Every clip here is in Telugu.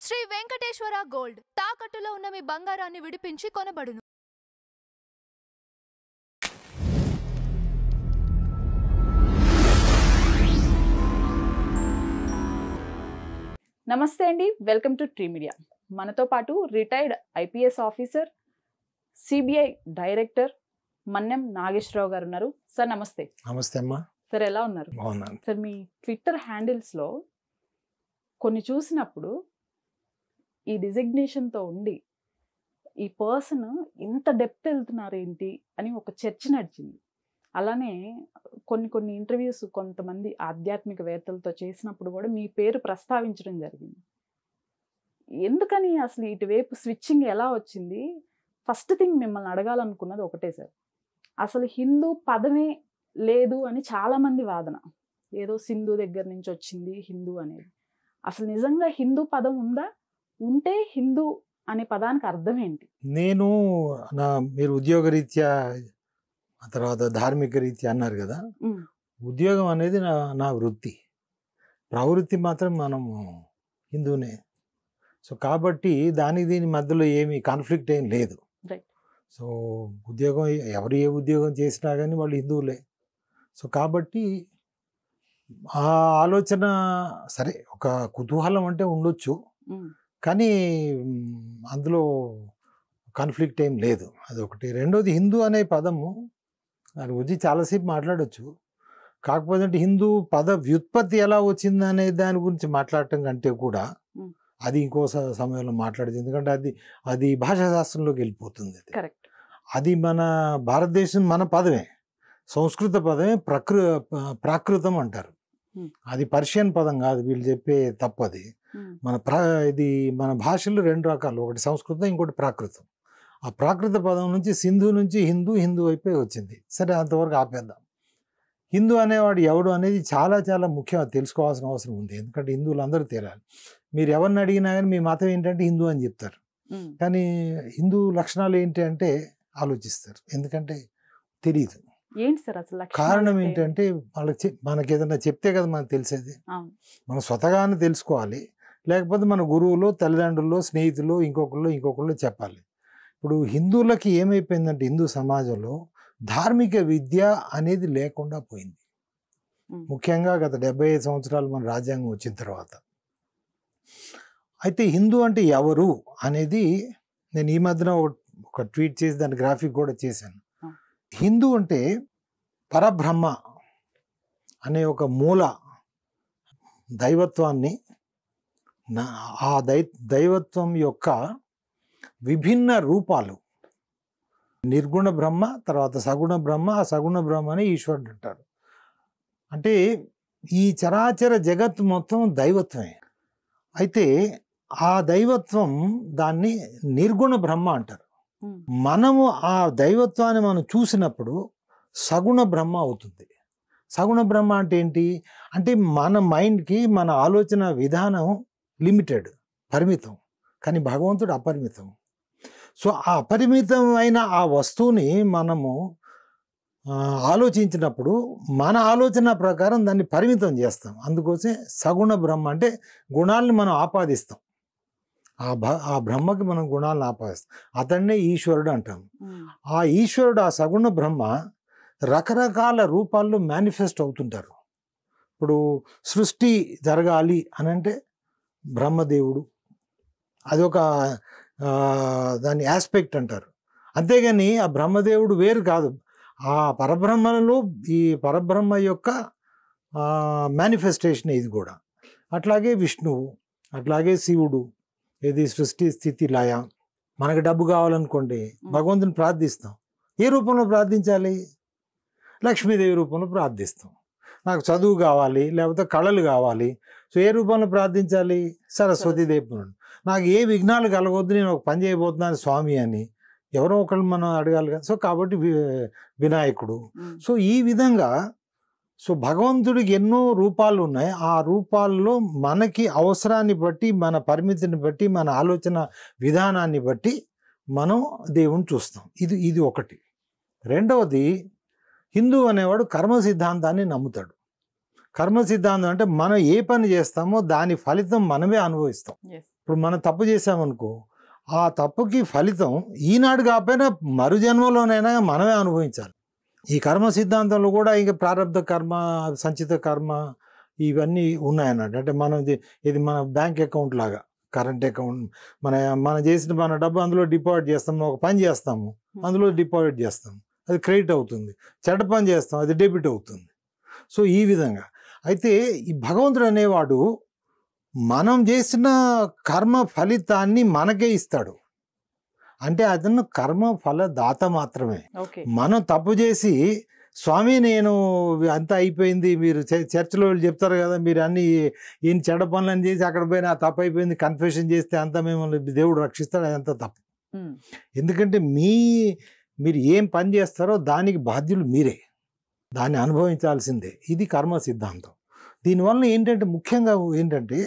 శ్రీ వెంకటేశ్వర గోల్డ్ తాకట్టులో ఉన్న మీ బంగారాన్ని విడిపించి కొనబడును. నమస్తే అండి, వెల్కమ్ టు ట్రీ మీడియా. మనతో పాటు retired IPS officer, CBI director Mannem Nageswara Rao గారు ఉన్నారు. సార్ నమస్తే. నమస్తే అమ్మా. సార్ ఎలా ఉన్నారు? బాగున్నాను సార్, మీ ట్విట్టర్ హ్యాండిల్స్లో కొన్ని చూసినప్పుడు ఈ డిజిగ్నేషన్తో ఉండి ఈ పర్సన్ ఇంత డెప్త్ వెళ్తున్నారు ఏంటి అని ఒక చర్చ నడిచింది. అలానే కొన్ని ఇంటర్వ్యూస్ కొంతమంది ఆధ్యాత్మికవేత్తలతో చేసినప్పుడు కూడా మీ పేరు ప్రస్తావించడం జరిగింది. ఎందుకని అసలు ఇటువైపు స్విచ్చింగ్ ఎలా వచ్చింది? ఫస్ట్ థింగ్ మిమ్మల్ని అడగాలనుకున్నది ఒకటే సార్, అసలు హిందూ పదమే లేదు అని చాలామంది వాదన. ఏదో సింధు దగ్గర నుంచి వచ్చింది హిందూ అనేది. అసలు నిజంగా హిందూ పదం ఉందా? ఉంటే హిందూ అనే పదానికి అర్థం ఏంటి? నేను మీరు ఉద్యోగరీత్యా తర్వాత ధార్మిక రీత్యా అన్నారు కదా. ఉద్యోగం అనేది నా వృత్తి, ప్రవృత్తి మాత్రం మనము హిందూనే. సో కాబట్టి దానికి దీని మధ్యలో ఏమి కాన్ఫ్లిక్ట్ ఏం లేదు. సో ఉద్యోగం ఎవరు ఏ ఉద్యోగం చేసినా కానీ వాళ్ళు హిందువులే. సో కాబట్టి ఆ ఆలోచన సరే, ఒక కుతూహలం అంటే ఉండొచ్చు, కానీ అందులో కాన్ఫ్లిక్ట్ ఏం లేదు. అదొకటి. రెండోది, హిందూ అనే పదము దాని గురించి చాలాసేపు మాట్లాడచ్చు. కాకపోతే హిందూ పద వ్యుత్పత్తి ఎలా వచ్చింది అనే దాని గురించి మాట్లాడటం కంటే కూడా అది ఇంకో సమయంలో మాట్లాడేది. ఎందుకంటే అది భాషా శాస్త్రంలోకి వెళ్ళిపోతుంది. అది మన భారతదేశం మన పదమే, సంస్కృత పదమే, ప్రాకృతం అంటారు. అది పర్షియన్ పదం కాదు, వీళ్ళు చెప్పే తప్పది. ఇది మన భాషలు రెండు రకాలు, ఒకటి సంస్కృతం, ఇంకోటి ప్రాకృతం. ఆ ప్రాకృత పదం నుంచి సింధు నుంచి హిందూ అయిపోయి వచ్చింది. సరే, అంతవరకు ఆపేద్దాం. హిందూ అనేవాడు ఎవడు అనేది చాలా చాలా ముఖ్యం, తెలుసుకోవాల్సిన అవసరం ఉంది. ఎందుకంటే హిందువులు అందరూ తేలాలి. మీరు ఎవరిని అడిగినా కానీ మీ మతం ఏంటంటే హిందూ అని చెప్తారు, కానీ హిందూ లక్షణాలు ఏంటి అంటే ఆలోచిస్తారు. ఎందుకంటే తెలియదు. ఏంటి సార్ అసలు కారణం ఏంటంటే మనకి ఏదైనా చెప్తే కదా మనకు తెలిసేది. మనం స్వతహాగానే తెలుసుకోవాలి, లేకపోతే మన గురువులు, తల్లిదండ్రులు, స్నేహితులు, ఇంకొకళ్ళు చెప్పాలి. ఇప్పుడు హిందువులకి ఏమైపోయిందంటే హిందూ సమాజంలో ధార్మిక విద్య అనేది లేకుండా పోయింది. ముఖ్యంగా గత 75 సంవత్సరాలు మన రాజ్యాంగం వచ్చిన తర్వాత. అయితే హిందూ అంటే ఎవరు అనేది నేను ఈ మధ్యన ఒక ట్వీట్ చేసి దాని గ్రాఫిక్ కూడా చేశాను. హిందూ అంటే పరబ్రహ్మ అనే ఒక మూల దైవత్వాన్ని, ఆ దైవత్వం యొక్క విభిన్న రూపాలు, నిర్గుణ బ్రహ్మ, తర్వాత సగుణ బ్రహ్మ, ఆ సగుణ బ్రహ్మని ఈశ్వరుడు అంటారు. అంటే ఈ చరాచర జగత్తు మొత్తం దైవత్వమే. అయితే ఆ దైవత్వం, దాన్ని నిర్గుణ బ్రహ్మ అంటారు. మనము ఆ దైవత్వాన్ని మనం చూసినప్పుడు సగుణ బ్రహ్మ అవుతుంది. సగుణ బ్రహ్మ అంటే ఏంటి అంటే మన మైండ్కి, మన ఆలోచన విధానం లిమిటెడ్, పరిమితం, కానీ భగవంతుడు అపరిమితం. సో ఆ అపరిమితమైన ఆ వస్తువుని మనము ఆలోచించినప్పుడు మన ఆలోచన ప్రకారం దాన్ని పరిమితం చేస్తాం. అందుకోసం సగుణ బ్రహ్మ అంటే గుణాలని మనం ఆపాదిస్తాం. ఆ బ్రహ్మకి మనం గుణాలను ఆపాదిస్తాం. అతన్నే ఈశ్వరుడు అంటాం. ఆ ఈశ్వరుడు, ఆ సగుణ బ్రహ్మ రకరకాల రూపాల్లో మేనిఫెస్ట్ అవుతుంటారు. ఇప్పుడు సృష్టి జరగాలి అని అంటే బ్రహ్మదేవుడు, అదొక దాని ఆస్పెక్ట్ అంటారు. అంతేగాని ఆ బ్రహ్మదేవుడు వేరు కాదు. ఆ పరబ్రహ్మలో ఈ పరబ్రహ్మ యొక్క మేనిఫెస్టేషన్ ఇది కూడా. అట్లాగే విష్ణువు, అట్లాగే శివుడు, ఇది సృష్టి స్థితి లయ. మనకు డబ్బు కావాలనుకోండి, భగవంతుని ప్రార్థిస్తాం. ఏ రూపంలో ప్రార్థించాలి? లక్ష్మీదేవి రూపంలో ప్రార్థిస్తాం. నాకు చదువు కావాలి, లేకపోతే కళలు కావాలి, సో ఏ రూపంలో ప్రార్థించాలి? సరస్వతీదేవి. నాకు ఏ విఘ్నాలు కలగొద్దు, నేను ఒక పని చేయబోతున్నాను స్వామి అని ఎవరో ఒకళ్ళు మనం అడగాలి కదా. సో కాబట్టి వినాయకుడు. సో ఈ విధంగా సో భగవంతుడికి ఎన్నో రూపాలు ఉన్నాయి. ఆ రూపాల్లో మనకి అవసరాన్ని బట్టి, మన పరిమితిని బట్టి, మన ఆలోచన విధానాన్ని బట్టి మనం దేవుణ్ణి చూస్తాం. ఇది ఒకటి. రెండవది, హిందూ అనేవాడు కర్మ సిద్ధాంతాన్ని నమ్ముతాడు. కర్మ సిద్ధాంతం అంటే మనం ఏ పని చేస్తామో దాని ఫలితం మనమే అనుభవిస్తాం. ఇప్పుడు మనం తప్పు చేసామనుకో, ఆ తప్పుకి ఫలితం ఈనాడు కాకపోయినా మరు జన్మలోనైనా మనమే అనుభవించాలి. ఈ కర్మ సిద్ధాంతంలో కూడా ఇంకా ప్రారంభ కర్మ, సంచిత కర్మ ఇవన్నీ ఉన్నాయన్నట్టు. అంటే మనం ఇది మన బ్యాంక్ అకౌంట్ లాగా, కరెంట్ అకౌంట్. మనం చేసిన మన డబ్బు అందులో డిపాజిట్ చేస్తాము. ఒక పని చేస్తాము, అందులో డిపాజిట్ చేస్తాము, అది క్రెడిట్ అవుతుంది. చెడ్డ పని చేస్తాం, అది డెబిట్ అవుతుంది. సో ఈ విధంగా అయితే ఈ భగవంతుడు అనేవాడు మనం చేసిన కర్మ ఫలితాన్ని మనకే ఇస్తాడు. అంటే అతను కర్మ ఫలదాత మాత్రమే. మనం తప్పు చేసి స్వామి నేను అంతా అయిపోయింది, మీరు చర్చిలో చెప్తారు కదా, మీరు అన్ని ఈయన చెడ్డ పనులను చేసి అక్కడ పోయినా తప్పు అయిపోయింది, కన్ఫెషన్ చేస్తే అంతా మిమ్మల్ని దేవుడు రక్షిస్తాడు, అదంతా తప్పు. ఎందుకంటే మీరు ఏం పని చేస్తారో దానికి బాధ్యులు మీరే, దాన్ని అనుభవించాల్సిందే. ఇది కర్మ సిద్ధాంతం. దీనివల్ల ఏంటంటే ముఖ్యంగా ఏంటంటే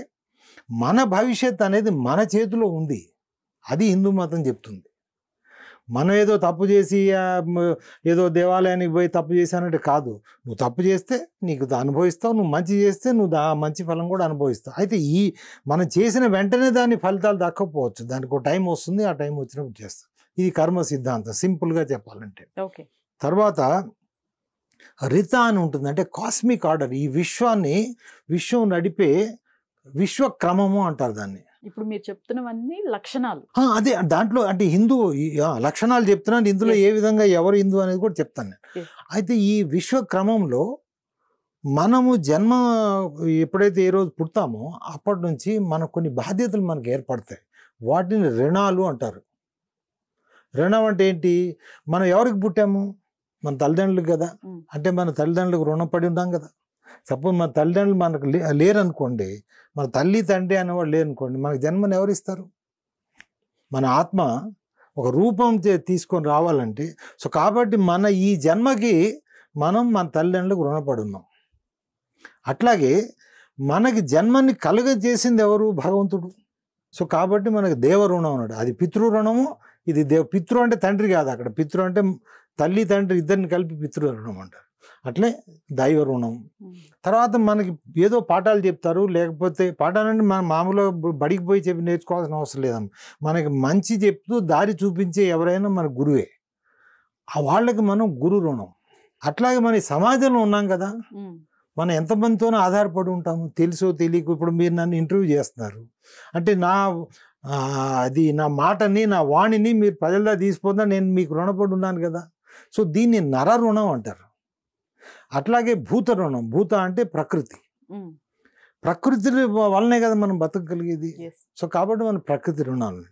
మన భవిష్యత్ అనేది మన చేతిలో ఉంది. అది హిందూ మతం చెప్తుంది. మనం ఏదో తప్పు చేసి ఏదో దేవాలయానికి పోయి తప్పు చేశానంటే కాదు. నువ్వు తప్పు చేస్తే నీకు అనుభవిస్తావు, నువ్వు మంచి చేస్తే నువ్వు మంచి ఫలం కూడా అనుభవిస్తావు. అయితే మనం చేసిన వెంటనే దాని ఫలితాలు దక్కకపోవచ్చు, దానికి ఒక టైం వస్తుంది, ఆ టైం వచ్చినప్పుడు చేస్తాం. ఇది కర్మ సిద్ధాంతం సింపుల్గా చెప్పాలంటే. తర్వాత రిత అని ఉంటుంది, అంటే కాస్మిక్ ఆర్డర్. ఈ విశ్వం నడిపే విశ్వక్రమము అంటారు దాన్ని. ఇప్పుడు మీరు చెప్తున్నవన్నీ లక్షణాలు. అదే దాంట్లో అంటే హిందూ లక్షణాలు చెప్తున్నాను, ఇందులో ఏ విధంగా ఎవరు హిందూ అనేది కూడా చెప్తాను నేను. అయితే ఈ విశ్వక్రమంలో మనము జన్మ ఎప్పుడైతే ఏ రోజు పుడతామో అప్పటి నుంచి మనకు కొన్ని బాధ్యతలు మనకు ఏర్పడతాయి. వాటిని రుణాలు అంటారు. రుణం అంటే ఏంటి? మనం ఎవరికి పుట్టాము? మన తల్లిదండ్రులకు కదా. అంటే మన తల్లిదండ్రులకు రుణపడి ఉన్నాం కదా. సపోజ్ మన తల్లిదండ్రులు మనకు లేరనుకోండి, మన తల్లి తండ్రి అనేవాడు లేరనుకోండి, మనకు జన్మను ఎవరు ఇస్తారు? మన ఆత్మ ఒక రూపం తీసుకొని రావాలంటే. సో కాబట్టి మన ఈ జన్మకి మనం మన తల్లిదండ్రులకు రుణపడి ఉన్నాం. అట్లాగే మనకి జన్మని కలుగజేసింది ఎవరు? భగవంతుడు. సో కాబట్టి మనకి దేవ రుణం అన్నాడు. అది పితృ రుణము, ఇది పితృ అంటే తండ్రి కాదు, అక్కడ పితృ అంటే తల్లి తండ్రి ఇద్దరిని కలిపి పితృ రుణం అంటారు. అట్లే దైవ రుణం. తర్వాత మనకి ఏదో పాఠాలు చెప్తారు, లేకపోతే పాఠాలంటే మనం మామూలుగా బడికి పోయి చెప్పి నేర్చుకోవాల్సిన అవసరం లేదమ్మా. మనకి మంచి చెప్తూ దారి చూపించే ఎవరైనా మన గురువే, వాళ్ళకి మనం గురు రుణం. అట్లాగే మన సమాజంలో ఉన్నాం కదా, మనం ఎంతమందితోనో ఆధారపడి ఉంటాము, తెలుసో తెలియకు. ఇప్పుడు మీరు నన్ను ఇంటర్వ్యూ చేస్తున్నారు అంటే నా మాటని, నా వాణిని మీరు ప్రజల్లో తీసుకుపోతా, నేను మీకు రుణపడి ఉన్నాను కదా. సో దీన్ని నర రుణం అంటారు. అట్లాగే భూత రుణం. భూత అంటే ప్రకృతి. ప్రకృతి వల్లనే కదా మనం బతకగలిగేది. సో కాబట్టి మన ప్రకృతి రుణాలు.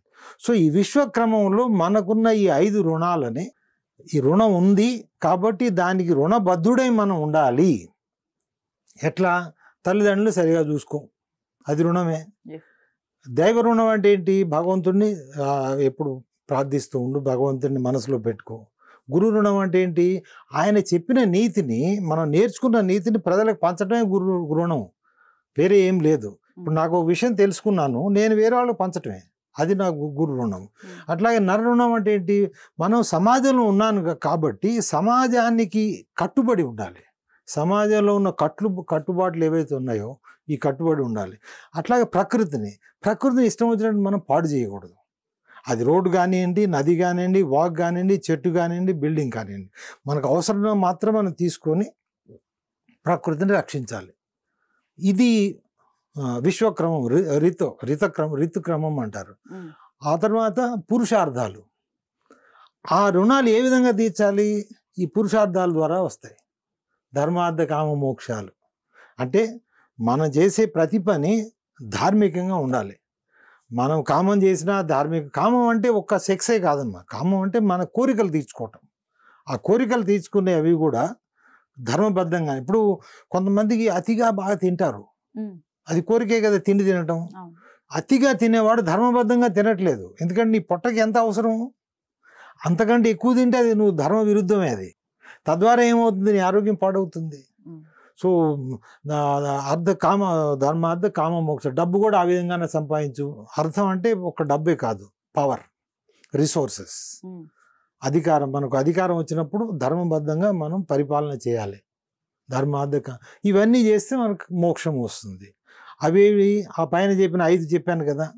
సో ఈ విశ్వక్రమంలో మనకున్న ఈ 5 రుణాలని, ఈ రుణం ఉంది కాబట్టి దానికి రుణబద్ధుడై మనం ఉండాలి. ఎట్లా? తల్లిదండ్రులు సరిగా చూసుకో, అది రుణమే. దైవ రుణం అంటే ఏంటి? భగవంతుడిని ఎప్పుడు ప్రార్థిస్తూ ఉండు, భగవంతుడిని మనసులో పెట్టుకో. గురు రుణం అంటే ఏంటి? ఆయన చెప్పిన నీతిని, మనం నేర్చుకున్న నీతిని ప్రజలకు పంచడమే గురు రుణం, వేరే ఏం లేదు. ఇప్పుడు నాకు ఒక విషయం తెలుసుకున్నాను, నేను వేరే వాళ్ళకి పంచటమే, అది నాకు గురు రుణం. అట్లాగే నర రుణం అంటే ఏంటి? మనం సమాజంలో ఉన్నాను కాబట్టి సమాజానికి కట్టుబడి ఉండాలి. సమాజంలో ఉన్న కట్టుబాట్లు ఏవైతే ఉన్నాయో ఈ కట్టుబడి ఉండాలి. అట్లాగే ప్రకృతిని ఇష్టం వచ్చినట్టు మనం పాడు చేయకూడదు. అది రోడ్డు కానివ్వండి, నది కానివ్వండి, వాక్ కానివ్వండి, చెట్టు కానివ్వండి, బిల్డింగ్ కానివ్వండి, మనకు అవసరం మాత్రం మనం తీసుకొని ప్రకృతిని రక్షించాలి. ఇది విశ్వక్రమం, ఋతుక్రమం అంటారు. ఆ తర్వాత పురుషార్థాలు. ఆ రుణాలు ఏ విధంగా తీర్చాలి? ఈ పురుషార్థాల ద్వారా వస్తాయి. ధర్మార్థ కామ మోక్షాలు అంటే మనం చేసే ప్రతి పని ధార్మికంగా ఉండాలి. మనం కామం చేసినా కామం అంటే ఒక్క సెక్సే కాదమ్మా. కామం అంటే మన కోరికలు తీర్చుకోవటం. ఆ కోరికలు తీర్చుకునే అవి కూడా ధర్మబద్ధంగా. ఇప్పుడు కొంతమందికి అతిగా బాగా తింటారు, అది కోరికే కదా, తిండి తినటం. అతిగా తినేవాడు ధర్మబద్ధంగా తినట్లేదు. ఎందుకంటే నీ పొట్టకి ఎంత అవసరం, అంతకంటే ఎక్కువ తింటే అది నువ్వు ధర్మ విరుద్ధమే. అది తద్వారా ఏమవుతుంది? నీ ఆరోగ్యం పాడవుతుంది. సో ధర్మార్థ కామ మోక్ష. డబ్బు కూడా ఆ విధంగానే సంపాదించు. అర్థం అంటే ఒక డబ్బే కాదు, పవర్, రిసోర్సెస్, అధికారం. మనకు అధికారం వచ్చినప్పుడు ధర్మబద్ధంగా మనం పరిపాలన చేయాలి. ధర్మార్థ ఇవన్నీ చేస్తే మనకు మోక్షం వస్తుంది. అవేవి ఆ పైన చెప్పిన 5 చెప్పాను కదా.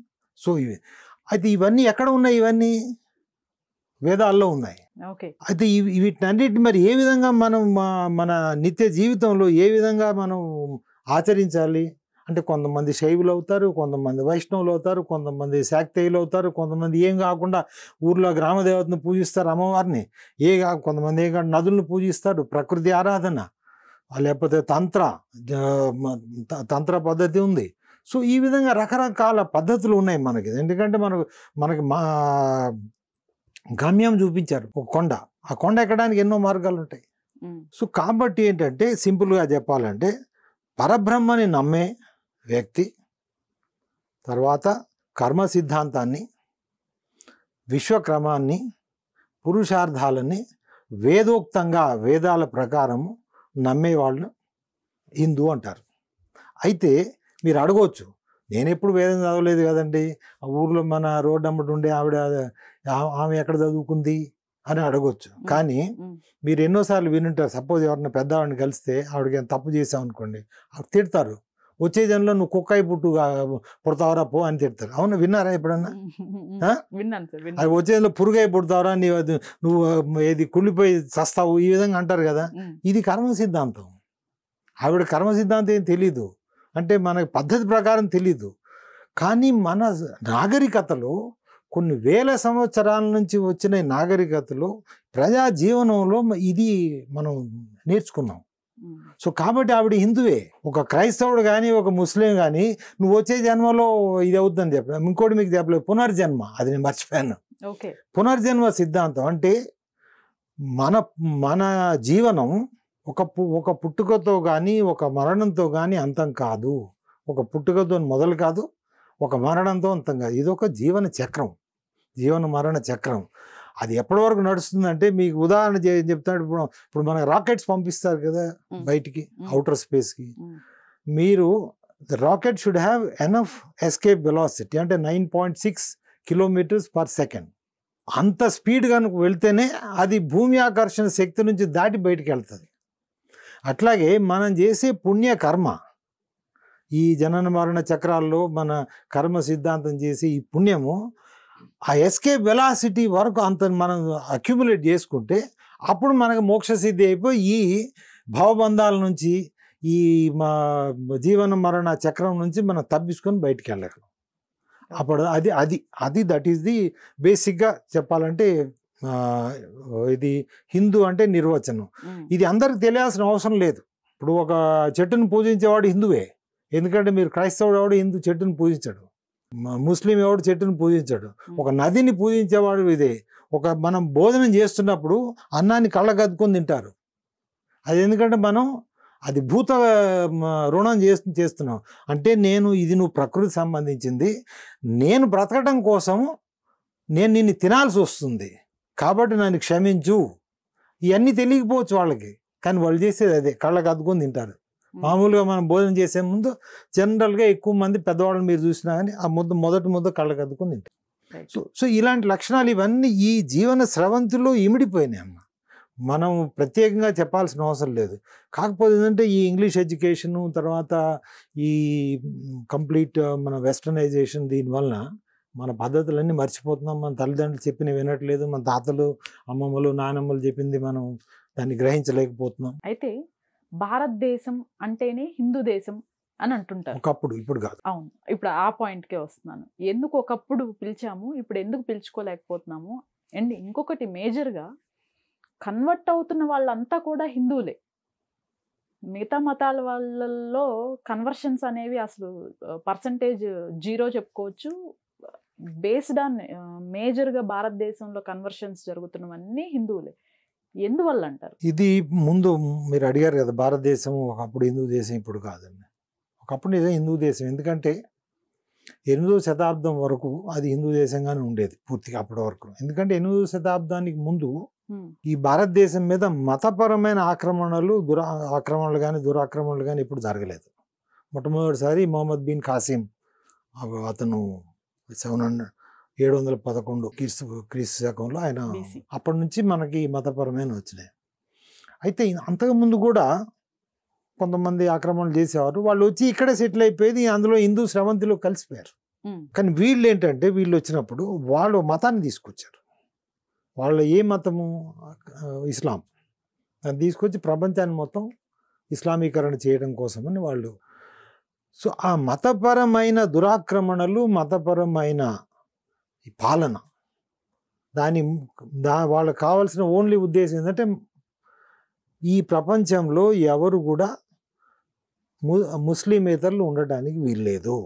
సో ఇవి అయితే ఇవన్నీ ఎక్కడ ఉన్నాయి? ఇవన్నీ వేదాల్లో ఉన్నాయి. ఓకే. అయితే వీటినన్నిటిని మరి ఏ విధంగా మనం మన నిత్య జీవితంలో ఏ విధంగా మనం ఆచరించాలి అంటే, కొంతమంది శైవులు అవుతారు, కొంతమంది వైష్ణవులు అవుతారు, కొంతమంది శాక్తేయులు అవుతారు, కొంతమంది ఏం కాకుండా ఊర్లో గ్రామదేవతను పూజిస్తారు, అమ్మవారిని. కొంతమంది ఏం కాకుండా నదులను పూజిస్తారు, ప్రకృతి ఆరాధన, లేకపోతే తంత్ర పద్ధతి ఉంది. సో ఈ విధంగా రకరకాల పద్ధతులు ఉన్నాయి మనకి. ఎందుకంటే మనకి మా గమ్యం చూపించారు ఒక కొండ. ఆ కొండ ఎక్కడానికి ఎన్నో మార్గాలు ఉంటాయి. సో కాబట్టి ఏంటంటే, సింపుల్గా చెప్పాలంటే, పరబ్రహ్మని నమ్మే వ్యక్తి తర్వాత కర్మ సిద్ధాంతాన్ని, విశ్వక్రమాన్ని, పురుషార్థాలని వేదోక్తంగా వేదాల ప్రకారం నమ్మే వాళ్ళను హిందూ అంటారు. అయితే మీరు అడగవచ్చు, నేను ఎప్పుడు వేదం చదవలేదు కదండి, ఆ ఊర్లో మన రోడ్డు అమ్మటి ఉండే ఆమె ఎక్కడ చదువుకుంది అని అడగవచ్చు. కానీ మీరు ఎన్నోసార్లు వినుంటారు, సపోజ్ ఎవరిని పెద్దవాడిని కలిస్తే ఆవిడకి తప్పు చేసావు అనుకోండి, ఆవిడ తిడతారు, వచ్చే జనంలో నువ్వు కుక్కాయి పుడతావరా పో అని తిడతారు. అవును, విన్నారా ఎప్పుడన్నా? అది వచ్చే జనంలో పురుగై పుడతావరా, నువ్వు ఏది కుళ్ళిపోయి చస్తావు, ఈ విధంగా అంటారు కదా. ఇది కర్మ సిద్ధాంతం. ఆవిడ కర్మ సిద్ధాంతం ఏం తెలీదు, అంటే మనకి పద్ధతి ప్రకారం తెలీదు. కానీ మన నాగరికతలో కొన్ని వేల సంవత్సరాల నుంచి వచ్చిన నాగరికతలో ప్రజా జీవనంలో ఇది మనం నేర్చుకున్నాం. సో కాబట్టి ఆవిడ హిందువే. ఒక క్రైస్తవుడు కానీ ఒక ముస్లిం కానీ నువ్వు వచ్చే జన్మలో ఇది అవుతుందని చెప్పలేదు. ఇంకోటి మీకు చెప్పలేదు, పునర్జన్మ, అది నేను మర్చిపోయాను. పునర్జన్మ సిద్ధాంతం అంటే మన జీవనం ఒక పుట్టుకతో కానీ ఒక మరణంతో కానీ అంతం కాదు. ఒక పుట్టుకతో మొదలు కాదు, ఒక మరణంతో అంతం కాదు. ఇది ఒక జీవన చక్రం, జీవన మరణ చక్రం. అది ఎప్పటి వరకు నడుస్తుందంటే, మీకు ఉదాహరణ చెప్తాడు. ఇప్పుడు మనకు రాకెట్స్ పంపిస్తారు కదా బయటికి, అవుటర్ స్పేస్కి. మీరు rocket should have enough escape velocity, అంటే 9.6 km/s. అంత స్పీడ్ కనుక వెళ్తేనే అది భూమి ఆకర్షణ శక్తి నుంచి దాటి బయటికి వెళ్తుంది. అట్లాగే మనం చేసే పుణ్యకర్మ, ఈ జనన మరణ చక్రాల్లో మన కర్మ సిద్ధాంతం చేసి ఈ పుణ్యము ఆ ఎస్కేప్ వెలాసిటీ వరకు అంత మనం అక్యుములేట్ చేసుకుంటే అప్పుడు మనకు మోక్ష సిద్ధి అయిపోయి ఈ భావబంధాల నుంచి, ఈ మా జీవన మరణ చక్రం నుంచి మనం తప్పించుకొని బయటికి వెళ్ళగలం. అప్పుడు అది దట్ ఈస్ ది బేసిక్గా చెప్పాలంటే ఇది హిందూ అంటే నిర్వచనం. ఇది అందరికి తెలియాల్సిన అవసరం లేదు. ఇప్పుడు ఒక చెట్టును పూజించేవాడు హిందువే, ఎందుకంటే మీరు క్రైస్తవుడు ఎవడు హిందూ చెట్టును పూజించాడు, ముస్లిం ఎవడు చెట్టును పూజించాడు. ఒక నదిని పూజించేవాడు ఇదే. మనం భోజనం చేస్తున్నప్పుడు అన్నాన్ని కళ్ళకద్దుకొని తింటారు. అది ఎందుకంటే మనం అది భూత రుణం చేస్తున్నాం. అంటే నువ్వు ప్రకృతి సంబంధించింది, నేను బ్రతకడం కోసం నేను నిన్ను తినాల్సి వస్తుంది, కాబట్టి నన్ను క్షమించు. ఇవన్నీ తెలియకపోవచ్చు వాళ్ళకి, కానీ వాళ్ళు చేసేది అదే, కళ్ళకు అద్దుకొని తింటారు. మామూలుగా మనం భోజనం చేసే ముందు జనరల్గా ఎక్కువ మంది పెద్దవాళ్ళని మీరు చూసినా కానీ ఆ మొదటి ముద్ద కళ్ళకు అద్దుకొని తింటారు. సో ఇలాంటి లక్షణాలు ఇవన్నీ ఈ జీవన స్రవంతిలో ఇమిడిపోయినాయి అమ్మ. మనం ప్రత్యేకంగా చెప్పాల్సిన అవసరం లేదు. కాకపోతే ఏంటంటే ఈ ఇంగ్లీష్ ఎడ్యుకేషను, తర్వాత ఈ కంప్లీట్ మన వెస్టర్నైజేషన్, దీనివలన మన పద్ధతులన్నీ మర్చిపోతున్నాం. మన తల్లిదండ్రులు చెప్పినవి వినట్లేదు, మన తాతలు, అమ్మమ్మలు, నానమ్మలు చెప్పింది మనం దాన్ని గ్రహించలేకపోతున్నాం. అయితే భారతదేశం అంటేనే హిందూ దేశం అని అంటుంటారు ఒకప్పుడు, ఇప్పుడు కాదు. అవును, ఇప్పుడు ఆ పాయింట్కే వస్తున్నాను. ఎందుకు ఒకప్పుడు పిలిచాము, ఇప్పుడు ఎందుకు పిలుచుకోలేకపోతున్నాము? అండ్ ఇంకొకటి మేజర్గా, కన్వర్ట్ అవుతున్న వాళ్ళంతా కూడా హిందువులే. మిగతా మతాల వాళ్ళల్లో కన్వర్షన్స్ అనేవి అసలు పర్సంటేజ్ 0 చెప్పుకోవచ్చు. బేస్డ్ ఆన్ మేజర్గా భారతదేశంలో కన్వర్షన్స్ జరుగుతున్నవన్నీ హిందువులే. ఎందువల్ల అంటారు? ఇది ముందు మీరు అడిగారు కదా, భారతదేశం ఒకప్పుడు హిందూ దేశం, ఇప్పుడు కాదండి. ఒకప్పుడు ఇదే హిందూ దేశం. ఎందుకంటే 8వ శతాబ్దం వరకు అది హిందూ దేశంగానే ఉండేది పూర్తిగా అప్పటి వరకు. ఎందుకంటే 8వ శతాబ్దానికి ముందు ఈ భారతదేశం మీద మతపరమైన ఆక్రమణలు కానీ దురాక్రమణలు కానీ ఎప్పుడు జరగలేదు. మొట్టమొదటిసారి మొహమ్మద్ బిన్ కాసిం, అతను 711 క్రీస్తు శకంలో ఆయన, అప్పటి నుంచి మనకి మతపరమైన వచ్చినాయి. అయితే అంతకుముందు కూడా కొంతమంది ఆక్రమణలు చేసేవారు, వాళ్ళు వచ్చి ఇక్కడే సెటిల్ అయిపోయేది, అందులో హిందూ స్రవంతిలో కలిసిపోయారు. కానీ వీళ్ళు ఏంటంటే వీళ్ళు వచ్చినప్పుడు వాళ్ళు మతాన్ని తీసుకొచ్చారు. వాళ్ళ ఏ మతము? ఇస్లాం. అది తీసుకొచ్చి ప్రపంచాన్ని మొత్తం ఇస్లామీకరణ చేయడం కోసమని వాళ్ళు. సో ఆ మతపరమైన దురాక్రమణలు, మతపరమైన ఈ పాలన, వాళ్ళకి కావాల్సిన ఓన్లీ ఉద్దేశం ఏంటంటే ఈ ప్రపంచంలో ఎవరు కూడా ముస్లిమేతరులు ఉండడానికి వీల్లేదు.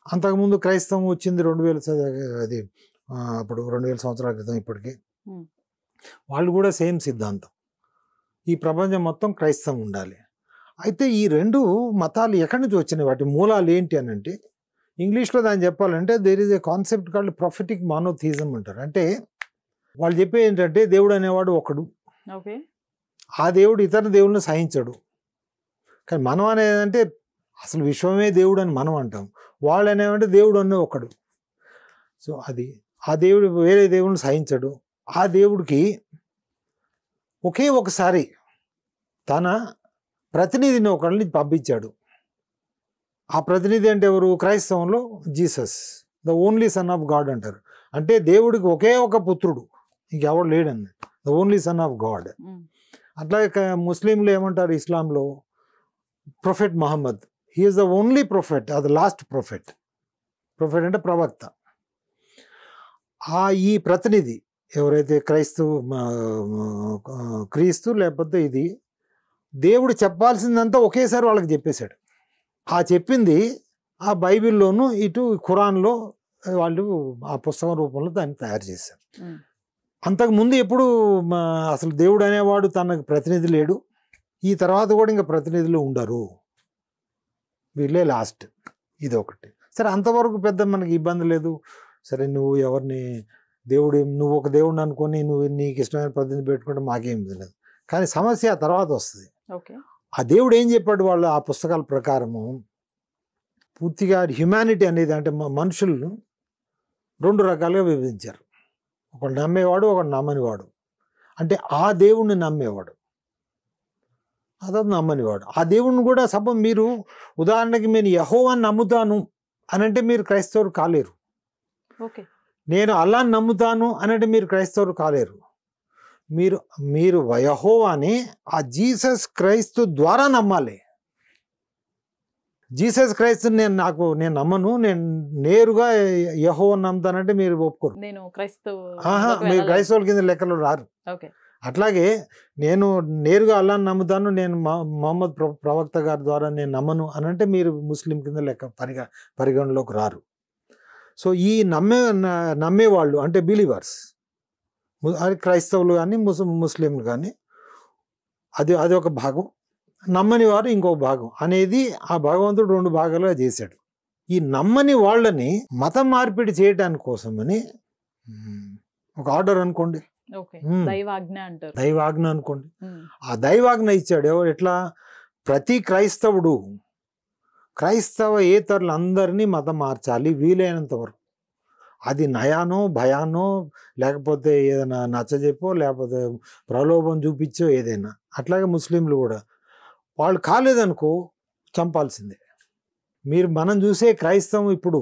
అంతకుముందు క్రైస్తవం వచ్చింది 2000 అప్పుడు 2000 సంవత్సరాల క్రితం. ఇప్పటికీ వాళ్ళు కూడా సేమ్ సిద్ధాంతం, ఈ ప్రపంచం మొత్తం క్రైస్తవం ఉండాలి. అయితే ఈ రెండు మతాలు ఎక్కడి నుంచి వచ్చినాయి, వాటి మూలాలు ఏంటి అని అంటే, ఇంగ్లీష్లో దాన్ని చెప్పాలంటే there is a concept called prophetic monotheism అంటారు. అంటే వాళ్ళు చెప్పేది ఏంటంటే దేవుడు అనేవాడు ఒకడు, ఆ దేవుడు ఇతర దేవుళ్ళని సహించడు. కానీ మనం అనేదంటే అసలు విశ్వమే దేవుడు అని మనం అంటాం, వాళ్ళు అనేవంటే దేవుడు అనే ఒకడు. సో అది ఆ దేవుడు వేరే దేవుడిని సహించడు. ఆ దేవుడికి ఒకే ఒకసారి తన ప్రతినిధిని ఒకరిని పంపించాడు. ఆ ప్రతినిధి అంటే ఎవరు? క్రైస్తవంలో Jesus, the only son of God అంటారు. అంటే దేవుడికి ఒకే ఒక పుత్రుడు, ఇంకెవడు లేడన్న, the only son of God. అట్లాగే ముస్లింలు ఏమంటారు, ఇస్లాంలో prophet Muhammad, he is the only prophet, the last prophet. Prophet అంటే ప్రవక్త. ఈ ప్రతినిధి ఎవరైతే క్రీస్తు లేకపోతే ఇది దేవుడు చెప్పాల్సిందంతా ఒకేసారి వాళ్ళకి చెప్పేశాడు. ఆ చెప్పింది ఆ బైబిల్లోనూ ఇటు ఖురాన్లో వాళ్ళు ఆ పుస్తకం రూపంలో దాన్ని తయారు చేశారు. అంతకుముందు ఎప్పుడు అసలు దేవుడు అనేవాడు తనకు ప్రతినిధి లేడు, ఈ తర్వాత కూడా ఇంకా ప్రతినిధులు ఉండరు, వీళ్ళే లాస్ట్. ఇది ఒకటి. సరే, అంతవరకు పెద్ద మనకి ఇబ్బంది లేదు. సరే, నువ్వు ఎవరిని నువ్వు ఒక దేవుడిని అనుకొని నువ్వు నీకు ఇష్టమైన ప్రతినిధి పెట్టుకుంటే మాకేం తెలియదు. కానీ సమస్య ఆ తర్వాత వస్తుంది. ఆ దేవుడు ఏం చెప్పాడు? వాళ్ళు ఆ పుస్తకాల ప్రకారము పూర్తిగా హ్యుమానిటీ అనేది, అంటే మనుషులను 2 రకాలుగా విభజించారు. ఒకడు నమ్మేవాడు, ఒకడు నమ్మనివాడు. అంటే ఆ దేవుణ్ణి నమ్మేవాడు, అదే నమ్మనివాడు. ఆ దేవుణ్ణి కూడా మీరు ఉదాహరణకి నేను యెహోవాని నమ్ముతాను అని అంటే మీరు క్రైస్తవులు కాలేరు. నేను అల్లాహ్ని నమ్ముతాను అని అంటే మీరు క్రైస్తవులు కాలేరు. మీరు యెహోవాని ఆ జీసస్ క్రైస్తు ద్వారా నమ్మాలి. జీసస్ క్రైస్తు నేను నమ్మను, నేను నేరుగా యెహోవాని నమ్ముతానంటే మీరు ఒప్పుకోరు. మీరు క్రైస్తవుల కింద లెక్కలో రారు. అట్లాగే నేను నేరుగా అల్లాహ్ని నమ్ముతాను, నేను మహమ్మద్ ప్రవక్త గారి ద్వారా నేను నమ్మను అని అంటే మీరు ముస్లిం కింద లెక్క పరిగణలోకి రారు. సో ఈ నమ్మేవాళ్ళు అంటే బిలీవర్స్, క్రైస్తవులు కానీ ముస్లింలు కానీ, అది ఒక భాగం. నమ్మని వారు ఇంకో భాగం అనేది ఆ భగవంతుడు 2 భాగాలుగా చేశాడు. ఈ నమ్మని వాళ్ళని మతం మార్పిడి చేయడానికి కోసమని ఒక ఆర్డర్ అనుకోండి, దైవాజ్ఞ అనుకోండి. ఆ దైవాజ్ఞ ఇచ్చాడు. ఎట్లా? ప్రతి క్రైస్తవేతరులు అందరినీ మతం మార్చాలి వీలైనంత వరకు. అది నయానో భయానో లేకపోతే ఏదైనా నచ్చజెప్పో లేకపోతే ప్రలోభం చూపించో ఏదైనా. అట్లాగే ముస్లింలు కూడా వాళ్ళు కాలేదనుకో చంపాల్సిందే. మనం చూసే క్రైస్తవం ఇప్పుడు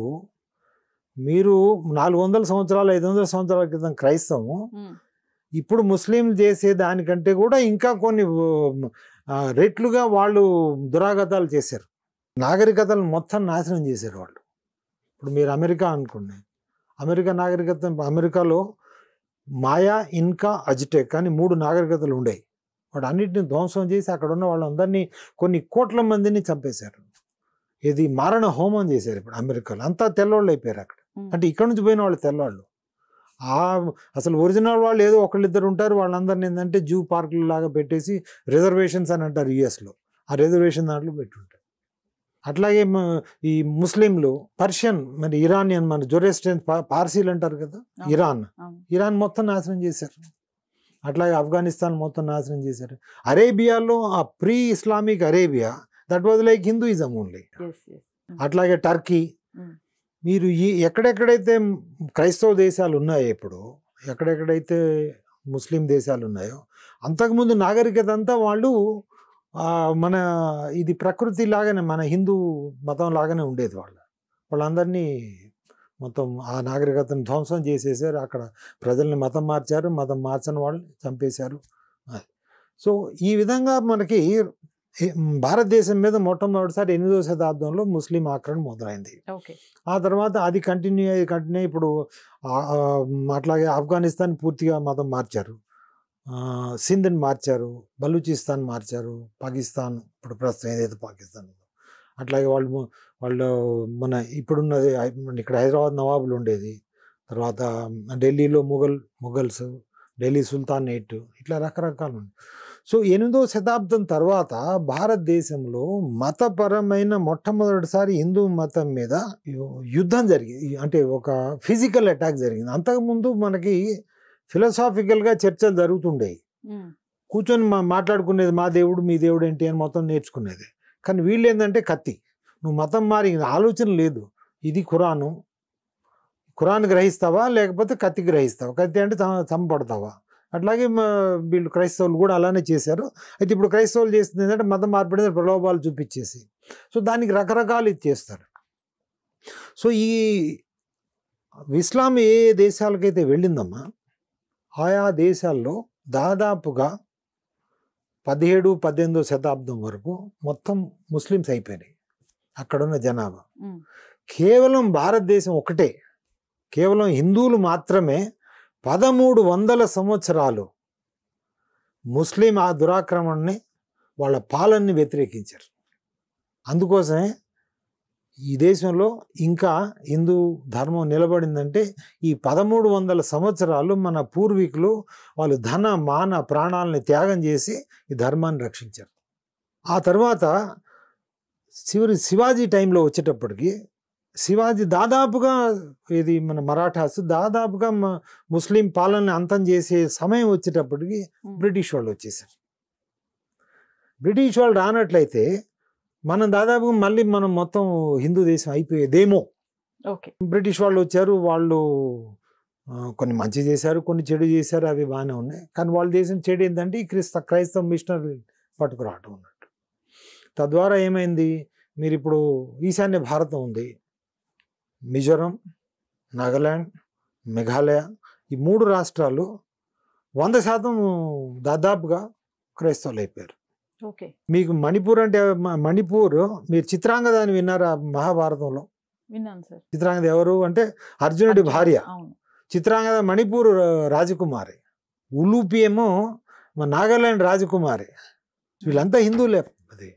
మీరు 400 సంవత్సరాలు 500 సంవత్సరాల క్రితం క్రైస్తవం ఇప్పుడు ముస్లింలు చేసే దానికంటే కూడా ఇంకా కొన్ని రెట్లుగా వాళ్ళు దురాగతాలు చేశారు. నాగరికతలను మొత్తం నాశనం చేశారు వాళ్ళు. ఇప్పుడు మీరు అమెరికా అనుకోండి, అమెరికా నాగరికత, అమెరికాలో మాయా, ఇన్కా, అజ్టెక్ అని 3 నాగరికతలు ఉండేవి. వాడు అన్నింటిని ధ్వంసం చేసి అక్కడ ఉన్న వాళ్ళందరినీ కొన్ని కోట్ల మందిని చంపేశారు. ఇది మారణ హోమం చేశారు. ఇప్పుడు అమెరికాలో అంతా తెల్లవాళ్ళు అయిపోయారు అక్కడ. అంటే ఇక్కడ నుంచి పోయిన వాళ్ళు తెల్లవాళ్ళు. అసలు ఒరిజినల్ వాళ్ళు ఏదో ఒకళ్ళిద్దరు ఉంటారు, వాళ్ళందరినీ ఏంటంటే జూ పార్కులు లాగా పెట్టేసి రిజర్వేషన్స్ అని అంటారు యుఎస్లో, ఆ రిజర్వేషన్ దాంట్లో పెట్టుంటారు. అట్లాగే ఈ ముస్లింలు పర్షియన్, మరి ఇరానియన్, మన జొరెస్టియన్ పార్సీలు అంటారు కదా, ఇరాన్ మొత్తం నాశనం చేశారు. అట్లాగే ఆఫ్ఘనిస్తాన్ మొత్తం నాశనం చేశారు. అరేబియాలో ఆ pre Islamic Arabia, that was like Hinduism only. అట్లాగే టర్కీ. మీరు ఎక్కడెక్కడైతే క్రైస్తవ దేశాలు ఉన్నాయో, ఇప్పుడు ఎక్కడెక్కడైతే ముస్లిం దేశాలు ఉన్నాయో, అంతకుముందు నాగరికత అంతా వాళ్ళు మన ఇది ప్రకృతి లాగానే, మన హిందూ మతం లాగానే ఉండేది వాళ్ళు. వాళ్ళందరినీ మొత్తం ఆ నాగరికతను ధ్వంసం చేసేసారు. అక్కడ ప్రజల్ని మతం మార్చారు, మతం మార్చని వాళ్ళు చంపేశారు. సో ఈ విధంగా మనకి భారతదేశం మీద మొట్టమొదటిసారి 8వ శతాబ్దంలో ముస్లిం ఆక్రమణ మొదలైంది. ఆ తర్వాత అది కంటిన్యూ ఇప్పుడు అట్లాగే ఆఫ్ఘనిస్తాన్ పూర్తిగా మతం మార్చారు, సింధ్ని మార్చారు, బలూచిస్తాన్ మార్చారు, పాకిస్తాన్ ఇప్పుడు ప్రస్తుతం ఏదైతే పాకిస్తాన్ ఉందో అట్లాగే వాళ్ళు మన ఇప్పుడున్నది ఇక్కడ హైదరాబాద్ నవాబులు ఉండేది, తర్వాత ఢిల్లీలో ముఘల్స్, ఢిల్లీ సుల్తానేట్, ఇట్లా రకరకాలు. సో 8వ శతాబ్దం తర్వాత భారతదేశంలో మతపరమైన మొట్టమొదటిసారి హిందూ మతం మీద యుద్ధం జరిగింది, అంటే ఒక ఫిజికల్ అటాక్ జరిగింది. అంతకుముందు మనకి ఫిలసాఫికల్గా చర్చలు జరుగుతుండేవి, కూర్చొని మాట్లాడుకునేది మా దేవుడు మీ దేవుడు ఏంటి అని మొత్తం నేర్చుకునేది. కానీ వీళ్ళు ఏంటంటే కత్తి, నువ్వు మతం మారి ఆలోచన లేదు, ఇది ఖురాన్ గ్రహిస్తావా లేకపోతే కత్తి గ్రహిస్తావా, కత్తి అంటే చంపబడతావా. అట్లాగే వీళ్ళు క్రైస్తవులు కూడా అలానే చేశారు. అయితే ఇప్పుడు క్రైస్తవులు చేస్తుంది ఏంటంటే మతం మార్పిడి ప్రలోభాలు చూపించేసి, సో దానికి రకరకాలు ఇది చేస్తారు. సో ఈ ఇస్లాం ఏ దేశాలకైతే వెళ్ళిందమ్మా ఆయా దేశాల్లో దాదాపుగా 17-18వ శతాబ్దం వరకు మొత్తం ముస్లిమ్స్ అయిపోయినాయి అక్కడున్న జనాభా. కేవలం భారతదేశం ఒకటే, కేవలం హిందువులు మాత్రమే 1300 సంవత్సరాలు ముస్లిం ఆ దురాక్రమణని వాళ్ళ పాలనని వ్యతిరేకించారు. అందుకోసమే ఈ దేశంలో ఇంకా హిందూ ధర్మం నిలబడిందంటే ఈ 1300 సంవత్సరాలు మన పూర్వీకులు వాళ్ళు ధన మాన ప్రాణాలని త్యాగం చేసి ఈ ధర్మాన్ని రక్షించారు. ఆ తర్వాత శివాజీ టైంలో వచ్చేటప్పటికి శివాజీ దాదాపుగా ఇది మన మరాఠాస్ దాదాపుగా ముస్లిం పాలనని అంతం చేసే సమయం వచ్చేటప్పటికి బ్రిటిష్ వాళ్ళు వచ్చేసారు. బ్రిటిష్ వాళ్ళు రానట్లయితే మనం దాదాపుగా మళ్ళీ మనం మొత్తం హిందూ దేశం అయిపోయేదేమో. బ్రిటిష్ వాళ్ళు వచ్చారు, వాళ్ళు కొన్ని మంచి చేశారు, కొన్ని చెడు చేశారు, అవి బాగానే ఉన్నాయి. కానీ వాళ్ళు చేసిన చెడు ఏంటంటే ఈ క్రైస్తవ మిషనరీ పట్టుకురావటం అన్నట్టు. తద్వారా ఏమైంది, మీరు ఇప్పుడు ఈశాన్య భారతం ఉంది, మిజోరం, నాగాలాండ్, మేఘాలయ, ఈ 3 రాష్ట్రాలు 100% దాదాపుగా క్రైస్తవులు అయిపోయారు. మీకు మణిపూర్ అంటే మణిపూర్ మీరు చిత్రాంగద అని విన్నారా మహాభారతంలో? విన్నాను సార్. చిత్రాంగద ఎవరు అంటే అర్జునుడి భార్య. చిత్రాంగద మణిపూర్ రాజకుమారి, ఉలూపి ఏమో నాగాలాండ్ రాజకుమారి. వీళ్ళంతా హిందువులే. అది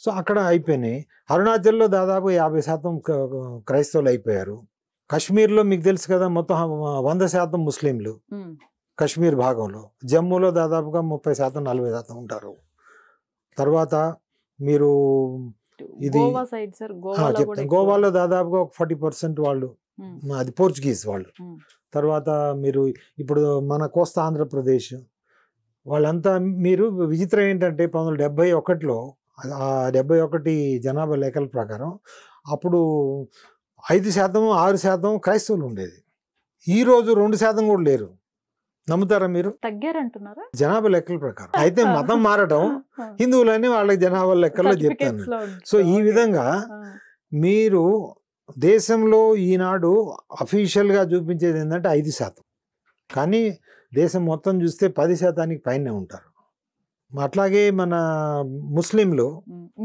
సో అక్కడ అయిపోయినాయి. అరుణాచల్లో దాదాపు 50% క్రైస్తవులు అయిపోయారు. కాశ్మీర్లో మీకు తెలుసు కదా మొత్తం 100% ముస్లింలు కాశ్మీర్ భాగంలో. జమ్మూలో దాదాపుగా 30% 40% ఉంటారు. తర్వాత మీరు ఇది గోవాలో దాదాపుగా 40% వాళ్ళు, అది పోర్చుగీస్ వాళ్ళు. తర్వాత మీరు ఇప్పుడు మన కోస్తా ఆంధ్రప్రదేశ్ వాళ్ళంతా, మీరు విచిత్రం ఏంటంటే 1971లో 71 జనాభా లెక్కల ప్రకారం అప్పుడు 5%, 6% క్రైస్తవులు ఉండేది. ఈరోజు 2% కూడా లేరు. నమ్ముతారా మీరు? తగ్గారంటున్నారా? జనాభా లెక్కల ప్రకారం. అయితే మతం మారటం హిందువులని వాళ్ళకి జనాభా లెక్కల్లో చెప్తాను. సో ఈ విధంగా మీరు దేశంలో ఈనాడు అఫీషియల్గా చూపించేది ఏంటంటే 5%, కానీ దేశం మొత్తం చూస్తే 10%కి పైనే ఉంటారు. అట్లాగే మన ముస్లింలు,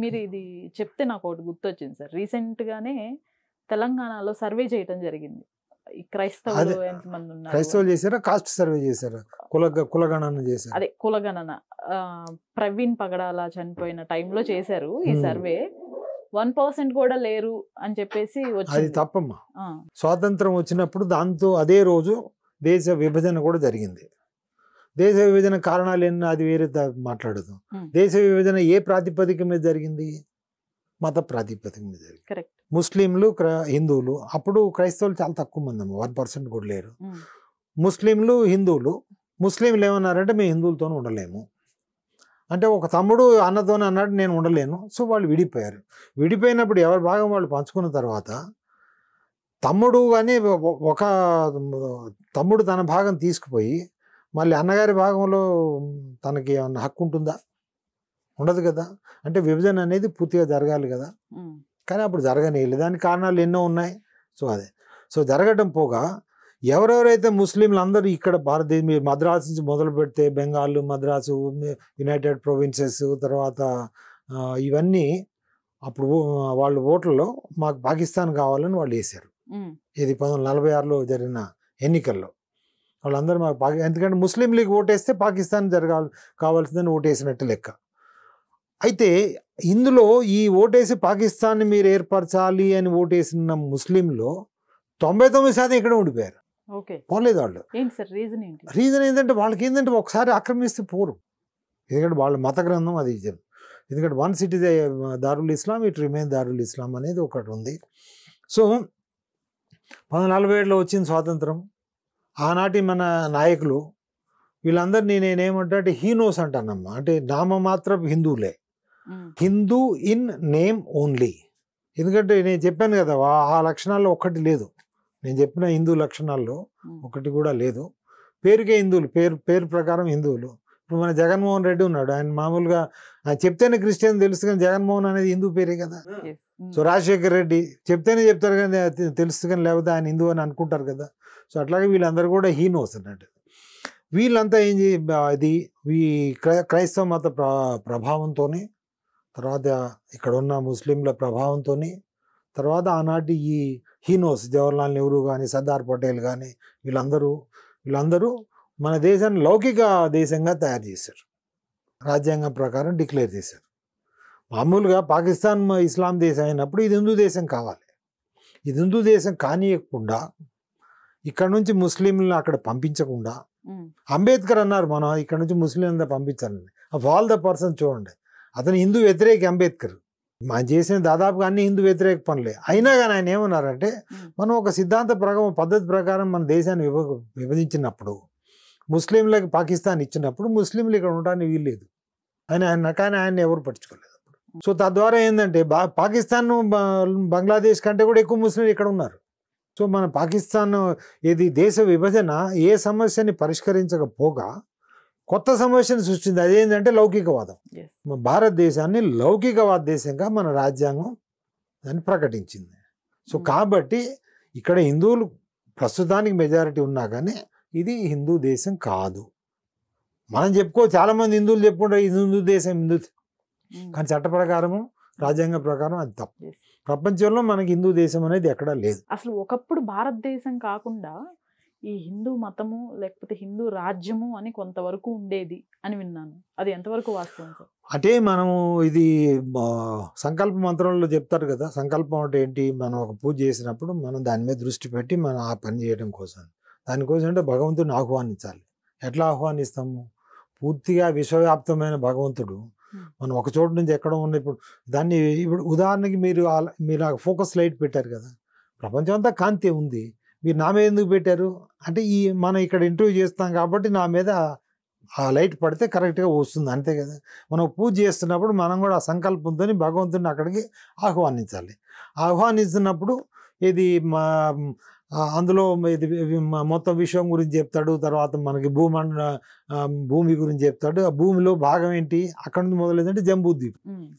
మీరు ఇది చెప్తే నాకు ఒకటి గుర్తొచ్చింది సార్. రీసెంట్గానే తెలంగాణలో సర్వే చేయడం జరిగింది. క్రైస్తవులు ఎంతమంది ఉన్నారు, క్రైస్తవులు చేశారా, కాస్ట్ సర్వే చేశారా, కులగణన చేశారు? అదే కులగణన. ప్రవీణ్ పగడాల చనిపోయిన టైంలో చేశారు ఈ సర్వే. 1% కూడా లేరు అని చెప్పేసి అది తప్పమ్మా. స్వాతంత్రం వచ్చినప్పుడు దాంతో అదే రోజు దేశ విభజన కూడా జరిగింది. దేశ విభజన కారణాలు ఎన్ని అది వేరే మాట్లాడుతాం. దేశ విభజన ఏ ప్రాతిపదిక మీద జరిగింది? మత ప్రాతిపదిక మీద జరిగింది. ముస్లింలు హిందువులు, అప్పుడు క్రైస్తవులు చాలా తక్కువ మంది, 1% కూడా లేరు. ముస్లింలు హిందువులు, ముస్లింలు ఏమన్నారంటే మేము హిందువులతోనే ఉండలేము అంటే, ఒక తమ్ముడు అన్నతోనే అన్నాడు నేను ఉండలేను. సో వాళ్ళు విడిపోయారు. విడిపోయినప్పుడు ఎవరి భాగం వాళ్ళు పంచుకున్న తర్వాత తమ్ముడు కానీ ఒక తమ్ముడు తన భాగం తీసుకుపోయి మళ్ళీ అన్నగారి భాగంలో తనకి ఏమన్నా హక్కు ఉంటుందా? ఉండదు కదా. అంటే విభజన అనేది పూర్తిగా జరగాలి కదా. కానీ అప్పుడు జరగనీయలేదు. దానికి కారణాలు ఎన్నో ఉన్నాయి. సో అదే సో జరగటం పోగా ఎవరెవరైతే ముస్లింలు అందరూ ఇక్కడ భారతదేశం మీరు మద్రాసు నుంచి మొదలు పెడితే బెంగాల్, మద్రాసు, యునైటెడ్ ప్రొవిన్సెస్, తర్వాత ఇవన్నీ అప్పుడు వాళ్ళు ఓట్లలో మాకు పాకిస్తాన్ కావాలని వాళ్ళు వేశారు. ఇది 1946లో జరిగిన ఎన్నికల్లో వాళ్ళందరూ మాకు ఎందుకంటే ముస్లిం లీగ్ ఓటేస్తే పాకిస్తాన్ కావాల్సిందని ఓటేసినట్టు లెక్క. అయితే ఇందులో ఈ ఓటేసి పాకిస్తాన్ని మీరు ఏర్పరచాలి అని ఓటేసిన ముస్లింలో 99% ఇక్కడ ఉండిపోయారు. పోలేదు వాళ్ళు. రీజన్ ఏంటంటే వాళ్ళకి ఏంటంటే ఒకసారి ఆక్రమిస్తే పోరు. ఎందుకంటే వాళ్ళ మత గ్రంథం అది. ఎందుకంటే once it is darul Islam, it remain darul Islam అనేది ఒకటి ఉంది. సో 1947లో వచ్చిన స్వాతంత్రం. ఆనాటి మన నాయకులు వీళ్ళందరినీ నేనేమంటే హీనోస్ అంటానమ్మా. అంటే నామమాత్రపు హిందువులే, హిందూ ఇన్ నేమ్ ఓన్లీ. ఎందుకంటే నేను చెప్పాను కదా ఆ లక్షణాల్లో ఒక్కటి లేదు. నేను చెప్పిన హిందూ లక్షణాల్లో ఒకటి కూడా లేదు. పేరుకే హిందువులు, పేరు ప్రకారం హిందువులు. ఇప్పుడు మన జగన్మోహన్ రెడ్డి ఉన్నాడు, ఆయన మామూలుగా చెప్తేనే క్రిస్టియన్ తెలుసు, కానీ జగన్మోహన్ అనేది హిందూ పేరే కదా. సో రాజశేఖర్ రెడ్డి చెప్తేనే చెప్తారు కానీ తెలుసు, కానీ లేకపోతే ఆయన హిందూ అని అనుకుంటారు కదా. సో అట్లాగే వీళ్ళందరూ కూడా హీనోస్ అన్నట్టు. వీళ్ళంతా ఇది ఈ క్రైస్తవ మత ప్రభావంతో, తర్వాత ఇక్కడ ఉన్న ముస్లింల ప్రభావంతో, తర్వాత ఆనాటి ఈ హీనోస్ జవహర్లాల్ నెహ్రూ కానీ సర్దార్ పటేల్ కానీ వీళ్ళందరూ మన దేశాన్ని లౌకిక దేశంగా తయారు చేశారు. రాజ్యాంగం ప్రకారం డిక్లేర్ చేశారు. మామూలుగా పాకిస్తాన్ ఇస్లాం దేశం అయినప్పుడు ఇది హిందూ దేశం కావాలి. ఇది హిందూ దేశం కానియకుండా ఇక్కడ నుంచి ముస్లింలను అక్కడ పంపించకుండా, అంబేద్కర్ అన్నారు మనం ఇక్కడ నుంచి ముస్లింలంతా పంపించాలని. ఆఫ్ ఆల్ ద పర్సన్ చూడండి, అతను హిందూ వ్యతిరేక అంబేద్కర్. మనం చేసిన దాదాపుగా అన్ని హిందూ వ్యతిరేక పనులే. అయినా కానీ ఆయన ఏమన్నారంటే మనం ఒక సిద్ధాంత ప్రకారం పద్ధతి ప్రకారం మన దేశాన్ని విభజించినప్పుడు, ముస్లింలకు పాకిస్తాన్ ఇచ్చినప్పుడు ముస్లింలు ఇక్కడ ఉండడానికి వీల్లేదు కానీ ఆయన ఎవరు పట్టించుకోలేదు. సో తద్వారా ఏంటంటే పాకిస్తాన్ బంగ్లాదేశ్ కంటే కూడా ఎక్కువ ముస్లింలు ఇక్కడ ఉన్నారు. సో మన పాకిస్తాన్ ఇది దేశ విభజన ఏ సమస్యని పరిష్కరించకపోగా కొత్త సమస్యను సృష్టింది. అదేంటంటే లౌకికవాదం. భారతదేశాన్ని లౌకికవాద దేశంగా మన రాజ్యాంగం దాన్ని ప్రకటించింది. సో కాబట్టి ఇక్కడ హిందువులు ప్రస్తుతానికి మెజారిటీ ఉన్నా కానీ ఇది హిందూ దేశం కాదు. మనం చాలామంది హిందువులు చెప్పుకుంటారు ఇది హిందూ దేశం, కానీ చట్ట ప్రకారము రాజ్యాంగ ప్రకారం అది తప్పు. ప్రపంచంలో మనకి హిందూ దేశం అనేది ఎక్కడా లేదు. అసలు ఒకప్పుడు భారతదేశం కాకుండా ఈ హిందూ మతము లేకపోతే హిందూ రాజ్యము అని కొంతవరకు ఉండేది అని విన్నాను. అది ఎంతవరకు వాస్తవం సార్? అంటే మనము ఇది సంకల్ప మంత్రంలో చెప్తారు కదా, సంకల్పం అంటే ఏంటి? మనం ఒక పూజ చేసినప్పుడు మనం దాని మీద దృష్టి పెట్టి మనం ఆ పని చేయడం కోసం, దానికోసం అంటే భగవంతుడిని ఆహ్వానించాలి. ఎట్లా ఆహ్వానిస్తాము? పూర్తిగా విశ్వవ్యాప్తమైన భగవంతుడు మనం ఒక చోటు నుంచి ఎక్కడ ఉన్న ఇప్పుడు ఉదాహరణకి మీరు ఫోకస్ లైట్ పెట్టారు కదా, ప్రపంచం అంతా కాంతి ఉంది, మీరు నా మీద ఎందుకు పెట్టారు అంటే మనం ఇక్కడ ఇంటర్వ్యూ చేస్తాం కాబట్టి నా మీద ఆ లైట్ పడితే కరెక్ట్గా వస్తుంది, అంతే కదా. మనం పూజ చేస్తున్నప్పుడు మనం కూడా ఆ సంకల్పంతో భగవంతుడిని అక్కడికి ఆహ్వానించాలి. ఆహ్వానిస్తున్నప్పుడు ఇది అందులో ఇది మొత్తం విశ్వం గురించి చెప్తాడు, తర్వాత మనకి భూమి గురించి చెప్తాడు. ఆ భూమిలో భాగం ఏంటి? అక్కడ నుంచి మొదలైందంటే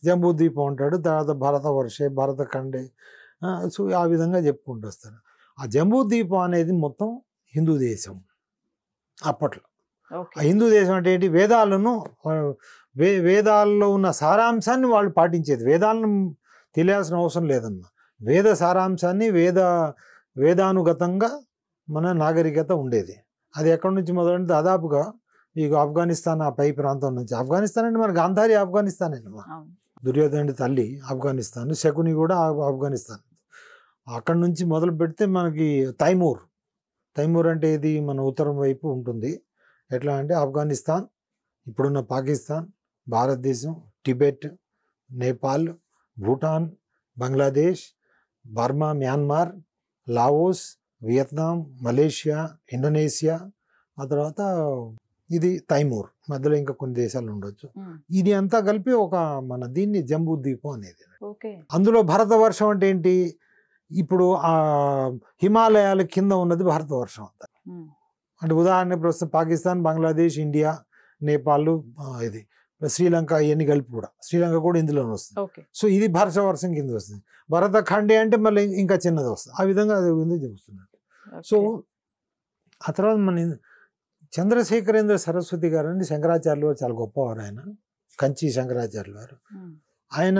జంబూద్వీపం అంటాడు, తర్వాత భరతవర్షే, భరతఖండే. సో ఆ విధంగా చెప్పుకుంటూ వస్తాడు. ఆ జంబూద్వీపం అనేది మొత్తం హిందూ దేశం అప్పట్లో. ఆ హిందూ దేశం అంటే ఏంటి? వేదాల్లో ఉన్న సారాంశాన్ని వాళ్ళు పాటించేది. వేదాలను తెలియాల్సిన అవసరం లేదమ్మా. వేద సారాంశాన్ని వేదానుగతంగా మన నాగరికత ఉండేది. అది ఎక్కడి నుంచి మొదలంటే దాదాపుగా ఈ ఆఫ్ఘనిస్తాన్ ఆ పై ప్రాంతం నుంచి. ఆఫ్ఘనిస్తాన్ అంటే మన గాంధారి ఆఫ్ఘనిస్తాన్ అమ్మా. దుర్యోధనుడి తల్లి ఆఫ్ఘనిస్తాన్, శకుని కూడా ఆఫ్ఘనిస్తాన్. అక్కడి నుంచి మొదలు పెడితే మనకి తైమూర్ అంటే ఇది మన ఉత్తరం వైపు ఉంటుంది. ఎట్లా అంటే ఆఫ్ఘనిస్తాన్, ఇప్పుడున్న పాకిస్తాన్, భారతదేశం, Tibet, Nepal, Bhutan, Bangladesh, Burma, Myanmar, Laos, Vietnam, Malaysia, Indonesia, ఆ తర్వాత ఇది తైమూర్, మధ్యలో ఇంకా కొన్ని దేశాలు ఉండొచ్చు. ఇది అంతా కలిపి ఒక మన దీన్ని జంబూద్వీపం అనేది. అందులో భరతవర్షం అంటే ఏంటి? ఇప్పుడు ఆ హిమాలయాల కింద ఉన్నది భరతవర్షం అంతా. అంటే ఉదాహరణ ప్రస్తుతం పాకిస్తాన్, బంగ్లాదేశ్, ఇండియా, నేపాల్, ఇది శ్రీలంక ఇవన్నీ కలిపి కూడా శ్రీలంక కూడా ఇందులోనే వస్తుంది. ఓకే. సో ఇది భరతవర్షం కింద వస్తుంది. భరత ఖండే అంటే మళ్ళీ ఇంకా చిన్నది వస్తుంది. ఆ విధంగా అది ఎందుకు చెబుతున్నారు. సో ఆ తర్వాత మన చంద్రశేఖరేంద్ర సరస్వతి గారు అని శంకరాచార్యులు వారు చాలా గొప్పవారు. ఆయన కంచి శంకరాచార్యులు వారు. ఆయన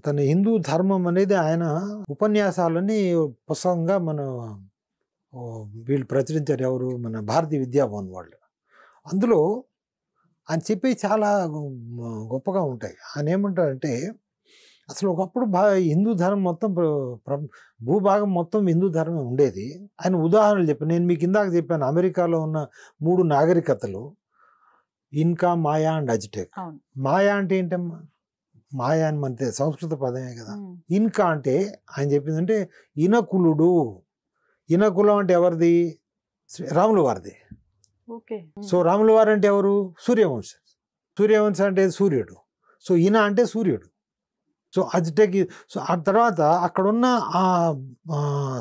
తన హిందూ ధర్మం అనేది ఆయన ఉపన్యాసాలని పుస్తకంగా మన వీళ్ళు ప్రచురించారు. ఎవరు? మన భారతీయ విద్యాభవన్ వాళ్ళు. అందులో ఆయన చెప్పి చాలా గొప్పగా ఉంటాయి. ఆయన ఏమంటారంటే అసలు ఒకప్పుడు హిందూ ధర్మం మొత్తం భూభాగం మొత్తం హిందూ ధర్మం ఉండేది. ఆయన ఉదాహరణలు చెప్పాను. నేను మీకు ఇందాక చెప్పాను అమెరికాలో ఉన్న 3 నాగరికతలు ఇన్కా, మాయా అండ్ అజ్టెక్. మాయా అంటే ఏంటమ్మా? మాయా అని మన సంస్కృత పదమే కదా. ఇన్కా అంటే ఆయన చెప్పిందంటే ఇనకులుడు. ఇనకులం అంటే ఎవరిది? రాముల వారిది. సో రాముల వారు అంటే ఎవరు? సూర్యవంశ. సూర్యవంశ అంటే సూర్యుడు. సో ఈయన అంటే సూర్యుడు. So Aztec. సో ఆ తర్వాత అక్కడున్న ఆ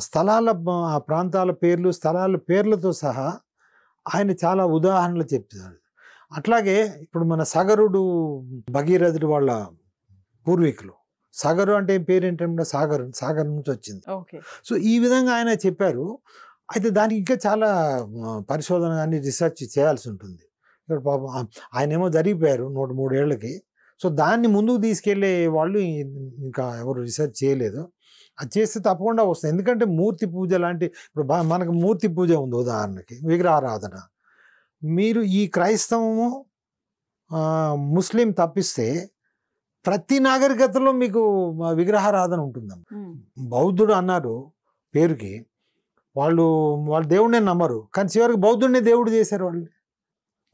స్థలాల ఆ ప్రాంతాల పేర్లు, స్థలాల పేర్లతో సహా ఆయన చాలా ఉదాహరణలు చెప్తారు. అట్లాగే ఇప్పుడు మన సగరుడు భగీరథుడు వాళ్ళ పూర్వీకులు. సగరు అంటే పేరు ఏంటంటే సాగర్ నుంచి వచ్చింది. సో ఈ విధంగా ఆయన చెప్పారు. అయితే దానికి ఇంకా చాలా పరిశోధన కానీ రీసెర్చ్ చేయాల్సి ఉంటుంది. ఇక్కడ పాపం ఆయన ఏమో జరిగిపోయారు 103 ఏళ్ళకి. సో దాన్ని ముందుకు తీసుకెళ్లే వాళ్ళు ఇంకా ఎవరు రీసెర్చ్ చేయలేదు. అది చేస్తే తప్పకుండా వస్తుంది. ఎందుకంటే మూర్తి పూజ లాంటి ఇప్పుడు మనకు మూర్తి పూజ ఉంది ఉదాహరణకి, విగ్రహారాధన. మీరు ఈ క్రైస్తవము ముస్లిం తప్పిస్తే ప్రతి నాగరికతలో మీకు విగ్రహారాధన ఉంటుందమ్మ. బౌద్ధుడు అన్నారు పేరుకి, వాళ్ళు దేవుడినే నమ్మరు, కానీ చివరికి బౌద్ధుడిని దేవుడు చేశారు.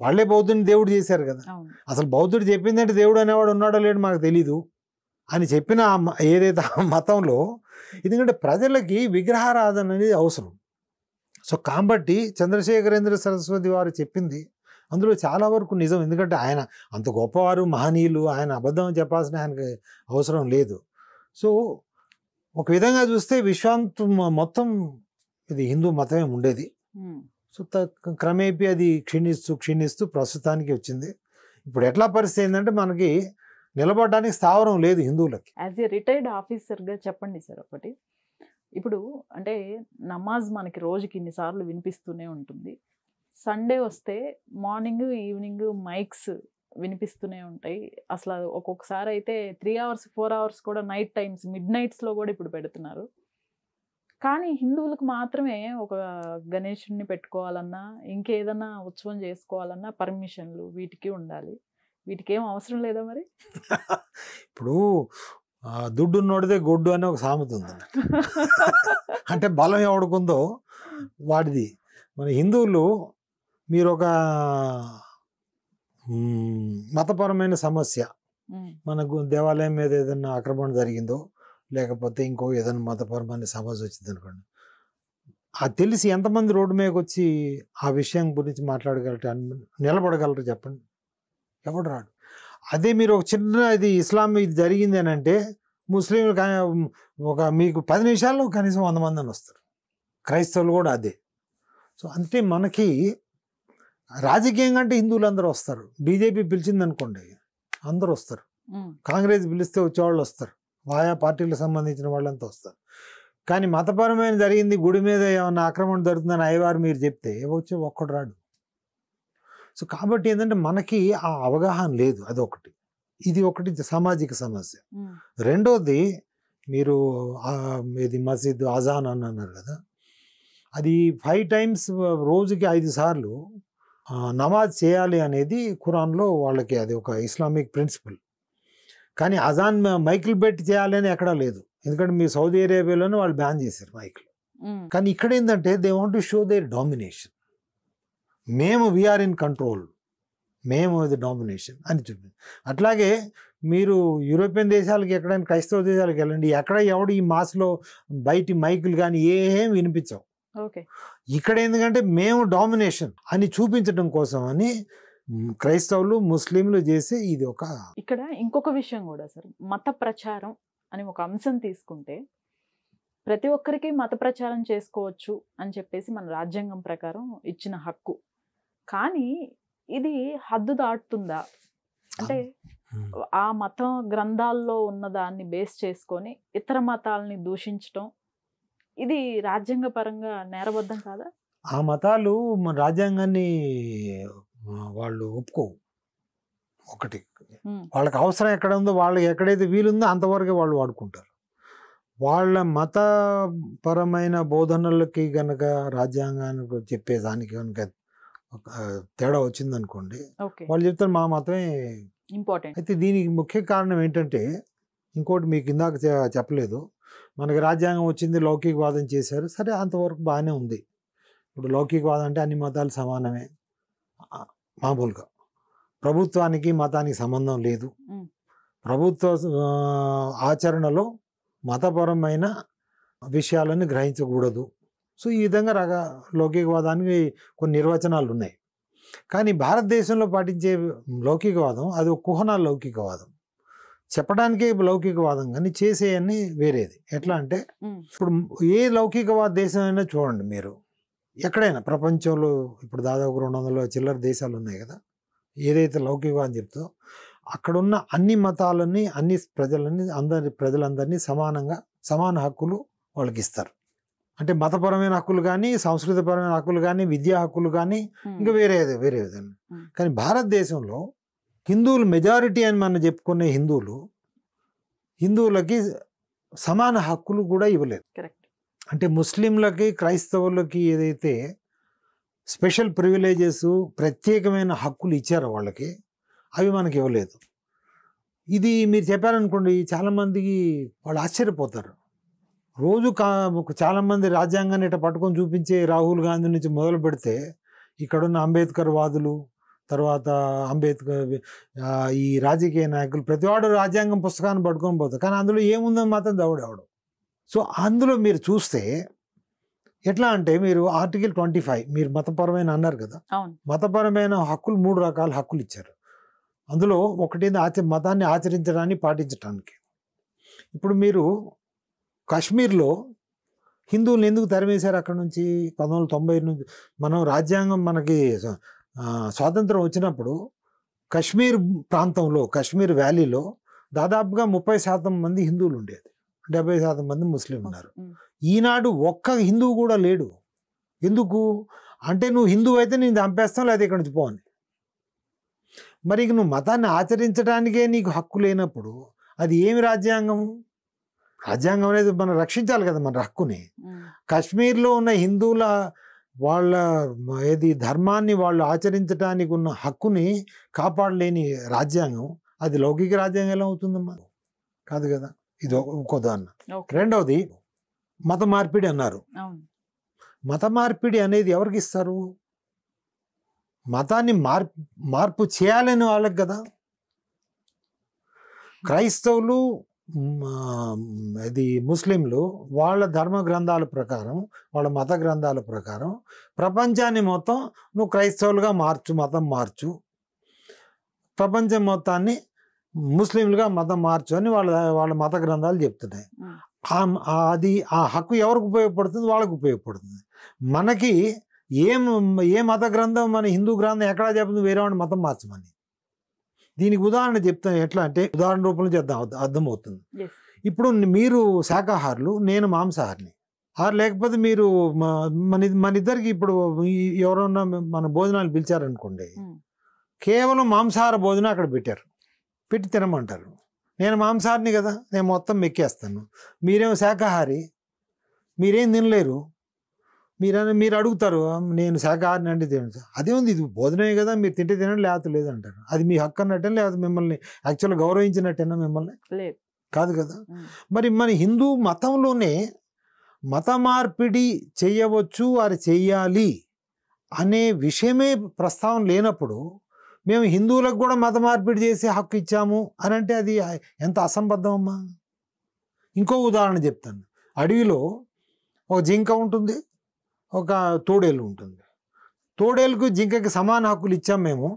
వాళ్ళే బౌద్ధుడిని దేవుడు చేశారు కదా. అసలు బౌద్ధుడు చెప్పిందంటే దేవుడు అనేవాడు ఉన్నాడో లేడు మాకు తెలీదు అని చెప్పిన ఏదైతే మతంలో, ఎందుకంటే ప్రజలకి విగ్రహారాధన అనేది అవసరం. సో కాబట్టి చంద్రశేఖరేంద్ర సరస్వతి వారు చెప్పింది అందులో చాలా వరకు నిజం. ఎందుకంటే ఆయన అంత గొప్పవారు, మహనీయులు, ఆయన అబద్ధం చెప్పాల్సిన ఆయనకి అవసరం లేదు. సో ఒక విధంగా చూస్తే విశ్వాంతం మొత్తం ఇది హిందూ మతమే ఉండేది. సో క్రమేపీ అది క్షీణిస్తూ ప్రస్తుతానికి వచ్చింది. ఇప్పుడు ఎట్లా పరిస్థితి ఏంటంటే మనకి నిలబడడానికి స్థావరం లేదు హిందువులకి. యాజ్ ఏ రిటైర్డ్ ఆఫీసర్గా చెప్పండి సార్ ఒకటి. ఇప్పుడు అంటే నమాజ్ మనకి రోజుకి ఇన్నిసార్లు వినిపిస్తూనే ఉంటుంది. సండే వస్తే మార్నింగ్ ఈవినింగ్ మైక్స్ వినిపిస్తూనే ఉంటాయి. అసలు ఒక్కొక్కసారి అయితే 3 hours 4 hours కూడా నైట్ టైమ్స్ మిడ్ నైట్స్లో కూడా ఇప్పుడు పెడుతున్నారు. కానీ హిందువులకు మాత్రమే ఒక గణేశుడిని పెట్టుకోవాలన్నా ఇంకేదన్నా ఉత్సవం చేసుకోవాలన్నా పర్మిషన్లు వీటికి ఉండాలి. వీటికి ఏం అవసరం లేదా మరి? ఇప్పుడు దుడ్డు నోడితే గొడ్డు అనే ఒక సామెత ఉంది. అంటే బలం ఎవడుకుందో వాడిది. మన హిందువులు మీరు ఒక మతపరమైన సమస్య, మనకు దేవాలయం మీద ఏదైనా ఆక్రమణ జరిగిందో లేకపోతే ఇంకో ఏదైనా మతపరమైన సమస్య వచ్చింది అనుకోండి, అది తెలిసి ఎంతమంది రోడ్డు మీదకి వచ్చి ఆ విషయం గురించి మాట్లాడగలరు, నిలబడగలరు చెప్పండి? ఎవడు రాడు. అదే మీరు ఒక చిన్న ఇది ఇస్లాం ఇది జరిగింది అని అంటే ముస్లింలు ఒక మీకు 10 నిమిషాల్లో కనీసం 100 మంది అని వస్తారు. క్రైస్తవులు కూడా అదే. సో అంటే మనకి రాజకీయంగా అంటే హిందువులు అందరూ వస్తారు. బీజేపీ పిలిచింది అనుకోండి అందరూ వస్తారు. కాంగ్రెస్ పిలిస్తే వచ్చేవాళ్ళు వస్తారు. ఆయా పార్టీలకు సంబంధించిన వాళ్ళంతా వస్తారు. కానీ మతపరమైన జరిగింది, గుడి మీద ఏమన్నా ఆక్రమణ జరుగుతుందని అయ్యవారు మీరు చెప్తే వచ్చి ఒక్కడు రాడు. సో కాబట్టి ఏంటంటే మనకి ఆ అవగాహన లేదు. అదొకటి. ఇది ఒకటి సామాజిక సమస్య. రెండోది మీరు ఇది మసీద్ అజాన్ అని అన్నారు కదా, అది 5 times రోజుకి 5 సార్లు నమాజ్ చేయాలి అనేది ఖురాన్లో వాళ్ళకి అది ఒక ఇస్లామిక్ ప్రిన్సిపల్. కానీ అజాన్ మైకులు పెట్టి చేయాలి అని ఎక్కడా లేదు. ఎందుకంటే మీ సౌదీ అరేబియాలోనే వాళ్ళు బ్యాన్ చేశారు మైకులు. కానీ ఇక్కడ ఏంటంటే they want to show their domination. మేము వీఆర్ ఇన్ కంట్రోల్, మేము ఇది డామినేషన్ అని చూపింది. అట్లాగే మీరు యూరోపియన్ దేశాలకి ఎక్కడైనా క్రైస్తవ దేశాలకు వెళ్ళండి, ఎక్కడ ఎవడు ఈ మాస్లో బయటి మైకులు కానీ ఏం వినిపించవు. ఇక్కడ ఎందుకంటే మేము డామినేషన్ అని చూపించడం కోసం అని క్రైస్తవులు ముస్లింలు చేసే ఇది ఒక. ఇక్కడ ఇంకొక విషయం కూడా సార్, మత ప్రచారం అని ఒక అంశం తీసుకుంటే ప్రతి ఒక్కరికి మత ప్రచారం చేసుకోవచ్చు అని చెప్పేసి మన రాజ్యాంగం ప్రకారం ఇచ్చిన హక్కు. కానీ ఇది హద్దు దాటుతుందా? అంటే ఆ మతం గ్రంథాల్లో ఉన్న దాన్ని బేస్ చేసుకొని ఇతర మతాలని దూషించటం ఇది రాజ్యాంగ పరంగా నేరబద్ధం కాదా? ఆ మతాలు మన రాజ్యాంగాన్ని వాళ్ళు ఒప్పుకోవు. ఒకటి వాళ్ళకి అవసరం ఎక్కడ ఉందో, వాళ్ళకి ఎక్కడైతే వీలుందో అంతవరకే వాళ్ళు వాడుకుంటారు. వాళ్ళ మతపరమైన బోధనలకి గనక రాజ్యాంగానికి చెప్పేదానికి కనుక తేడా వచ్చిందనుకోండి, వాళ్ళు చెప్తారు మా మతమే ఇంపార్టెంట్. అయితే దీనికి ముఖ్య కారణం ఏంటంటే, ఇంకోటి మీకు ఇందాక చెప్పలేదు, మనకి రాజ్యాంగం వచ్చింది, లౌకికవాదం చేశారు, సరే అంతవరకు బాగానే ఉంది. ఇప్పుడు లౌకికవాదం అంటే అన్ని మతాలు సమానమే, మామూలుగా ప్రభుత్వానికి మతానికి సంబంధం లేదు, ప్రభుత్వ ఆచరణలో మతపరమైన విషయాలను గ్రహించకూడదు. సో ఈ విధంగా లౌకికవాదానికి కొన్ని నిర్వచనాలు ఉన్నాయి. కానీ భారతదేశంలో పాటించే లౌకికవాదం అది ఒక కుహనా లౌకికవాదం. చెప్పడానికే లౌకికవాదం కానీ చేసేయన్నీ వేరేది. ఎట్లా అంటే ఇప్పుడు ఏ లౌకికవాద దేశం అయినా చూడండి మీరు, ఎక్కడైనా ప్రపంచంలో ఇప్పుడు దాదాపు 200 చిల్లర దేశాలు ఉన్నాయి కదా, ఏదైతే లౌకికవాదం చెప్తుందో అక్కడున్న అన్ని మతాలని, అన్ని ప్రజలందరినీ సమానంగా సమాన హక్కులు వాళ్ళకి ఇస్తారు. అంటే మతపరమైన హక్కులు కానీ, సంస్కృతిపరమైన హక్కులు కానీ, విద్యా హక్కులు కానీ, ఇంకా వేరే విధంగా. కానీ భారతదేశంలో హిందువులు మెజారిటీ అని మనం చెప్పుకునే హిందువులకి సమాన హక్కులు కూడా ఇవ్వలేదు. అంటే ముస్లింలకి, క్రైస్తవులకి ఏదైతే స్పెషల్ ప్రివిలేజెస్, ప్రత్యేకమైన హక్కులు ఇచ్చారో వాళ్ళకి, అవి మనకి ఇవ్వలేదు. ఇది మీరు చెప్పారనుకోండి, చాలామందికి వాళ్ళు ఆశ్చర్యపోతారు. రోజు చాలామంది రాజ్యాంగాన్ని ఇట్లా పట్టుకొని చూపించే రాహుల్ గాంధీ నుంచి మొదలు పెడితే ఇక్కడున్న అంబేద్కర్ వాదులు, తర్వాత ఈ రాజకీయ నాయకులు, ప్రతివాడు రాజ్యాంగం పుస్తకాన్ని పట్టుకొని పోతారు. కానీ అందులో ఏముందని మాత్రం దౌడవడం. సో అందులో మీరు చూస్తే ఎట్లా అంటే, మీరు ఆర్టికల్ 25 మీరు మతపరమైన అన్నారు కదా, మతపరమైన హక్కులు 3 రకాల హక్కులు ఇచ్చారు. అందులో ఒకటి మతాన్ని ఆచరించడానికి, పాటించడానికి. ఇప్పుడు మీరు కాశ్మీర్లో హిందువులను ఎందుకు తరిమేశారు అక్కడ నుంచి? 1990 నుంచి మనం రాజ్యాంగం మనకి స్వాతంత్రం వచ్చినప్పుడు కశ్మీర్ ప్రాంతంలో, కశ్మీర్ వ్యాలీలో దాదాపుగా 30% మంది హిందువులు ఉండేది, 70% మంది ముస్లిం ఉన్నారు. ఈనాడు ఒక్క హిందువు కూడా లేడు. ఎందుకు అంటే, నువ్వు హిందువు అయితే నేను చంపేస్తాను, లేదా ఇక్కడ నుంచి పోని. మరి నువ్వు మతాన్ని ఆచరించడానికే నీకు హక్కు లేనప్పుడు అది ఏమి రాజ్యాంగం? రాజ్యాంగం అనేది మనం రక్షించాలి కదా మన హక్కుని. కాశ్మీర్లో ఉన్న హిందువుల వాళ్ళ ధర్మాన్ని వాళ్ళు ఆచరించడానికి ఉన్న హక్కుని కాపాడలేని రాజ్యాంగం అది లౌకిక రాజ్యాంగం ఎలా అవుతుందమ్మా? కాదు కదా. ఇది ఒక ఉదాహరణ. రెండవది మత మార్పిడి అన్నారు. మత మార్పిడి అనేది ఎవరికి ఇస్తారు? మతాన్ని మార్పు చేయాలని వాళ్ళకి కదా. క్రైస్తవులు, ముస్లింలు వాళ్ళ ధర్మ గ్రంథాల ప్రకారం, వాళ్ళ మత గ్రంథాల ప్రకారం ప్రపంచాన్ని మొత్తం నువ్వు క్రైస్తవులుగా మార్చు, మతం మార్చు, ప్రపంచం మొత్తాన్ని ముస్లింలుగా మతం మార్చు అని వాళ్ళ మత గ్రంథాలు చెప్తున్నాయి. అది ఆ హక్కు ఎవరికి ఉపయోగపడుతుంది? వాళ్ళకు ఉపయోగపడుతుంది. మనకి ఏ మత గ్రంథం, మన హిందూ గ్రంథం ఎక్కడా చెప్తుంది వేరే వాడిని మతం మార్చమని? దీనికి ఉదాహరణ చెప్తాను. ఎట్లా అంటే ఉదాహరణ రూపంలో చేద్దాం, అర్థమవుతుంది. ఇప్పుడు మీరు శాకాహారులు, నేను మాంసాహారిని. లేకపోతే మీరు మన ఇద్దరికి ఇప్పుడు ఎవరన్నా మన భోజనాలు పిలిచారనుకోండి, కేవలం మాంసాహార భోజనం అక్కడ పెట్టి తినమంటారు. నేను మాంసాహారిని కదా, నేను మొత్తం మెక్కేస్తాను. మీరేమో శాకాహారి, మీరేం తినలేరు. మీరు అడుగుతారు నేను శాకాహారిని అంటే తినండి. అదేముంది, ఇది భోజనమే కదా, మీరు తింటే తినండి, లేకపోతే లేదంటారు. అది మీ హక్కు అన్నట్టేనా, లేకపోతే మిమ్మల్ని యాక్చువల్గా గౌరవించినట్టేనా? మిమ్మల్ని కాదు కదా. మరి మన హిందూ మతంలోనే మత మార్పిడి చేయవచ్చు, అది చెయ్యాలి అనే విషయమే ప్రస్తావన లేనప్పుడు మేము హిందువులకు కూడా మత మార్పిడి చేసే హక్కు ఇచ్చాము అని అంటే అది ఎంత అసంబద్ధం అమ్మా. ఇంకో ఉదాహరణ చెప్తాను. అడవిలో ఒక జింక ఉంటుంది, ఒక తోడేలు ఉంటుంది. తోడేలుకు జింకకి సమాన హక్కులు ఇచ్చాం మేము,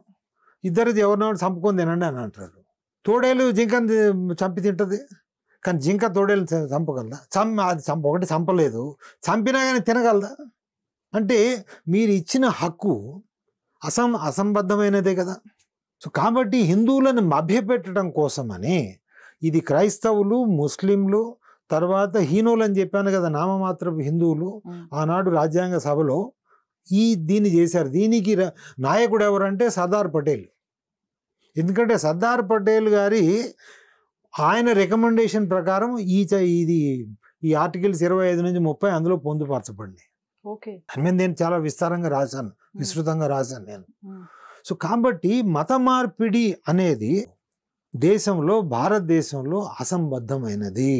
ఇద్దరిది ఎవరినో చంపుకొని తినండి అని అంటారు. తోడేలు జింకని చంపి తింటుంది, కానీ జింక తోడేలు చంపగలదా? అది ఒకటి చంపలేదు, చంపినా కానీ తినగలదా? అంటే మీరు ఇచ్చిన హక్కు అసంబద్ధమైనదే కదా. సో కాబట్టి హిందువులను మభ్యపెట్టడం కోసమని ఇది క్రైస్తవులు, ముస్లింలు, తర్వాత హీనోలు అని చెప్పాను కదా, నామమాత్రపు హిందువులు ఆనాడు రాజ్యాంగ సభలో దీన్ని చేశారు. దీనికి నాయకుడు ఎవరంటే సర్దార్ పటేల్. ఎందుకంటే సర్దార్ పటేల్ గారి ఆయన రికమెండేషన్ ప్రకారం ఈ ఆర్టికల్స్ 25 నుంచి 30 అందులో పొందుపరచబడింది. ఓకే, దాని మీద నేను చాలా విస్తారంగా రాశాను, విస్తృతంగా రాశాను నేను. సో కాబట్టి మత మార్పిడి అనేది దేశంలో, భారతదేశంలో అసంబద్ధమైనది.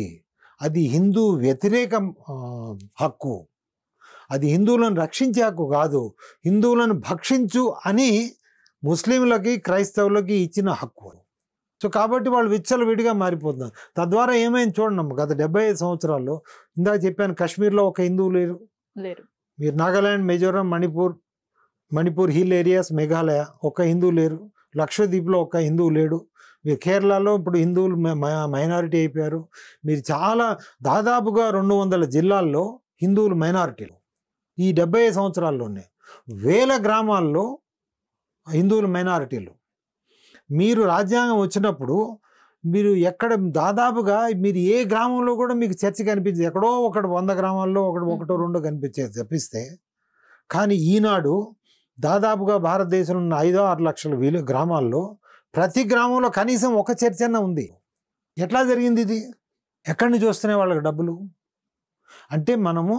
అది హిందూ వ్యతిరేక హక్కు. అది హిందువులను రక్షించే హక్కు కాదు. హిందువులను భక్షించు అని ముస్లింలకి, క్రైస్తవులకి ఇచ్చిన హక్కు. సో కాబట్టి వాళ్ళు విచ్చలవిడిగా మారిపోతున్నారు. తద్వారా ఏమైంది చూడండి, గత 75 సంవత్సరాల్లో ఇందాక చెప్పాను, కాశ్మీర్లో ఒక హిందువు లేరు. మీరు నాగాలాండ్, మిజోరాం, మణిపూర్ హిల్ ఏరియాస్, మేఘాలయ ఒక్క హిందువు లేరు. లక్షద్వీప్లో ఒక్క హిందువు లేడు. మీరు కేరళలో ఇప్పుడు హిందువులు మైనారిటీ అయిపోయారు. మీరు దాదాపుగా 200 జిల్లాల్లో హిందువులు మైనారిటీలు. ఈ 75 సంవత్సరాల్లోనే వేల గ్రామాల్లో హిందువులు మైనారిటీలు. మీరు రాజ్యాంగం వచ్చినప్పుడు మీరు దాదాపుగా మీరు ఏ గ్రామంలో కూడా మీకు చర్చి కనిపించదు. ఎక్కడో 100 గ్రామాల్లో ఒకటో రెండో కనిపించేది తప్పిస్తే. కానీ ఈనాడు దాదాపుగా భారతదేశంలో ఉన్న 5-6 లక్షల గ్రామాల్లో ప్రతి గ్రామంలో కనీసం ఒక చర్చ్ అన్న ఉంది. ఎట్లా జరిగింది ఇది? ఎక్కడి నుంచి వస్తున్నాయి వాళ్ళకి డబ్బులు? అంటే మనము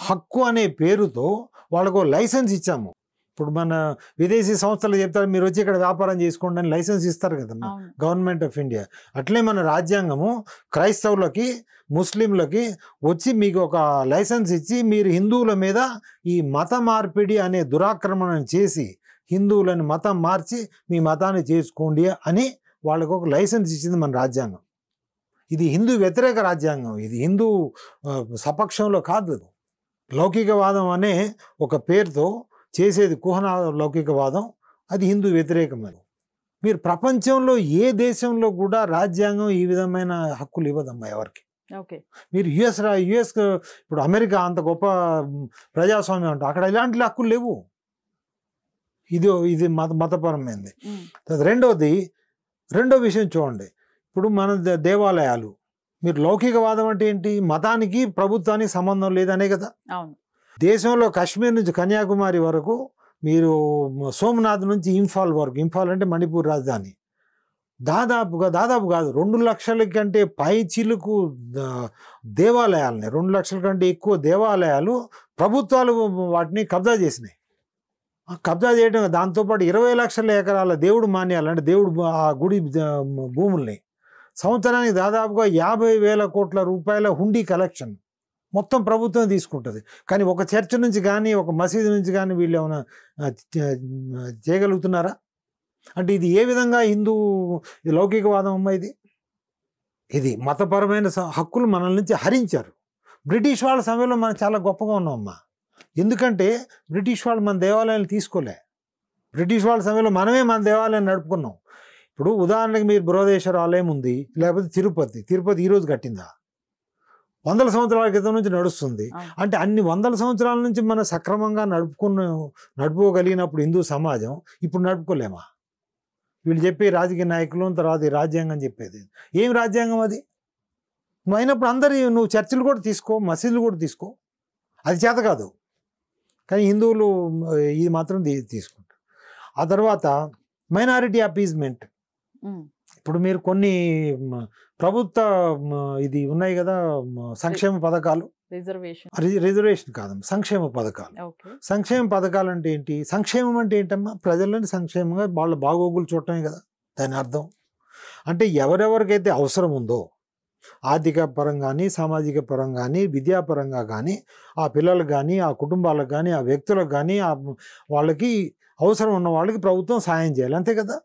హక్కు అనే పేరుతో వాళ్ళకు లైసెన్స్ ఇచ్చాము. ఇప్పుడు మన విదేశీ సంస్థలు చెప్తారు, మీరు వచ్చి ఇక్కడ వ్యాపారం చేసుకోండి అని లైసెన్స్ ఇస్తారు కదా గవర్నమెంట్ ఆఫ్ ఇండియా. అట్లే మన రాజ్యాంగము క్రైస్తవులకి, ముస్లింలకి వచ్చి మీకు ఒక లైసెన్స్ ఇచ్చి మీరు హిందువుల మీద ఈ మత మార్పిడి అనే దురాక్రమణను చేసి హిందువులను మతం మార్చి మీ మతాన్ని చేసుకోండి అని వాళ్ళకు ఒక లైసెన్స్ ఇచ్చింది మన రాజ్యాంగం. ఇది హిందూ వ్యతిరేక రాజ్యాంగం. ఇది హిందూ సపక్షంలో కాదు. లౌకికవాదం అనే ఒక పేరుతో చేసేది కుహన లౌకికవాదం. అది హిందూ వ్యతిరేకమని. మీరు ప్రపంచంలో ఏ దేశంలో కూడా రాజ్యాంగం ఈ విధమైన హక్కులు ఇవ్వదమ్మా ఎవరికి. ఓకే, మీరు యుఎస్ ఇప్పుడు అమెరికా అంత గొప్ప ప్రజాస్వామ్యం అంటే అక్కడ ఇలాంటి హక్కులు లేవు. ఇది మతపరమైనది. రెండో విషయం చూడండి, ఇప్పుడు మన దేవాలయాలు, మీరు లౌకికవాదం అంటే ఏంటి? మతానికి ప్రభుత్వానికి సంబంధం లేదనే కదా. దేశంలో కాశ్మీర్ నుంచి కన్యాకుమారి వరకు, మీరు సోమనాథ్ నుంచి ఇంఫాల్ వరకు, ఇంఫాల్ అంటే మణిపూర్ రాజధాని, దాదాపు కాదు 2 లక్షల కంటే పై చిలుకు దేవాలయాలని, 2 లక్షల కంటే ఎక్కువ దేవాలయాలు ప్రభుత్వాలు వాటిని కబ్జా చేసినాయి. కబ్జా చేయడం, దాంతోపాటు 20 లక్షల ఎకరాల దేవుడు మాన్యాలు అంటే దేవుడు ఆ గుడి భూముల్ని సంవత్సరానికి దాదాపుగా 50,000 కోట్ల రూపాయల హుండీ కలెక్షన్ మొత్తం ప్రభుత్వం తీసుకుంటుంది. కానీ ఒక చర్చ్ నుంచి కానీ, ఒక మసీదు నుంచి కానీ వీళ్ళు ఏమైనా చేయగలుగుతున్నారా? అంటే ఇది ఏ విధంగా లౌకికవాదం అమ్మా? ఇది మతపరమైన హక్కులు మనల నుంచి హరించారు. బ్రిటిష్ వాళ్ళ సమయంలో మనం చాలా గొప్పగా ఉన్నామమ్మా. ఎందుకంటే బ్రిటిష్ వాళ్ళు మన దేవాలయాలు తీసుకోలే. బ్రిటిష్ వాళ్ళ సమయంలో మనమే మన దేవాలయాన్ని నడుపుకున్నాం. ఇప్పుడు ఉదాహరణకి మీరు బృహదేశ్వర ఆలయం ఉంది, లేకపోతే తిరుపతి ఈరోజు కట్టిందా? 100 సంవత్సరాల క్రితం నుంచి నడుస్తుంది. అంటే అన్ని 100 సంవత్సరాల నుంచి మనం సక్రమంగా నడుపుకోగలిగినప్పుడు హిందూ సమాజం ఇప్పుడు నడుపుకోలేమా? వీళ్ళు చెప్పే రాజకీయ నాయకులు, తర్వాత ఈ రాజ్యాంగం చెప్పేది ఏం రాజ్యాంగం అది? నువ్వు అయినప్పుడు నువ్వు చర్చిలు కూడా తీసుకో, మసీదులు కూడా తీసుకో, అది చేత కాదు. కానీ హిందువులు ఇది మాత్రం తీసుకుంటారు. ఆ తర్వాత మైనారిటీ అపీజ్మెంట్. ఇప్పుడు మీరు కొన్ని ప్రభుత్వ ఇది ఉన్నాయి కదా సంక్షేమ పథకాలు, రిజర్వేషన్ కాదు, సంక్షేమ పథకాలు. సంక్షేమ పథకాలు అంటే ఏంటి? సంక్షేమం అంటే ఏంటమ్మా? ప్రజలని సంక్షేమంగా వాళ్ళ బాగోగులు చూడటమే కదా దాని అర్థం. అంటే ఎవరెవరికైతే అవసరం ఉందో ఆర్థిక పరంగా కానీ, సామాజిక పరంగా కానీ, విద్యాపరంగా కానీ, ఆ పిల్లలకు కానీ, ఆ కుటుంబాలకు కానీ, ఆ వ్యక్తులకు కానీ, వాళ్ళకి అవసరం ఉన్న వాళ్ళకి ప్రభుత్వం సహాయం చేయాలి, అంతే కదా.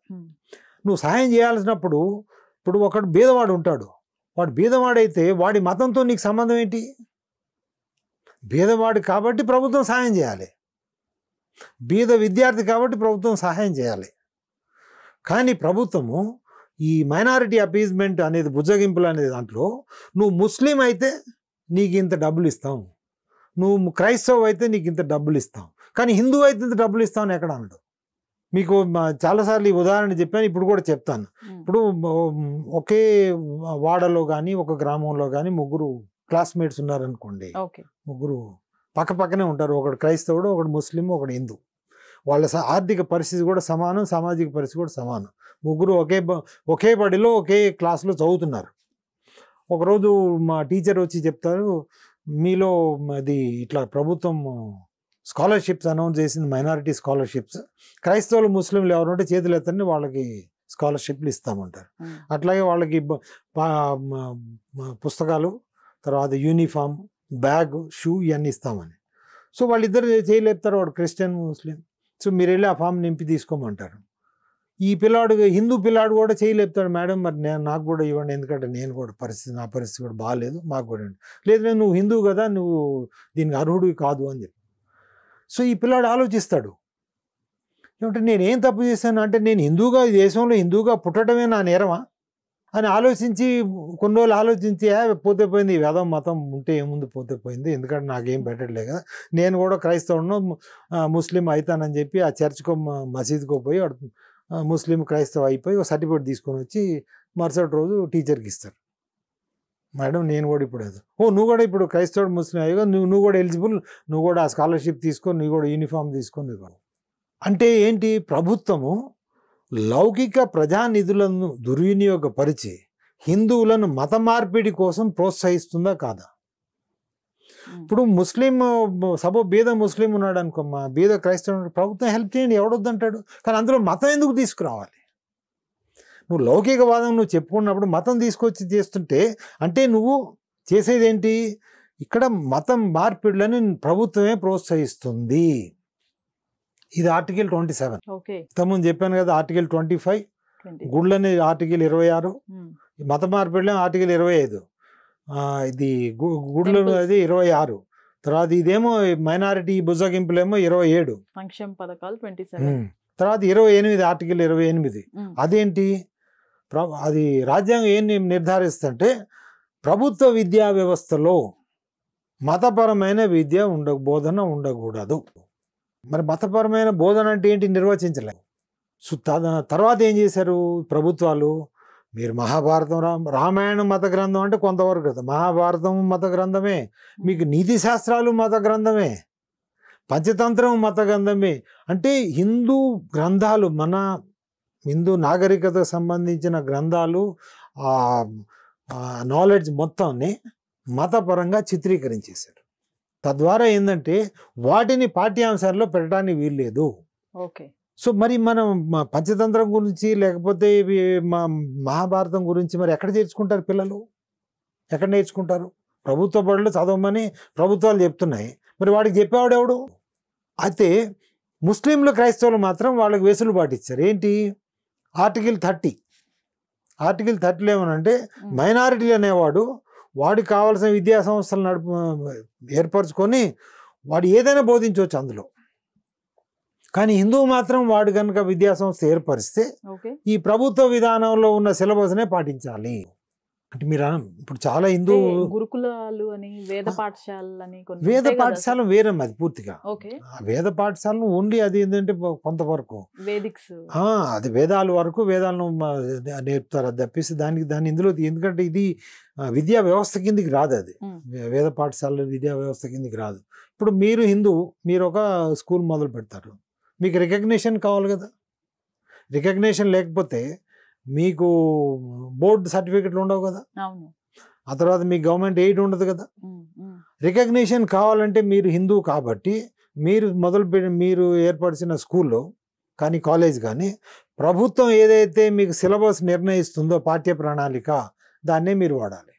నువ్వు సహాయం చేయాల్సినప్పుడు ఇప్పుడు ఒకడు బీదవాడు ఉంటాడు, వాడు బీదవాడైతే వాడి మతంతో నీకు సంబంధం ఏంటి? బీదవాడు కాబట్టి ప్రభుత్వం సహాయం చేయాలి, బీద విద్యార్థి కాబట్టి ప్రభుత్వం సహాయం చేయాలి. కానీ ప్రభుత్వము ఈ మైనారిటీ అపీజ్మెంట్ అనేది, బుజ్జగింపులు అనేది దాంట్లో నువ్వు ముస్లిం అయితే నీకు ఇంత డబ్బులు ఇస్తాం, నువ్వు క్రైస్తవ అయితే నీకు ఇంత డబ్బులు ఇస్తాం, కానీ హిందువు అయితే ఇంత డబ్బులు ఇస్తామని ఎక్కడ అన్నాడు? మీకు చాలాసార్లు ఈ ఉదాహరణ చెప్పాను, ఇప్పుడు కూడా చెప్తాను. ఇప్పుడు ఒకే వాడలో కానీ ఒక గ్రామంలో కానీ ముగ్గురు క్లాస్మేట్స్ ఉన్నారనుకోండి, ఓకే. ముగ్గురు పక్క పక్కనే ఉంటారు, ఒకడు క్రైస్తవుడు, ఒకడు ముస్లిం, ఒకడు హిందూ. వాళ్ళ ఆర్థిక పరిస్థితి కూడా సమానం, సామాజిక పరిస్థితి కూడా సమానం. ముగ్గురు ఒకే బడిలో ఒకే క్లాసులో చదువుతున్నారు. ఒకరోజు మా టీచర్ వచ్చి చెప్తారు, మీలో అది ఇట్లా ప్రభుత్వం స్కాలర్షిప్స్ అనౌన్స్ చేసింది, మైనారిటీ స్కాలర్షిప్స్, క్రైస్తవులు ముస్లింలు ఎవరుంటే చేతులు ఎత్తండి వాళ్ళకి స్కాలర్షిప్లు ఇస్తామంటారు. అట్లాగే వాళ్ళకి పుస్తకాలు, తర్వాత యూనిఫామ్, బ్యాగ్, షూ ఇవన్నీ ఇస్తామని. సో వాళ్ళిద్దరు చేయలేపుతారు, వాడు క్రిస్టియన్, ముస్లిం. సో మీరు వెళ్ళి ఆ ఫామ్ నింపి తీసుకోమంటారు. ఈ పిల్లాడు, హిందూ పిల్లాడు కూడా చేయలేపుతాడు, మేడం మరి నాకు కూడా ఇవ్వండి, ఎందుకంటే నేను కూడా నా పరిస్థితి కూడా బాగాలేదు, మాకు కూడా లేదు, నువ్వు హిందూ కదా, నువ్వు దీనికి అర్హుడివి కాదు అని చెప్పి. సో ఈ పిల్లాడు ఆలోచిస్తాడు, ఏమంటే నేనేం తప్పు చేశాను, అంటే నేను హిందూగా, ఈ దేశంలో హిందూగా పుట్టడమే నా నేరమా అని ఆలోచించి కొన్ని రోజులు ఆలోచించి పోతే పోయింది, ఈ వేదం మతం ఉంటే ఏముంది, పోతే పోయింది, ఎందుకంటే నాకేం పెట్టట్లే కదా, నేను కూడా క్రైస్తవును ముస్లిం అవుతానని చెప్పి ఆ చర్చ్కో మసీదుకో పోయి ముస్లిం క్రైస్తవ అయిపోయి ఒక సర్టిఫికేట్ తీసుకొని వచ్చి మరుసటి రోజు టీచర్కి ఇస్తారు. మేడం నేను కూడా ఇప్పుడు నువ్వు కూడా ఇప్పుడు క్రైస్తవుడు ముస్లిం అయ్యో, నువ్వు కూడా ఎలిజిబుల్, నువ్వు కూడా ఆ స్కాలర్షిప్ తీసుకొని, నువ్వు కూడా యూనిఫామ్ తీసుకొని. అంటే ఏంటి, ప్రభుత్వము లౌకిక ప్రజానిధులను దుర్వినియోగపరిచి హిందువులను మత మార్పిడి కోసం ప్రోత్సహిస్తుందా కాదా? ఇప్పుడు ముస్లిం బీద ముస్లిం ఉన్నాడు అనుకో, మా బీద క్రైస్తవుడు, ప్రభుత్వం హెల్ప్ చేయండి, ఎవడొద్దంటాడు, కానీ అందులో మతం ఎందుకు తీసుకురావాలి? నువ్వు లౌకికవాదం నువ్వు చెప్పుకున్నప్పుడు మతం తీసుకొచ్చి చేస్తుంటే అంటే నువ్వు చేసేది ఏంటి, ఇక్కడ మతం మార్పిడులని ప్రభుత్వమే ప్రోత్సహిస్తుంది. ఇది ఆర్టికల్ 27. ఇంతకుముందు చెప్పాను కదా, ఆర్టికల్ 25, గుళ్ళని ఆర్టికల్ 26, మత మార్పిడులని ఆర్టికల్ 25, ఇది గుళ్ళు అది 26, తర్వాత ఇదేమో మైనారిటీ బుజ్జగింపులేమో 27, సంక్షేమ పథకాలు 27, తర్వాత 28 ఆర్టికల్ 28. అదేంటి, అది రాజ్యాంగం ఏం నిర్ధారిస్తుంటే ప్రభుత్వ విద్యా వ్యవస్థలో మతపరమైన విద్య బోధన ఉండకూడదు. మరి మతపరమైన బోధన అంటే ఏంటి నిర్వచించలేదు. సో తర్వాత ఏం చేశారు ప్రభుత్వాలు, మీరు మహాభారతం, రామాయణం మత గ్రంథం అంటే కొంతవరకు కదా, మహాభారతం మత గ్రంథమే, మీకు నీతి శాస్త్రాలు మత గ్రంథమే, పంచతంత్రం మత గ్రంథమే. అంటే హిందూ గ్రంథాలు, మన హిందూ నాగరికతకు సంబంధించిన గ్రంథాలు, నాలెడ్జ్ మొత్తాన్ని మతపరంగా చిత్రీకరించేశారు. తద్వారా ఏంటంటే వాటిని పాఠ్యాంశాల్లో పెట్టడానికి వీల్లేదు. ఓకే. సో మరి మనం పంచతంత్రం గురించి లేకపోతే మహాభారతం గురించి మరి ఎక్కడ చేర్చుకుంటారు పిల్లలు, ఎక్కడ నేర్చుకుంటారు? ప్రభుత్వ బడులు చదవమని ప్రభుత్వాలు చెప్తున్నాయి, మరి వాడికి చెప్పేవాడు ఎవడు? అయితే ముస్లింలు క్రైస్తవులు మాత్రం వాళ్ళకి వెసులుబాటు ఇచ్చారు. ఏంటి, ఆర్టికల్ 30లో ఏమనంటే మైనారిటీలు అనేవాడు వాడికి కావాల్సిన విద్యా సంస్థలు ఏర్పరచుకొని వాడు ఏదైనా బోధించవచ్చు అందులో. కానీ హిందువు మాత్రం వాడు కనుక విద్యా సంస్థ ఏర్పరిస్తే ఈ ప్రభుత్వ విధానంలో ఉన్న సిలబస్నే పాటించాలి. అంటే మీరు ఇప్పుడు చాలా హిందూ గురుకులాలు అని, వేద పాఠశాలని, వేద పాఠశాల వేరే, అది పూర్తిగా వేద పాఠశాలను ఓన్లీ అది ఏంటంటే కొంతవరకు అది వేదాల వరకు వేదాలను నేర్పుతారు, అది తప్పిస్తే దాన్ని ఇందులో, ఎందుకంటే ఇది విద్యా వ్యవస్థ కిందికి రాదు, అది వేద పాఠశాల విద్యా వ్యవస్థ కిందికి రాదు. ఇప్పుడు మీరు హిందూ, మీరు ఒక స్కూల్ మొదలు పెడతారు, మీకు రికగ్నిషన్ కావాలి కదా, రికగ్నిషన్ లేకపోతే మీకు బోర్డు సర్టిఫికెట్లు ఉండవు కదా, ఆ తర్వాత మీకు గవర్నమెంట్ ఎయిడ్ ఉండదు కదా. రికగ్నిషన్ కావాలంటే మీరు హిందూ కాబట్టి మీరు ఏర్పరిచిన స్కూల్లో కానీ కాలేజ్ కానీ ప్రభుత్వం ఏదైతే మీకు సిలబస్ నిర్ణయిస్తుందో పాఠ్య ప్రణాళిక దాన్నే మీరు వాడాలి.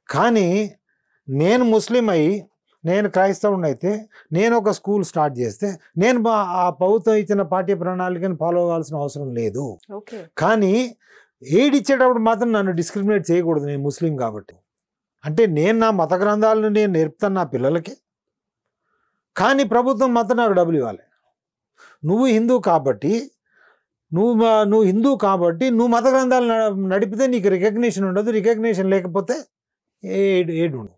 కానీ నేను ముస్లిం అయ్యి నేను క్రైస్తవుని అయితే నేను ఒక స్కూల్ స్టార్ట్ చేస్తే నేను ఆ ప్రభుత్వం ఇచ్చిన పాఠ్య ప్రణాళికను ఫాలో అవ్వాల్సిన అవసరం లేదు. కానీ ఎయిడ్ ఇచ్చేటప్పుడు మాత్రం నన్ను డిస్క్రిమినేట్ చేయకూడదు, నేను ముస్లిం కాబట్టి. అంటే నేను నా మత గ్రంథాలను నేను నేర్పుతాను నా పిల్లలకి, కానీ ప్రభుత్వం మాత్రం నాకు డబ్బులు ఇవ్వాలి. నువ్వు హిందూ కాబట్టి నువ్వు మత గ్రంథాలు నడిపితే నీకు రికగ్నిషన్ ఉండదు, రికగ్నిషన్ లేకపోతే ఎయిడ్ ఉండదు.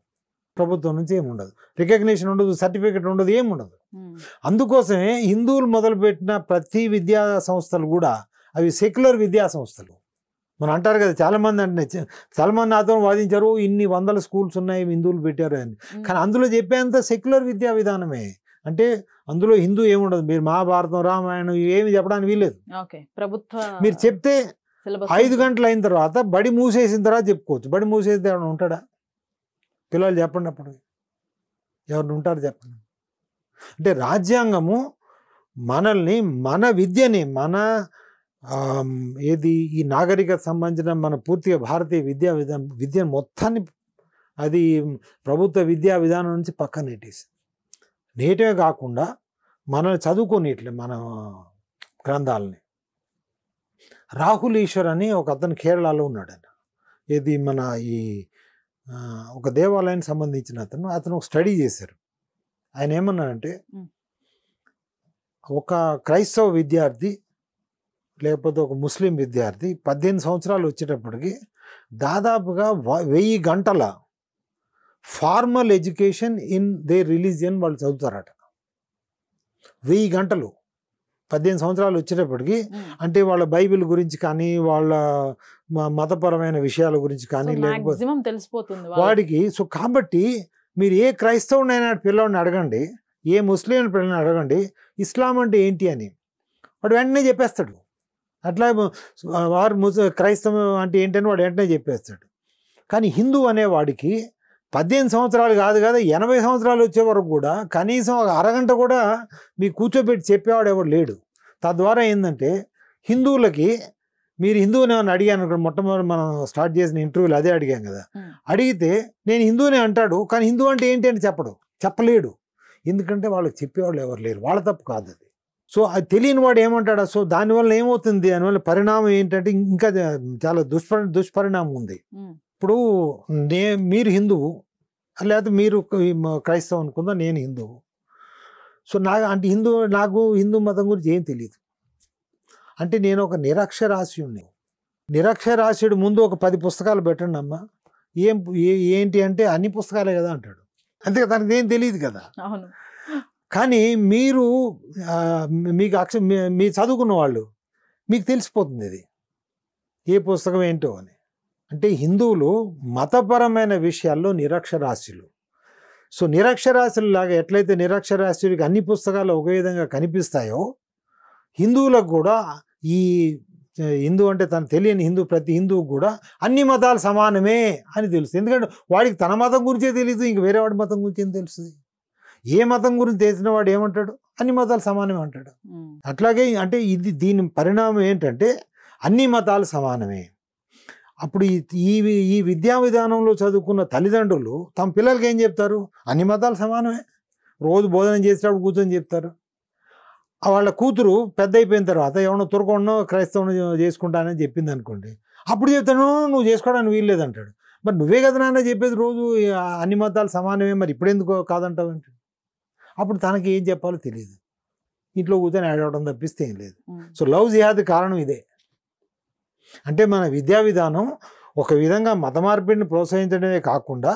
ప్రభుత్వం నుంచి ఏమి ఉండదు, రికగ్నిషన్ ఉండదు, సర్టిఫికేట్ ఉండదు, ఏమి ఉండదు. అందుకోసమే హిందువులు మొదలుపెట్టిన ప్రతి విద్యా సంస్థలు కూడా అవి సెక్యులర్ విద్యా సంస్థలు. మనం అంటారు కదా, చాలామంది అంటే చాలామంది నాతో వాదించారు ఇన్ని వందల స్కూల్స్ ఉన్నాయి హిందువులు పెట్టారు అని. కానీ అందులో చెప్పేంత సెక్యులర్ విద్యా విధానమే. అంటే అందులో హిందూ ఏముండదు. మీరు మహాభారతం రామాయణం ఏమి చెప్పడానికి వీల్లేదు. మీరు చెప్తే 5 గంటలు అయిన తర్వాత బడి మూసేసిన తర్వాత చెప్పుకోవచ్చు. బడి మూసేసి ఎవరైనా ఉంటాడా? పిల్లలు చెప్పండి, అప్పుడు ఎవరిని ఉంటారు చెప్పండి. అంటే రాజ్యాంగము మనల్ని, మన విద్యని, మన ఏది ఈ నాగరికత సంబంధించిన మన పూర్తిగా భారతీయ విద్యను మొత్తాన్ని అది ప్రభుత్వ విద్యా విధానం నుంచి పక్కన నెట్టేసి, నేటే కాకుండా మనల్ని చదువుకోనిట్లే మన గ్రంథాలని. రాహుల్ ఈశ్వర్ అని ఒక అతను కేరళలో ఉన్నాడు. ఇది మన ఈ ఒక దేవాలయానికి సంబంధించిన అతను ఒక స్టడీ చేశారు. ఆయన ఏమన్నాడంటే, ఒక క్రైస్తవ విద్యార్థి లేకపోతే ఒక ముస్లిం విద్యార్థి 18 సంవత్సరాలు వచ్చేటప్పటికి దాదాపుగా 1000 గంటల formal education in they religion వాళ్ళు చదువుతారట. 1000 గంటలు 18 సంవత్సరాలు వచ్చేటప్పటికి. అంటే వాళ్ళ బైబిల్ గురించి కానీ, వాళ్ళ మతపరమైన విషయాల గురించి కానీ లేకపోతే తెలిసిపోతుంది వాడికి. సో కాబట్టి మీరు ఏ క్రైస్తవునైనా పిల్లవాడిని అడగండి, ఏ ముస్లిం పిల్లల్ని అడగండి ఇస్లాం అంటే ఏంటి అని, వాడు వెంటనే చెప్పేస్తాడు. అట్లా వారు క్రైస్తవం అంటే ఏంటని వాడు వెంటనే చెప్పేస్తాడు. కానీ హిందూ అనేవాడికి 18 సంవత్సరాలు కాదు కదా, 80 సంవత్సరాలు వచ్చే వరకు కూడా కనీసం ఒక అరగంట కూడా మీకు కూర్చోబెట్టి చెప్పేవాడు ఎవడు లేడు. తద్వారా ఏంటంటే హిందువులకి, మీరు హిందువుని ఏమన్నా అడిగాను అనుకోండి, మొట్టమొదటి మనం స్టార్ట్ చేసిన ఇంటర్వ్యూలు అదే అడిగాం కదా, అడిగితే నేను హిందువునే అంటాడు, కానీ హిందూ అంటే ఏంటి అని చెప్పలేడు. ఎందుకంటే వాళ్ళకి చెప్పేవాళ్ళు ఎవరు లేరు. వాళ్ళ తప్పు కాదు అది. సో అది తెలియని వాడు ఏమంటాడు? సో దానివల్ల ఏమవుతుంది, దానివల్ల పరిణామం ఏంటంటే ఇంకా చాలా దుష్పరిణామం ఉంది. ఇప్పుడు మీరు హిందువు లేకపోతే మీరు క్రైస్తవం అనుకుందా, నేను హిందువు. సో నాకు హిందూ మతం గురించి ఏం తెలియదు. అంటే నేను ఒక నిరక్షరాస్యుడిని. నిరక్షరాస్యుడు ముందు ఒక 10 పుస్తకాలు పెట్టండి అమ్మా, ఏంటి అంటే అన్ని పుస్తకాలే కదా అంటాడు. అంతే, దానికి ఏం తెలియదు కదా. కానీ మీరు మీరు చదువుకున్న వాళ్ళు మీకు తెలిసిపోతుంది ఇది ఏ పుస్తకం ఏంటో అని. అంటే హిందువులు మతపరమైన విషయాల్లో నిరక్షరాస్యులు. సో నిరక్షరాస్యులు లాగా ఎట్లయితే నిరక్షరాస్యుడికి అన్ని పుస్తకాలు ఒక విధంగా కనిపిస్తాయో, హిందువులకు కూడా ఈ హిందూ అంటే తను తెలియని ప్రతి హిందువు కూడా అన్ని మతాలు సమానమే అని తెలుస్తుంది. ఎందుకంటే వాడికి తన మతం గురించే తెలియదు, ఇంక వేరే వాడి మతం గురించి ఏం తెలుస్తుంది. ఏ మతం గురించి తెలిసిన వాడు ఏమంటాడు? అన్ని మతాలు సమానమే అంటాడు. అట్లాగే అంటే దీని పరిణామం ఏంటంటే అన్ని మతాలు సమానమే. అప్పుడు ఈ విద్యా విధానంలో చదువుకున్న తల్లిదండ్రులు తమ పిల్లలకి ఏం చెప్తారు? అన్ని మతాలు సమానమే. రోజు భోజనం చేసేటప్పుడు కూర్చొని చెప్తారు. వాళ్ళ కూతురు పెద్ద అయిపోయిన తర్వాత ఎవరినో తురకొండో క్రైస్తవం చేసుకుంటానని చెప్పింది అనుకోండి, అప్పుడు చెప్తాను నువ్వు చేసుకోవడానికి వీల్లేదు అంటాడు. మరి నువ్వే కదా నాన్న చెప్పేది రోజు అన్ని మతాలు సమానమే, మరి ఇప్పుడెందుకు కాదంటావు అంటే అప్పుడు తనకి ఏం చెప్పాలో తెలియదు. ఇంట్లో కూర్చొని ఆడవడం తప్పిస్తే ఏం లేదు. సో లవ్ జిహాద్ కారణం ఇదే. అంటే మన విద్యా విధానం ఒక విధంగా మత మార్పిడిని ప్రోత్సహించడమే కాకుండా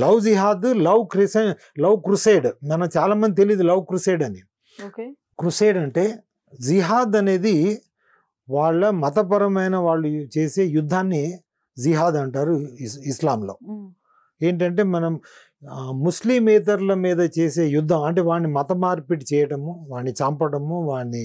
లవ్ జిహాద్, లవ్ క్రుసేడ్. మనం చాలామంది తెలియదు లవ్ క్రుసేడ్ అని. క్రుసేడ్ అంటే జిహాద్ అనేది వాళ్ళ మతపరమైన వాళ్ళు చేసే యుద్ధాన్ని జిహాద్ అంటారు ఇస్లాంలో. ఏంటంటే మనం ముస్లిమేతరుల మీద చేసే యుద్ధం, అంటే వాడిని మత మార్పిడి చేయడము, వాడిని చంపడము, వాడిని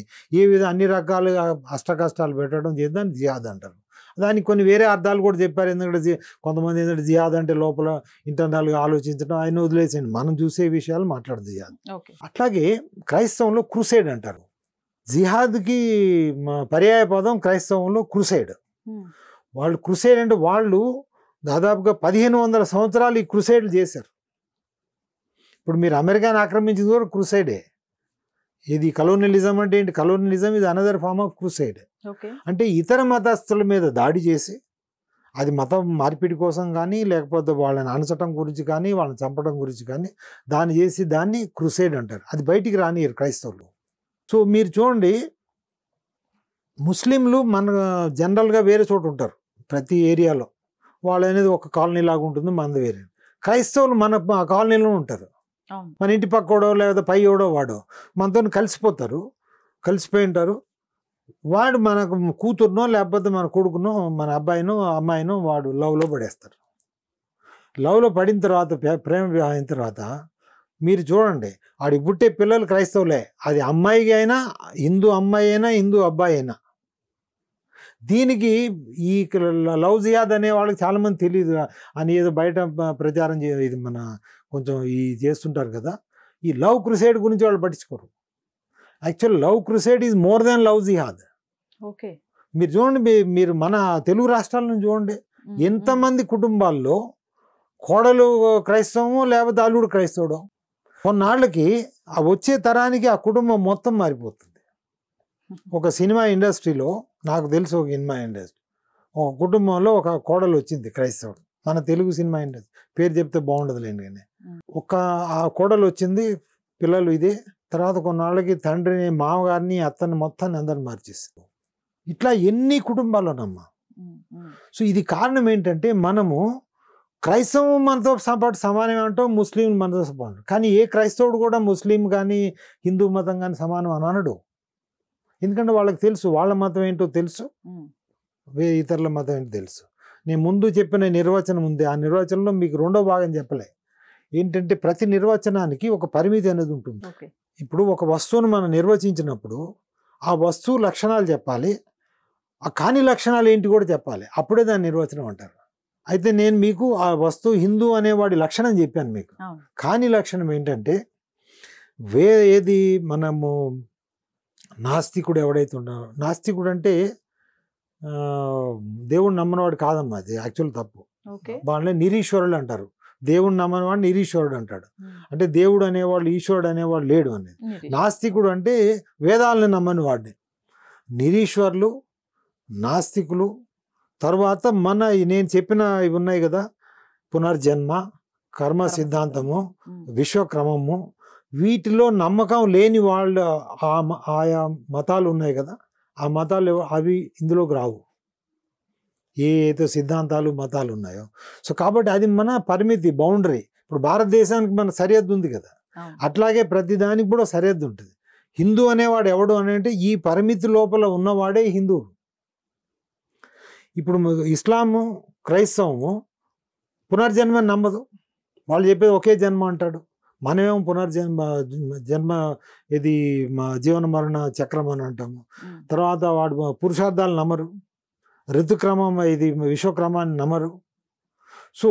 అన్ని రకాలుగా అష్టకష్టాలు పెట్టడం చేద్దాన్ని జిహాద్ అంటారు. దానికి కొన్ని వేరే అర్థాలు కూడా చెప్పారు. ఎందుకంటే కొంతమంది ఏంటంటే జిహాద్ అంటే లోపల ఇంటర్నల్గా ఆలోచించడం, ఆయన వదిలేసేయండి, మనం చూసే విషయాలు మాట్లాడదు జిహాద్. అట్లాగే క్రైస్తవంలో క్రూసేడ్ అంటారు. జిహాద్కి పర్యాయ పదం క్రైస్తవంలో క్రూసేడ్. వాళ్ళు క్రూసేడ్ అంటే వాళ్ళు దాదాపుగా 1500 సంవత్సరాలు ఈ క్రూసేడ్లు చేశారు. ఇప్పుడు మీరు అమెరికాని ఆక్రమించింది కూడా క్రూసైడే. ఇది కలోనియలిజం అంటే ఏంటి? కలోనియలిజం ఇది అనదర్ ఫార్మ్ ఆఫ్ క్రూసైడ్. అంటే ఇతర మతస్థుల మీద దాడి చేసి, అది మతం మార్పిడి కోసం కానీ లేకపోతే వాళ్ళని అణచటం గురించి కానీ వాళ్ళని చంపడం గురించి కానీ దాన్ని క్రూసైడ్ అంటారు. అది బయటికి రానియరు క్రైస్తవులు. సో మీరు చూడండి, ముస్లింలు మన జనరల్గా వేరే చోట ఉంటారు ప్రతి ఏరియాలో. వాళ్ళు అనేది ఒక కాలనీ లాగా ఉంటుంది, మనది వేరే. క్రైస్తవులు మన కాలనీలో ఉంటారు, అవును. మన ఇంటి పక్కోడో లేదా పైయోడో వాడో మనతో కలిసిపోతారు, కలిసిపోయి ఉంటారు. వాడు మనకు కూతురునో లేకపోతే మన కొడుకునో మన అబ్బాయినో అమ్మాయినో వాడు లవ్లో పడేస్తారు. లవ్లో పడిన తర్వాత ప్రేమ వివాహం అయిన తర్వాత మీరు చూడండి, వాడికి పుట్టే పిల్లలు క్రైస్తవులే. అది అమ్మాయికి అయినా, హిందూ అమ్మాయి అయినా, హిందూ అబ్బాయి అయినా. దీనికి ఈ లవ్ జిహాద్ అనే వాళ్ళకి చాలామంది తెలియదు అని ఏదో బయట ప్రచారం ఇది మన కొంచెం ఈ చేస్తుంటారు కదా. ఈ లవ్ క్రుసేడ్ గురించి వాళ్ళు పట్టించుకోరు. Actual love crusade is more than love jihad. Okay. మీరు చూడండి, మీరు మన తెలుగు రాష్ట్రాలను చూడండి, ఎంతమంది కుటుంబాల్లో కోడలు క్రైస్తవమో లేకపోతే అల్లుడు క్రైస్తవుడో. కొన్నాళ్ళకి ఆ వచ్చే తరానికి ఆ కుటుంబం మొత్తం మారిపోతుంది. ఒక సినిమా ఇండస్ట్రీలో నాకు తెలుసు, ఒక సినిమా ఇండస్ట్రీ ఒక కుటుంబంలో ఒక కోడలు వచ్చింది క్రైస్తవుడు, మన తెలుగు సినిమా ఇండస్ట్రీ పేరు చెప్తే బాగుండదులేండి. కానీ ఆ కోడలు వచ్చింది, పిల్లలు ఇదే. తర్వాత కొన్నాళ్ళకి తండ్రిని, మామగారిని, అత్తని మొత్తాన్ని అందరిని మార్చేస్తుంది. ఇట్లా ఎన్ని కుటుంబాల్లోనమ్మా. సో ఇది కారణం ఏంటంటే మనము క్రైస్తవం మనతో పాటు సమానమే అంటాం, ముస్లిం మనతో సమానం. కానీ ఏ క్రైస్తవుడు కూడా ముస్లిం కానీ హిందూ మతం కానీ సమానం అని అనడు. ఎందుకంటే వాళ్ళకి తెలుసు వాళ్ళ మతం ఏంటో తెలుసు, ఇతరుల మతం ఏంటో తెలుసు. నేను ముందు చెప్పిన నిర్వచనం ఉంది, ఆ నిర్వచనంలో మీకు రెండో భాగం చెప్పలే. ఏంటంటే ప్రతి నిర్వచనానికి ఒక పరిమితి అనేది ఉంటుంది. ఇప్పుడు ఒక వస్తువును మనం నిర్వచించినప్పుడు ఆ వస్తువు లక్షణాలు చెప్పాలి, ఆ కాని లక్షణాలు ఏంటి కూడా చెప్పాలి, అప్పుడే దాని నిర్వచనం అంటారు. అయితే నేను మీకు ఆ వస్తువు హిందూ అనేవాడి లక్షణం చెప్పాను మీకు. కాని లక్షణం ఏంటంటే ఏది మనము నాస్తికుడు ఎవడైతే ఉన్నాడో, నాస్తికుడు అంటే దేవుడు నమ్మనివాడు కాదమ్మా, అది యాక్చువల్ తప్పు. వాళ్ళని నిరీశ్వరులు అంటారు. దేవుడు నమ్మనివాడు నిరీశ్వరుడు అంటాడు. అంటే దేవుడు అనేవాళ్ళు, ఈశ్వరుడు అనేవాడు లేడు అనేది. నాస్తికుడు అంటే వేదాలను నమ్మని వాడిని. నిరీశ్వరులు, నాస్తికులు. తర్వాత నేను చెప్పిన ఇవి ఉన్నాయి కదా, పునర్జన్మ, కర్మ సిద్ధాంతము, విశ్వక్రమము, వీటిలో నమ్మకం లేని వాళ్ళు ఆయా మతాలు ఉన్నాయి కదా, ఆ మతాలు అవి ఇందులోకి రావు, ఏదో సిద్ధాంతాలు మతాలు ఉన్నాయో. సో కాబట్టి అది మన పరిమితి, బౌండరీ. ఇప్పుడు భారతదేశానికి మన సరిహద్దు ఉంది కదా, అట్లాగే ప్రతి దానికి కూడా సరిహద్దు ఉంటుంది. హిందూ అనేవాడు ఎవడు అని అంటే ఈ పరిమితి లోపల ఉన్నవాడే హిందువు. ఇప్పుడు ఇస్లాము, క్రైస్తవము పునర్జన్మ నమ్మదు. వాళ్ళు చెప్పేది ఒకే జన్మ అంటాడు. మనమేమో జన్మ ఇది మా జీవన మరణ చక్రం అని అంటాము. తర్వాత వాడు పురుషార్థాలు నమ్మరు, ఋతుక్రమం ఇది విశ్వక్రమాన్ని నమ్మరు. సో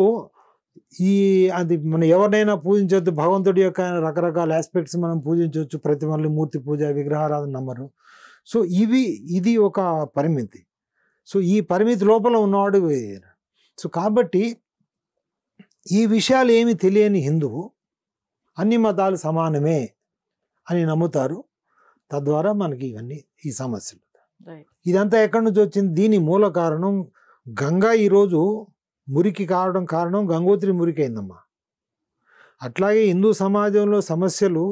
అది మనం ఎవరినైనా పూజించవచ్చు, భగవంతుడి యొక్క రకరకాల ఆస్పెక్ట్స్ మనం పూజించవచ్చు, ప్రతిమల్ని, మూర్తి పూజ, విగ్రహారాధన నమ్మరు. సో ఇది ఒక పరిమితి. సో ఈ పరిమితి లోపల ఉన్నవాడు. సో కాబట్టి ఈ విషయాలు ఏమి తెలియని హిందువు అన్ని మతాలు సమానమే అని నమ్ముతారు. తద్వారా మనకి ఇవన్నీ ఈ సమస్యలు. ఇదంతా ఎక్కడి నుంచి వచ్చింది? దీని మూల కారణం గంగా ఈరోజు మురికి కారణం గంగోత్రి మురికి అయిందమ్మా. అట్లాగే హిందూ సమాజంలో సమస్యలు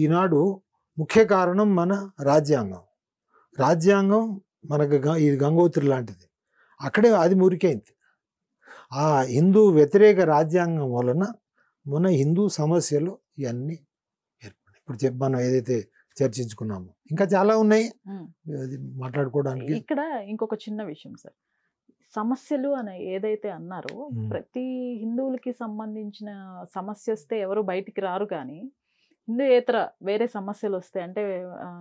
ఈనాడు ముఖ్య కారణం మన రాజ్యాంగం. రాజ్యాంగం మనకు ఇది గంగోత్రి లాంటిది, అక్కడే అది మురికైంది. ఆ హిందూ వ్యతిరేక రాజ్యాంగం వలన మన హిందూ సమస్యలు ఇవన్నీ ఏర్పడినాయి. ఇప్పుడు మనం ఏదైతే చర్చించుకున్నాము, ఇంకా చాలా ఉన్నాయి మాట్లాడుకోవడానికి. ఇక్కడ ఇంకొక చిన్న విషయం సార్, సమస్యలు అని ఏదైతే అన్నారో, ప్రతి హిందువులకి సంబంధించిన సమస్య వస్తే ఎవరు బయటికి రారు. కానీ హిందూయేతర వేరే సమస్యలు వస్తాయి అంటే,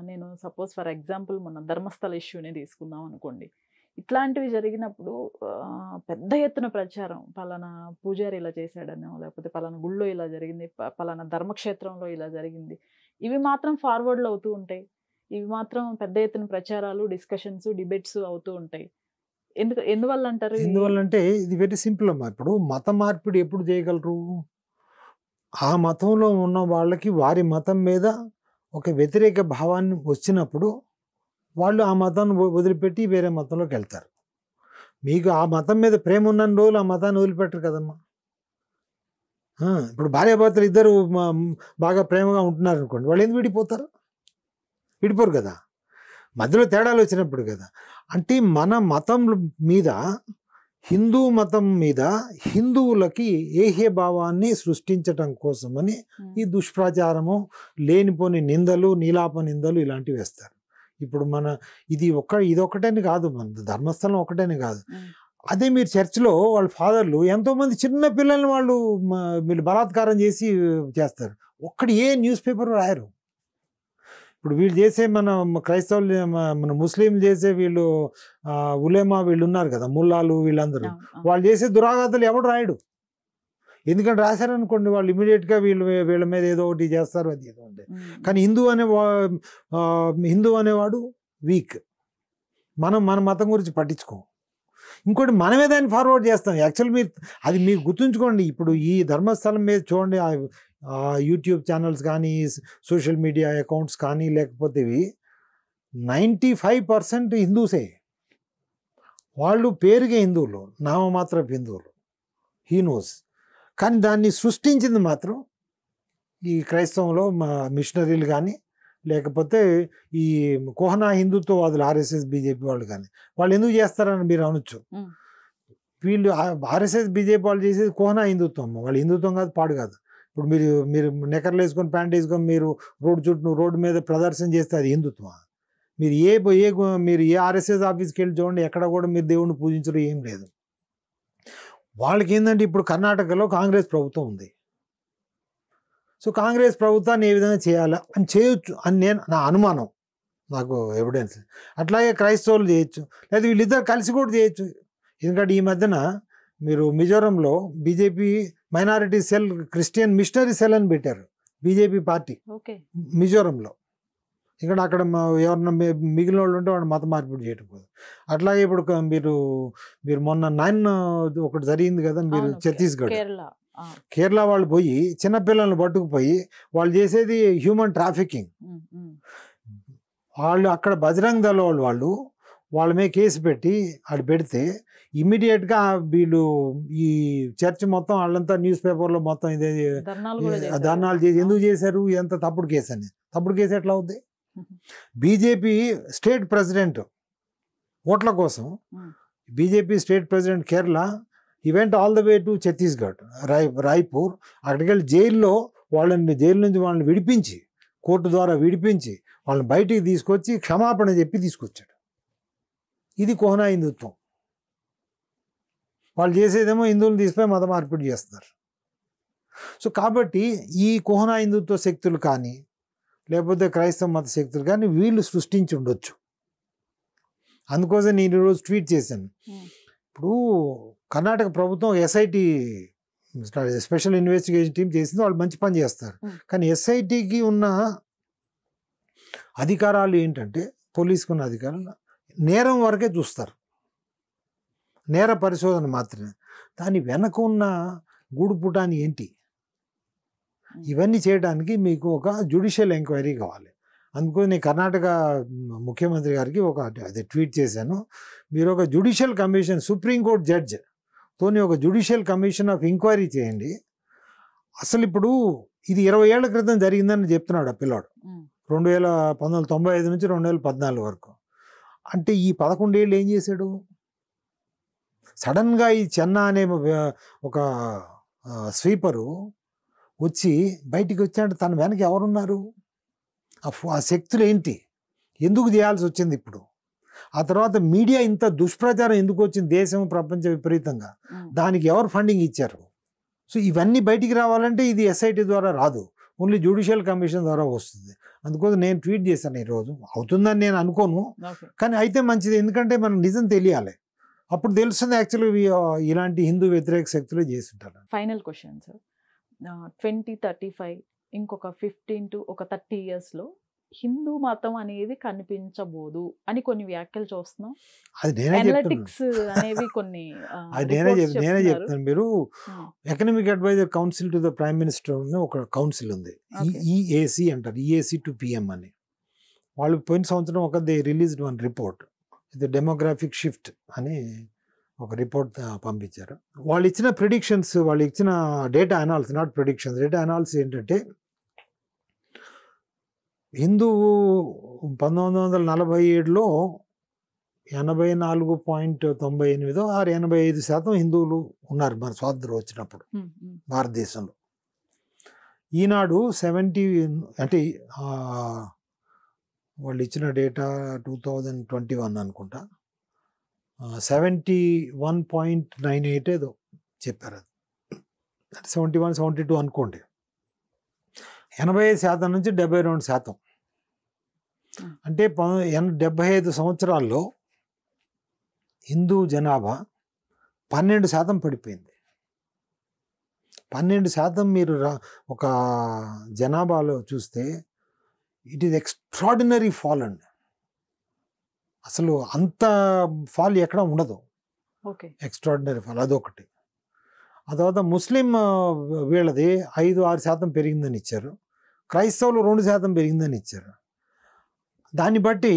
నేను సపోజ్ ఫర్ ఎగ్జాంపుల్ మన ధర్మస్థల ఇష్యూనే తీసుకుందాం అనుకోండి. ఇట్లాంటివి జరిగినప్పుడు పెద్ద ఎత్తున ప్రచారం, పలానా పూజారి ఇలా చేశాడనో, లేకపోతే పలానా గుళ్ళో ఇలా జరిగింది, పలానా ధర్మక్షేత్రంలో ఇలా జరిగింది, ఇవి మాత్రం ఫార్వర్డ్లో అవుతూ ఉంటాయి. ఇవి మాత్రం పెద్ద ఎత్తున ప్రచారాలు, డిస్కషన్స్, డిబేట్స్ అవుతూ ఉంటాయి. ఎందువల్ల అంటారు? ఎందువల్లంటే ఇది వెరీ సింపుల్ అమ్మా. ఇప్పుడు మత మార్పిడి ఎప్పుడు చేయగలరు? ఆ మతంలో ఉన్న వాళ్ళకి వారి మతం మీద ఒక వ్యతిరేక భావాన్ని వచ్చినప్పుడు వాళ్ళు ఆ మతాన్ని వదిలిపెట్టి వేరే మతంలోకి వెళ్తారు. మీకు ఆ మతం మీద ప్రేమ ఉన్న రోజులు ఆ మతాన్ని వదిలిపెట్టరు కదమ్మా. ఇప్పుడు భార్యాభర్తలు ఇద్దరు బాగా ప్రేమగా ఉంటున్నారు అనుకోండి, వాళ్ళు ఎందుకు విడిపోతారు? విడిపోరు కదా, మధ్యలో తేడాలు వచ్చినప్పుడు కదా. అంటే మన మతం మీద హిందూ మతం మీద హిందువులకి ఏహ్య భావాన్ని సృష్టించటం కోసమని ఈ దుష్ప్రచారము, లేనిపోని నిందలు, నీలాప నిందలు ఇలాంటివి వేస్తారు. ఇప్పుడు ఇదొక్కటని కాదు, మన ధర్మస్థలం ఒకటని కాదు. అదే మీరు చర్చిలో వాళ్ళ ఫాదర్లు ఎంతోమంది చిన్న పిల్లల్ని వీళ్ళు బలాత్కారం చేస్తారు. ఒక్కటి ఏ న్యూస్ పేపర్ రాయరు. ఇప్పుడు వీళ్ళు చేసే మన క్రైస్తవులు, మన ముస్లింలు చేసే వీళ్ళు ఉలేమా వీళ్ళు ఉన్నారు కదా, ముల్లాలు వీళ్ళందరూ, వాళ్ళు చేసే దురాఘాతాలు ఎవడు రాయడు. ఎందుకంటే రాశారనుకోండి వాళ్ళు ఇమీడియట్గా వీళ్ళ మీద ఏదో ఒకటి చేస్తారు, అది ఏదో ఉంటుంది. కానీ హిందూ అనేవాడు వీక్. మన మతం గురించి పట్టించుకోం. ఇంకోటి మనమే దాన్ని ఫార్వర్డ్ చేస్తాం. యాక్చువల్ అది మీరు గుర్తుంచుకోండి. ఇప్పుడు ఈ ధర్మస్థలం మీద చూడండి, యూట్యూబ్ ఛానల్స్ కానీ, సోషల్ మీడియా అకౌంట్స్ కానీ, లేకపోతే 95% హిందూసే. వాళ్ళు పేరుగే హిందువులు, నామమాత్రపు హిందువులు, హీనోస్. కానీ దాన్ని సృష్టించింది మాత్రం ఈ క్రైస్తవంలో మిషనరీలు కానీ, లేకపోతే ఈ కోహనా హిందుత్వవాదులు, RSS BJP వాళ్ళు కానీ. వాళ్ళు ఎందుకు చేస్తారని మీరు అనొచ్చు. వీళ్ళు RSS BJP వాళ్ళు చేసేది కోహనా హిందుత్వం. వాళ్ళు హిందుత్వం కాదు, పాడు కాదు. ఇప్పుడు మీరు నెక్కర్లు వేసుకొని, ప్యాంట్ వేసుకొని మీరు రోడ్డు మీద ప్రదర్శన చేస్తే అది హిందుత్వం. మీరు ఏ RSS ఆఫీస్కి వెళ్ళి చూడండి, ఎక్కడ కూడా మీరు దేవుణ్ణి పూజించడం ఏం లేదు. వాళ్ళకి ఏంటంటే ఇప్పుడు కర్ణాటకలో కాంగ్రెస్ ప్రభుత్వం ఉంది. సో కాంగ్రెస్ ప్రభుత్వాన్ని ఏ విధంగా చేయాలా అని చేయొచ్చు అని నా అనుమానం, నాకు ఎవిడెన్స్. అట్లాగే క్రైస్తవులు చేయొచ్చు, లేదా వీళ్ళిద్దరు కలిసి కూడా చేయొచ్చు. ఎందుకంటే ఈ మధ్యన మీరు మిజోరంలో BJP minority cell, Christian missionary cell అని పెట్టారు బీజేపీ పార్టీ మిజోరంలో. ఇక్కడ అక్కడ ఎవరన్నా మిగిలిన వాళ్ళు ఉంటే వాడు మత మార్పిడి చేయటం. అట్లాగే ఇప్పుడు మీరు మొన్న 9 ఒకటి జరిగింది కదా, మీరు ఛత్తీస్గఢ్, కేరళ వాళ్ళు పోయి చిన్నపిల్లల్ని పట్టుకుపోయి వాళ్ళు చేసేది హ్యూమన్ ట్రాఫికింగ్. వాళ్ళు అక్కడ బజరంగ్ దళ వాళ్ళు వాళ్ళ మీద కేసు పెడితే ఇమ్మీడియట్గా వీళ్ళు ఈ చర్చ్ మొత్తం వాళ్ళంతా న్యూస్ పేపర్లో మొత్తం ఇదే ధర్నాలు చేసి ఎందుకు చేశారు, ఎంత తప్పుడు కేసు అని. తప్పుడు కేసు ఎట్లా అవుద్ది? బీజేపీ స్టేట్ ప్రెసిడెంట్ ఓట్ల కోసం, BJP state president Kerala, he went all the way to Chhattisgarh, Raipur. అక్కడికి వెళ్ళి జైలు నుంచి వాళ్ళని విడిపించి, కోర్టు ద్వారా విడిపించి వాళ్ళని బయటికి తీసుకొచ్చి క్షమాపణ చెప్పి తీసుకొచ్చాడు. ఇది కోహనా హిందుత్వం. వాళ్ళు చేసేదేమో హిందువులు తీసుకుపోయి మత మార్పిడి చేస్తున్నారు. సో కాబట్టి ఈ కోహనా హిందుత్వ శక్తులు కానీ, లేకపోతే క్రైస్తవ మత శక్తులు కానీ వీళ్ళు సృష్టించి ఉండొచ్చు. అందుకోసం నేను ఈరోజు ట్వీట్ చేశాను. ఇప్పుడు కర్ణాటక ప్రభుత్వం SIT స్పెషల్ ఇన్వెస్టిగేషన్ టీం చేసింది, వాళ్ళు మంచి పని చేస్తారు. కానీ SITకి ఉన్న అధికారాలు ఏంటంటే, పోలీసుకు ఉన్న అధికారాలు నేరం వరకే చూస్తారు, నేర పరిశోధన మాత్రమే. దాని వెనక ఉన్న గూడుపుటాన్ని ఏంటి, ఇవన్నీ చేయడానికి మీకు ఒక జ్యుడిషియల్ ఎంక్వైరీ కావాలి. అందుకని నేను కర్ణాటక ముఖ్యమంత్రి గారికి అది ట్వీట్ చేశాను. మీరు ఒక జ్యుడిషియల్ కమిషన్, సుప్రీంకోర్టు జడ్జ్ తోని ఒక జ్యుడిషియల్ కమిషన్ ఆఫ్ ఎంక్వైరీ చేయండి. అసలు ఇప్పుడు ఇది 20 ఏళ్ల క్రితం జరిగిందని చెప్తున్నాడు ఆ పిల్లాడు, 1995 నుంచి 2014 వరకు. అంటే ఈ 11 ఏళ్ళు ఏం చేశాడు? సడన్గా ఈ చెన్నా అనే ఒక స్వీపరు వచ్చి బయటికి వచ్చాడు. తన వెనక ఎవరున్నారు? ఆ శక్తులు ఏంటి? ఎందుకు చేయాల్సి వచ్చింది ఇప్పుడు? ఆ తర్వాత మీడియా ఇంత దుష్ప్రచారం ఎందుకు వచ్చింది దేశం, ప్రపంచ విపరీతంగా? దానికి ఎవరు ఫండింగ్ ఇచ్చారు? సో ఇవన్నీ బయటికి రావాలంటే ఇది SIT ద్వారా రాదు, ఓన్లీ జ్యుడిషియల్ కమిషన్ ద్వారా వస్తుంది. అందుకోసం నేను ట్వీట్ చేశాను ఈరోజు. అవుతుందని నేను అనుకోను, కానీ అయితే మంచిది. ఎందుకంటే మనకు నిజం తెలియాలి, అప్పుడు తెలుస్తుంది యాక్చువల్గా ఇలాంటి హిందూ వ్యతిరేక శక్తులు చేస్తుంటారు. ఫైనల్ క్వశ్చన్ సార్, 2035 ఇంకొక 15 to 30 yearsలో హిందూ మతం అనేది కనిపించబోదు అని కొన్ని వ్యాఖ్యలు చూస్తున్నాం. అది నేనే చెప్తాను. మీరు economic adviser council to the prime minister ఒక కౌన్సిల్ ఉంది, EAC అంటారు, EAC to PM అని. వాళ్ళు పోయిన సంవత్సరం దే రిలీజ్డ్ వన్ రిపోర్ట్, ఇది డెమోగ్రాఫిక్ షిఫ్ట్ అని ఒక రిపోర్ట్ పంపించారు. వాళ్ళు ఇచ్చిన ప్రిడిక్షన్స్, వాళ్ళు ఇచ్చిన data analysis, not predictions, data analysis ఏంటంటే, హిందువు 1947లో 84.98 ఆరు 85% హిందువులు ఉన్నారు మన స్వాతంత్రం వచ్చినప్పుడు భారతదేశంలో. ఈనాడు 70 అంటే వాళ్ళు ఇచ్చిన డేటా 2021 అనుకుంటా, 71.98 ఏదో చెప్పారు. అది 71, 72 అనుకోండి. 85% నుంచి 72%. అంటే 75 సంవత్సరాల్లో హిందూ జనాభా 12% పడిపోయింది. 12% మీరు ఒక జనాభాలో చూస్తే ఇట్ ఈస్ ఎక్స్ట్రాడినరీ ఫాల్ అండి. అసలు అంత ఫాల్ ఎక్కడ ఉండదు. ఎక్స్ట్రాడినరీ ఫాల్ అదొకటి. ఆ తర్వాత ముస్లిం వీళ్ళది 5-6% పెరిగిందని ఇచ్చారు. క్రైస్తవులు 2% పెరిగిందని ఇచ్చారు. దాన్ని బట్టి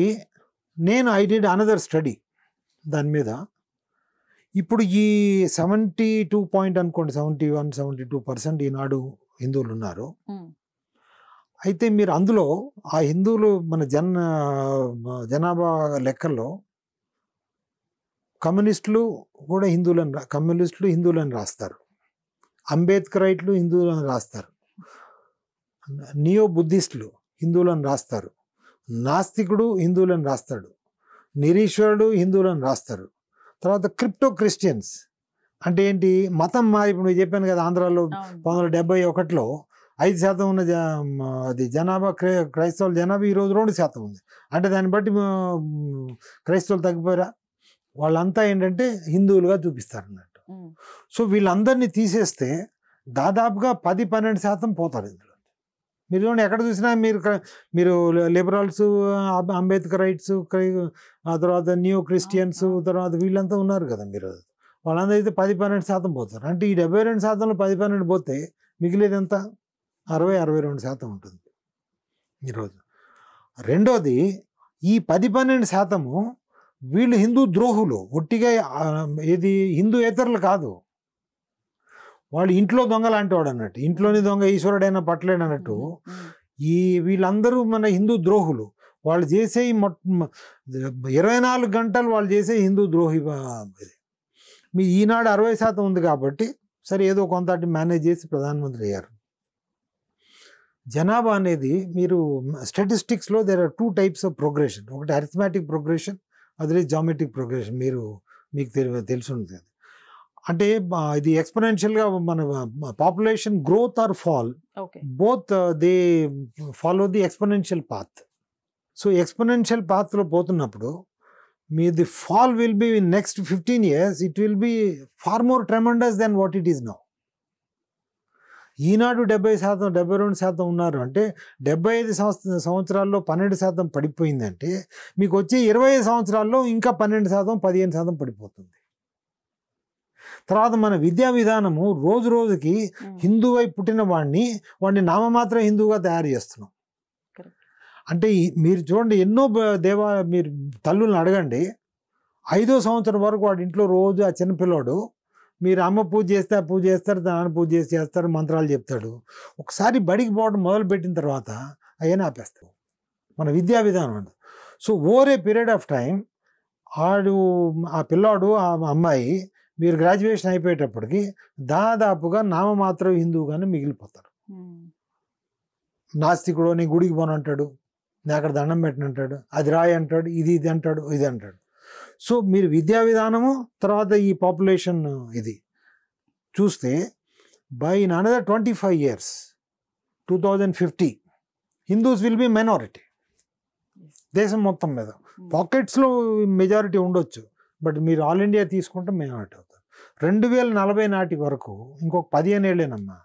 ఐ డిడ్ అనదర్ స్టడీ దాని మీద. ఇప్పుడు ఈ 72 అనుకోండి, 71-72% ఈనాడు హిందువులు ఉన్నారు. అయితే మీరు అందులో ఆ హిందువులు మన జనాభా లెక్కల్లో కమ్యూనిస్టులు హిందువులని రాస్తారు, అంబేద్కరైట్లు హిందువులని రాస్తారు, నియో బుద్ధిస్టులు హిందువులని రాస్తారు, నాస్తికుడు హిందువులని రాస్తాడు, నిరీశ్వరుడు హిందువులని రాస్తారు. తర్వాత క్రిప్టో క్రిస్టియన్స్ అంటే ఏంటి, మతం ఇప్పుడు నేను చెప్పాను కదా, ఆంధ్రాలో 1971లో 5% ఉన్న అది జనాభా క్రైస్తవుల జనాభా ఈరోజు 2% ఉంది. అంటే దాన్ని బట్టి క్రైస్తవులు తగ్గిపోయారా? వాళ్ళంతా ఏంటంటే హిందువులుగా చూపిస్తారు అన్నట్టు. సో వీళ్ళందరినీ తీసేస్తే దాదాపుగా 10-12% పోతారు ఇందులో. మీరు చూడండి, ఎక్కడ చూసినా మీరు లిబరల్స్, అంబేద్కరైట్స్, ఆ తర్వాత న్యూ క్రిస్టియన్స్, తర్వాత వీళ్ళంతా ఉన్నారు కదా, మీరు వాళ్ళందరూ అయితే 10-12% పోతారు. అంటే ఈ 72%లో 10-12 పోతే మిగిలేది ఎంత? 60-62% ఉంటుంది ఈరోజు. రెండోది, ఈ 10-12% వీళ్ళు హిందూ ద్రోహులు, ఒట్టిగా ఏది హిందూయేతరులు కాదు. వాళ్ళు ఇంట్లో దొంగ లాంటి వాడు అన్నట్టు, ఇంట్లోని దొంగ ఈశ్వరుడైనా పట్టలేడు అన్నట్టు. వీళ్ళందరూ మన హిందూ ద్రోహులు. వాళ్ళు చేసే 24 గంటలు వాళ్ళు చేసే హిందూ ద్రోహి. మీ ఈనాడు 60% ఉంది కాబట్టి సరే ఏదో కొంత మేనేజ్ చేసి ప్రధానమంత్రి అయ్యారు. జనాభా అనేది మీరు స్టాటిస్టిక్స్లో there are 2 types of progression. ఒకటి అరిథమెటిక్ ప్రోగ్రెషన్, అదే జామెట్రిక్ ప్రోగ్రెషన్. మీకు తెలిసి ఉంటుంది. అంటే ఇది ఎక్స్పోనెన్షియల్గా మన population growth or fall, both they follow the exponential path. So exponential పాత్లో పోతున్నప్పుడు the fall will be in next 15 years, it will be far more tremendous than what it is now. ఈనాడు 70%, 72% ఉన్నారు అంటే 75 సంవత్సరాల్లో 12% పడిపోయిందంటే మీకు వచ్చే 25 సంవత్సరాల్లో ఇంకా 12%, 15% పడిపోతుంది. తర్వాత మన విద్యా విధానము రోజు రోజుకి హిందువై పుట్టిన వాడిని నామమాత్ర హిందువుగా తయారు చేస్తున్నాం. అంటే మీరు చూడండి, ఎన్నో మీరు తల్లులను అడగండి, 5వ సంవత్సరం వరకు వాడి ఇంట్లో రోజు ఆ చిన్నపిల్లాడు మీరు అమ్మ పూజ చేస్తే ఆ పూజ చేస్తారు, నాన్న పూజ చేస్తారు, మంత్రాలు చెప్తాడు. ఒకసారి బడికి పోవడం మొదలుపెట్టిన తర్వాత అవన్నీ ఆపేస్తాడు. మన విద్యా విధానం అండి. So over a period of time ఆ పిల్లాడు, ఆ అమ్మాయి మీరు గ్రాడ్యుయేషన్ అయిపోయేటప్పటికి దాదాపుగా నామమాత్రం హిందువుగానే మిగిలిపోతారు. నాస్తికుడు, నీ గుడికి పోనంటాడు, నేను అక్కడ దండం పెట్టనంటాడు, అది రాయి అంటాడు, ఇది అంటాడు, ఇది అంటాడు. సో మీరు విద్యా విధానము తర్వాత ఈ పాపులేషన్ ఇది చూస్తే by in another 25 years 2050 Hindus will be minority దేశం మొత్తం మీద. పాకెట్స్లో మెజారిటీ ఉండొచ్చు, బట్ మీరు ఆల్ ఇండియా తీసుకుంటే మైనారిటీ అవుతారు. 2040 నాటి వరకు ఇంకొక 15 ఏళ్ళేనమ్మా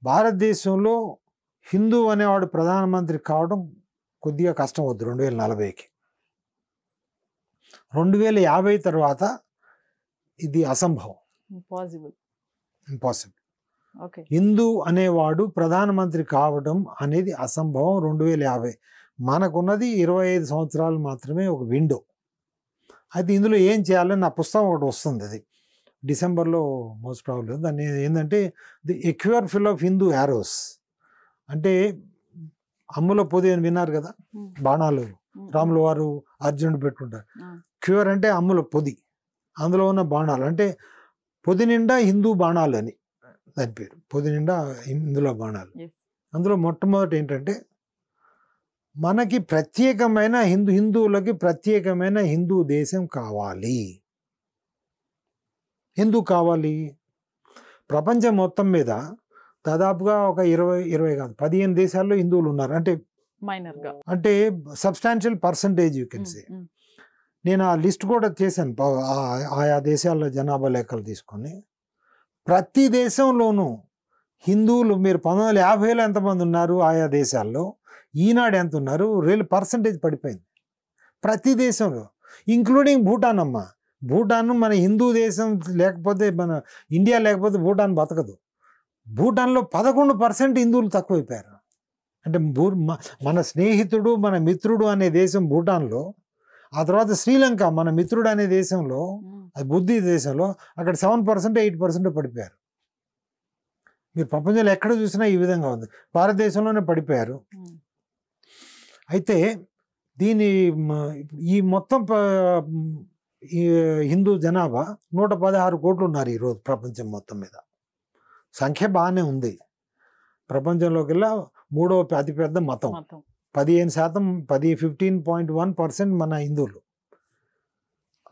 భారతదేశంలో హిందూ అనేవాడు ప్రధానమంత్రి కావడం కొద్దిగా కష్టం అవుతుంది. 2040కి 2050 తర్వాత ఇది అసంభవం, ఇంపాసిబుల్. హిందూ అనేవాడు ప్రధానమంత్రి కావడం అనేది అసంభవం. 2050 మనకున్నది 25 సంవత్సరాలు మాత్రమే ఒక విండో. అయితే ఇందులో ఏం చేయాలని నా పుస్తకం ఒకటి వస్తుంది, అది డిసెంబర్లో మోస్ట్ ప్రాబ్లం. దాన్ని ఏంటంటే the quiver full of Hindu arrows. అంటే అమ్ముల పొది అని విన్నారు కదా, బాణాలు రాముల వారు అర్జునుడు పెట్టుకుంటారు. క్యూర్ అంటే అమ్ముల పొది, అందులో ఉన్న బాణాలు అంటే పొది నిండా హిందూ బాణాలు అని దాని పేరు. పొది నిండా ఇందులో బాణాలు. అందులో మొట్టమొదటి ఏంటంటే మనకి ప్రత్యేకమైన హిందువులకి ప్రత్యేకమైన హిందూ దేశం కావాలి. ఎందుకు కావాలి? ప్రపంచం మొత్తం మీద దాదాపుగా ఒక 20 కాదు 15 దేశాల్లో హిందువులు ఉన్నారు. అంటే మైనర్గా, అంటే substantial percentage you can say. నేను ఆ లిస్ట్ కూడా చేశాను, ఆయా దేశాల జనాభా లెక్కలు తీసుకొని. ప్రతి దేశంలోనూ హిందువులు మీరు 1950లో ఎంతమంది ఉన్నారు ఆయా దేశాల్లో, ఈనాడు ఎంత ఉన్నారు, పర్సంటేజ్ పడిపోయింది ప్రతి దేశంలో, ఇంక్లూడింగ్ భూటాన్. అమ్మ, భూటాన్ మన హిందూ దేశం లేకపోతే, మన ఇండియా లేకపోతే భూటాన్ బతకదు. భూటాన్లో 11% హిందువులు తక్కువైపోయారు. అంటే మన స్నేహితుడు మన మిత్రుడు అనే దేశం భూటాన్లో, ఆ తర్వాత శ్రీలంక మన మిత్రుడు అనే దేశంలో, అది బుద్ధి దేశంలో, అక్కడ 7% 8% పడిపోయారు. మీరు ప్రపంచంలో ఎక్కడ చూసినా ఈ విధంగా ఉంది. భారతదేశంలోనే పడిపోయారు. అయితే ఈ మొత్తం ఈ హిందూ జనాభా 116 కోట్లు ఉన్నారు ఈరోజు ప్రపంచం మొత్తం మీద. సంఖ్య బాగానే ఉంది. ప్రపంచంలోకెల్లా 3వ అతిపెద్ద మతం. 15%, 15.1% మన హిందువులు.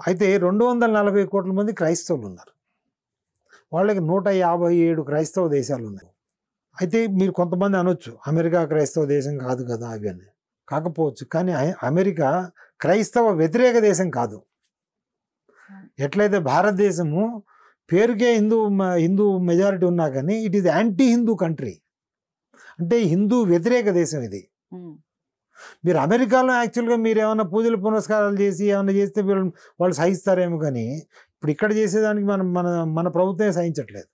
అయితే 240 కోట్ల మంది క్రైస్తవులు ఉన్నారు. వాళ్ళకి 157 క్రైస్తవ దేశాలు ఉన్నాయి. అయితే మీరు కొంతమంది అనొచ్చు అమెరికా క్రైస్తవ దేశం కాదు కదా అవి అని. కాకపోవచ్చు, కానీ అమెరికా క్రైస్తవ వ్యతిరేక దేశం కాదు. ఎట్లయితే భారతదేశము పేరుకే హిందూ మెజారిటీ ఉన్నా కానీ it is anti Hindu country, అంటే హిందూ వ్యతిరేక దేశం ఇది. మీరు అమెరికాలో యాక్చువల్గా మీరు ఏమైనా పూజలు పునస్కారాలు చేసి ఏమైనా చేస్తే వాళ్ళు సహిస్తారేమో, కానీ ఇప్పుడు ఇక్కడ చేసేదానికి మన ప్రభుత్వమే సహించట్లేదు.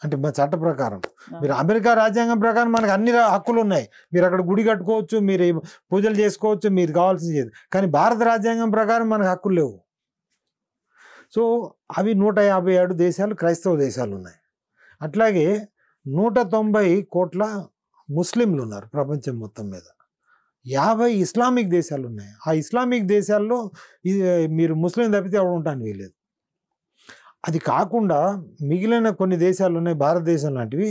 అంటే మన చట్ట ప్రకారం మీరు అమెరికా రాజ్యాంగం ప్రకారం మనకు అన్ని హక్కులు ఉన్నాయి. మీరు అక్కడ గుడి కట్టుకోవచ్చు, మీరు పూజలు చేసుకోవచ్చు, మీరు కావాల్సింది చేయదు. కానీ భారత రాజ్యాంగం ప్రకారం మనకు హక్కులు లేవు. సో అవి 157 దేశాలు క్రైస్తవ దేశాలు ఉన్నాయి. అట్లాగే 190 కోట్ల ముస్లింలు ఉన్నారు ప్రపంచం మొత్తం మీద. 50 ఇస్లామిక్ దేశాలు ఉన్నాయి. ఆ ఇస్లామిక్ దేశాల్లో మీరు ముస్లిం తప్పితే ఎవరు ఉంటాను వీలేదు. అది కాకుండా మిగిలిన కొన్ని దేశాలు ఉన్నాయి భారతదేశం లాంటివి,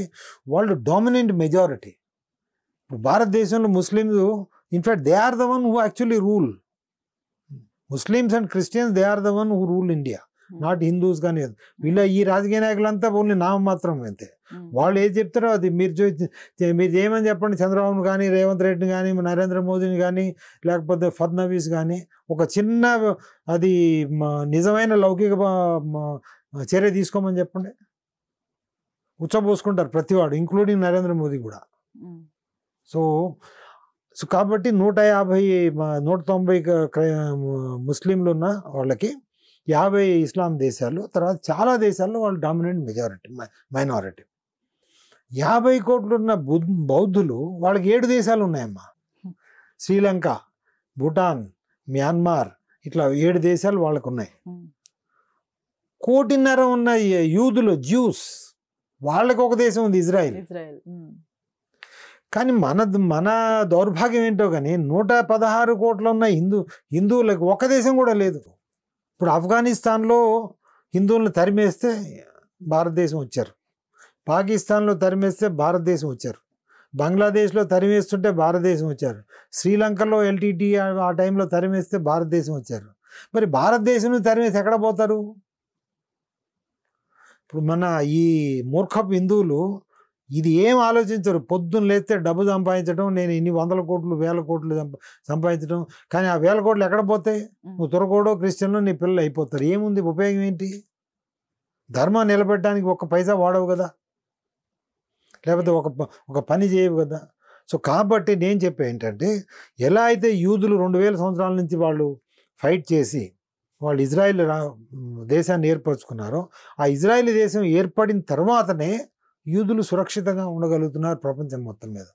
వాళ్ళు డామినెంట్ మెజారిటీ. ఇప్పుడు భారతదేశంలో ముస్లింలు in fact they are the one who actually rule. Muslims and Christians they are the one who rule India, not Hindus. కానీ వీళ్ళ ఈ రాజకీయ నాయకులంతా ఓన్లీ నామం మాత్రం అంతే. వాళ్ళు ఏది చెప్తారో అది మీరు చేయమని చెప్పండి. చంద్రబాబును కానీ, రేవంత్ రెడ్డిని కానీ, నరేంద్ర మోదీని కానీ, లేకపోతే ఫడ్నవీస్ కానీ, ఒక చిన్న అది నిజమైన లౌకిక చర్య తీసుకోమని చెప్పండి, ఉచ్చబోసుకుంటారు ప్రతివాడు, ఇంక్లూడింగ్ నరేంద్ర మోదీ కూడా. సో కాబట్టి 190 ముస్లింలు ఉన్న వాళ్ళకి 50 ఇస్లాం దేశాలు, తర్వాత చాలా దేశాల్లో వాళ్ళు డామినెంట్ మెజారిటీ, మైనారిటీ. 50 కోట్లు ఉన్న బౌద్ధులు వాళ్ళకి 7 దేశాలు ఉన్నాయమ్మా. శ్రీలంక, భూటాన్, మ్యాన్మార్, ఇట్లా 7 దేశాలు వాళ్ళకు ఉన్నాయి. 1.5 కోటి ఉన్న యూదులు, జ్యూస్, వాళ్ళకి ఒక దేశం ఉంది, ఇజ్రాయెల్. కానీ మన దౌర్భాగ్యం ఏంటో కానీ 116 కోట్లు ఉన్న హిందువులకు ఒక దేశం కూడా లేదు. ఇప్పుడు ఆఫ్ఘనిస్తాన్లో హిందువులను తరిమేస్తే భారతదేశం వచ్చారు, పాకిస్తాన్లో తరిమేస్తే భారతదేశం వచ్చారు, బంగ్లాదేశ్లో తరిమేస్తుంటే భారతదేశం వచ్చారు, శ్రీలంకలో ఎల్టీటీ ఆ టైంలో తరిమేస్తే భారతదేశం వచ్చారు. మరి భారతదేశం తరిమేసి ఎక్కడ పోతారు? ఇప్పుడు మన ఈ మూర్ఖపు హిందువులు ఇది ఏం ఆలోచించరు. పొద్దున్న లేస్తే డబ్బు సంపాదించడం, నేను ఇన్ని 100 కోట్లు 1000 కోట్లు సంపాదించడం. కానీ ఆ 1000 కోట్లు ఎక్కడ పోతాయి? నువ్వు తురకోడో క్రిస్టియన్లో నీ పిల్లలు అయిపోతారు. ఏముంది ఉపయోగం ఏంటి? ధర్మం నిలబెట్టడానికి ఒక్క పైసా వాడవు కదా, లేకపోతే ఒక పని చేయవు కదా. సో కాబట్టి నేను చెప్పే ఏంటంటే, ఎలా అయితే యూదులు 2000 సంవత్సరాల నుంచి వాళ్ళు ఫైట్ చేసి వాళ్ళు ఇజ్రాయిల్ దేశాన్ని ఏర్పరచుకున్నారో, ఆ ఇజ్రాయిల్ దేశం ఏర్పడిన తర్వాతనే యూదులు సురక్షితంగా ఉండగలుగుతున్నారు ప్రపంచం మొత్తం మీద.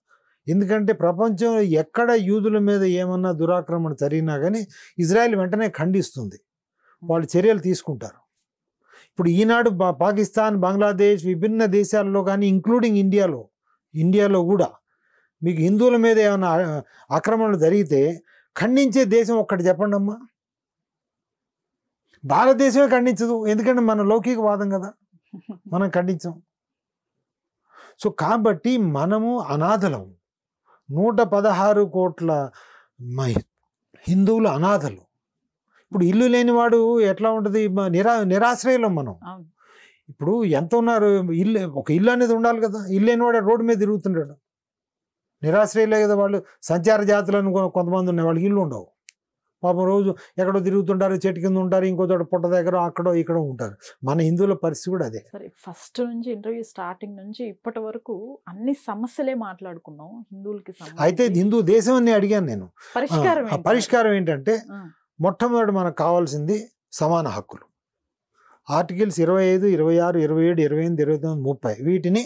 ఎందుకంటే ప్రపంచంలో ఎక్కడ యూదుల మీద ఏమన్నా దురాక్రమణ జరిగినా కానీ ఇజ్రాయిల్ వెంటనే ఖండిస్తుంది, వాళ్ళు చర్యలు తీసుకుంటారు. ఇప్పుడు ఈనాడు పాకిస్తాన్, బంగ్లాదేశ్, విభిన్న దేశాల్లో కానీ ఇంక్లూడింగ్ ఇండియాలో కూడా మీకు హిందువుల మీద ఏమైనా ఆక్రమణలు జరిగితే ఖండించే దేశం ఒక్కటి చెప్పండి అమ్మా. భారతదేశమే ఖండించదు, ఎందుకంటే మన లౌకికవాదం కదా, మనం ఖండించాం. సో కాబట్టి మనము అనాథలం. 116 కోట్ల హిందువులు అనాథలు. ఇప్పుడు ఇల్లు లేనివాడు ఎట్లా ఉంటుంది, నిరాశ్రయం మనం. ఇప్పుడు ఎంత ఉన్నారు, ఒక ఇల్లు అనేది ఉండాలి కదా, ఇల్లు లేనివాడు రోడ్డు మీద తిరుగుతుంటాడు, నిరాశ్రయలే కదా వాళ్ళు. సంచార జాతులను కొంతమంది ఉన్నాయి, వాళ్ళకి ఇల్లు ఉండవు పాపం, రోజు ఎక్కడో తిరుగుతుంటారు, చెట్టు కింద ఉంటారు, ఇంకో చోట పుట్ట దగ్గర అక్కడో ఇక్కడ ఉంటారు. మన హిందువుల పరిస్థితి కూడా అదే. సరే, ఫస్ట్ నుంచి ఇంటర్వ్యూ స్టార్టింగ్ నుంచి ఇప్పటి వరకు అన్ని సమస్యలే మాట్లాడుకున్నాం హిందువులకి. అయితే హిందూ దేశం అని అడిగాను నేను. పరిష్కారం ఏంటంటే మొట్టమొదటి మనకు కావాల్సింది సమాన హక్కులు. ఆర్టికల్స్ 25, 26, 27, 28, 29, 30 వీటిని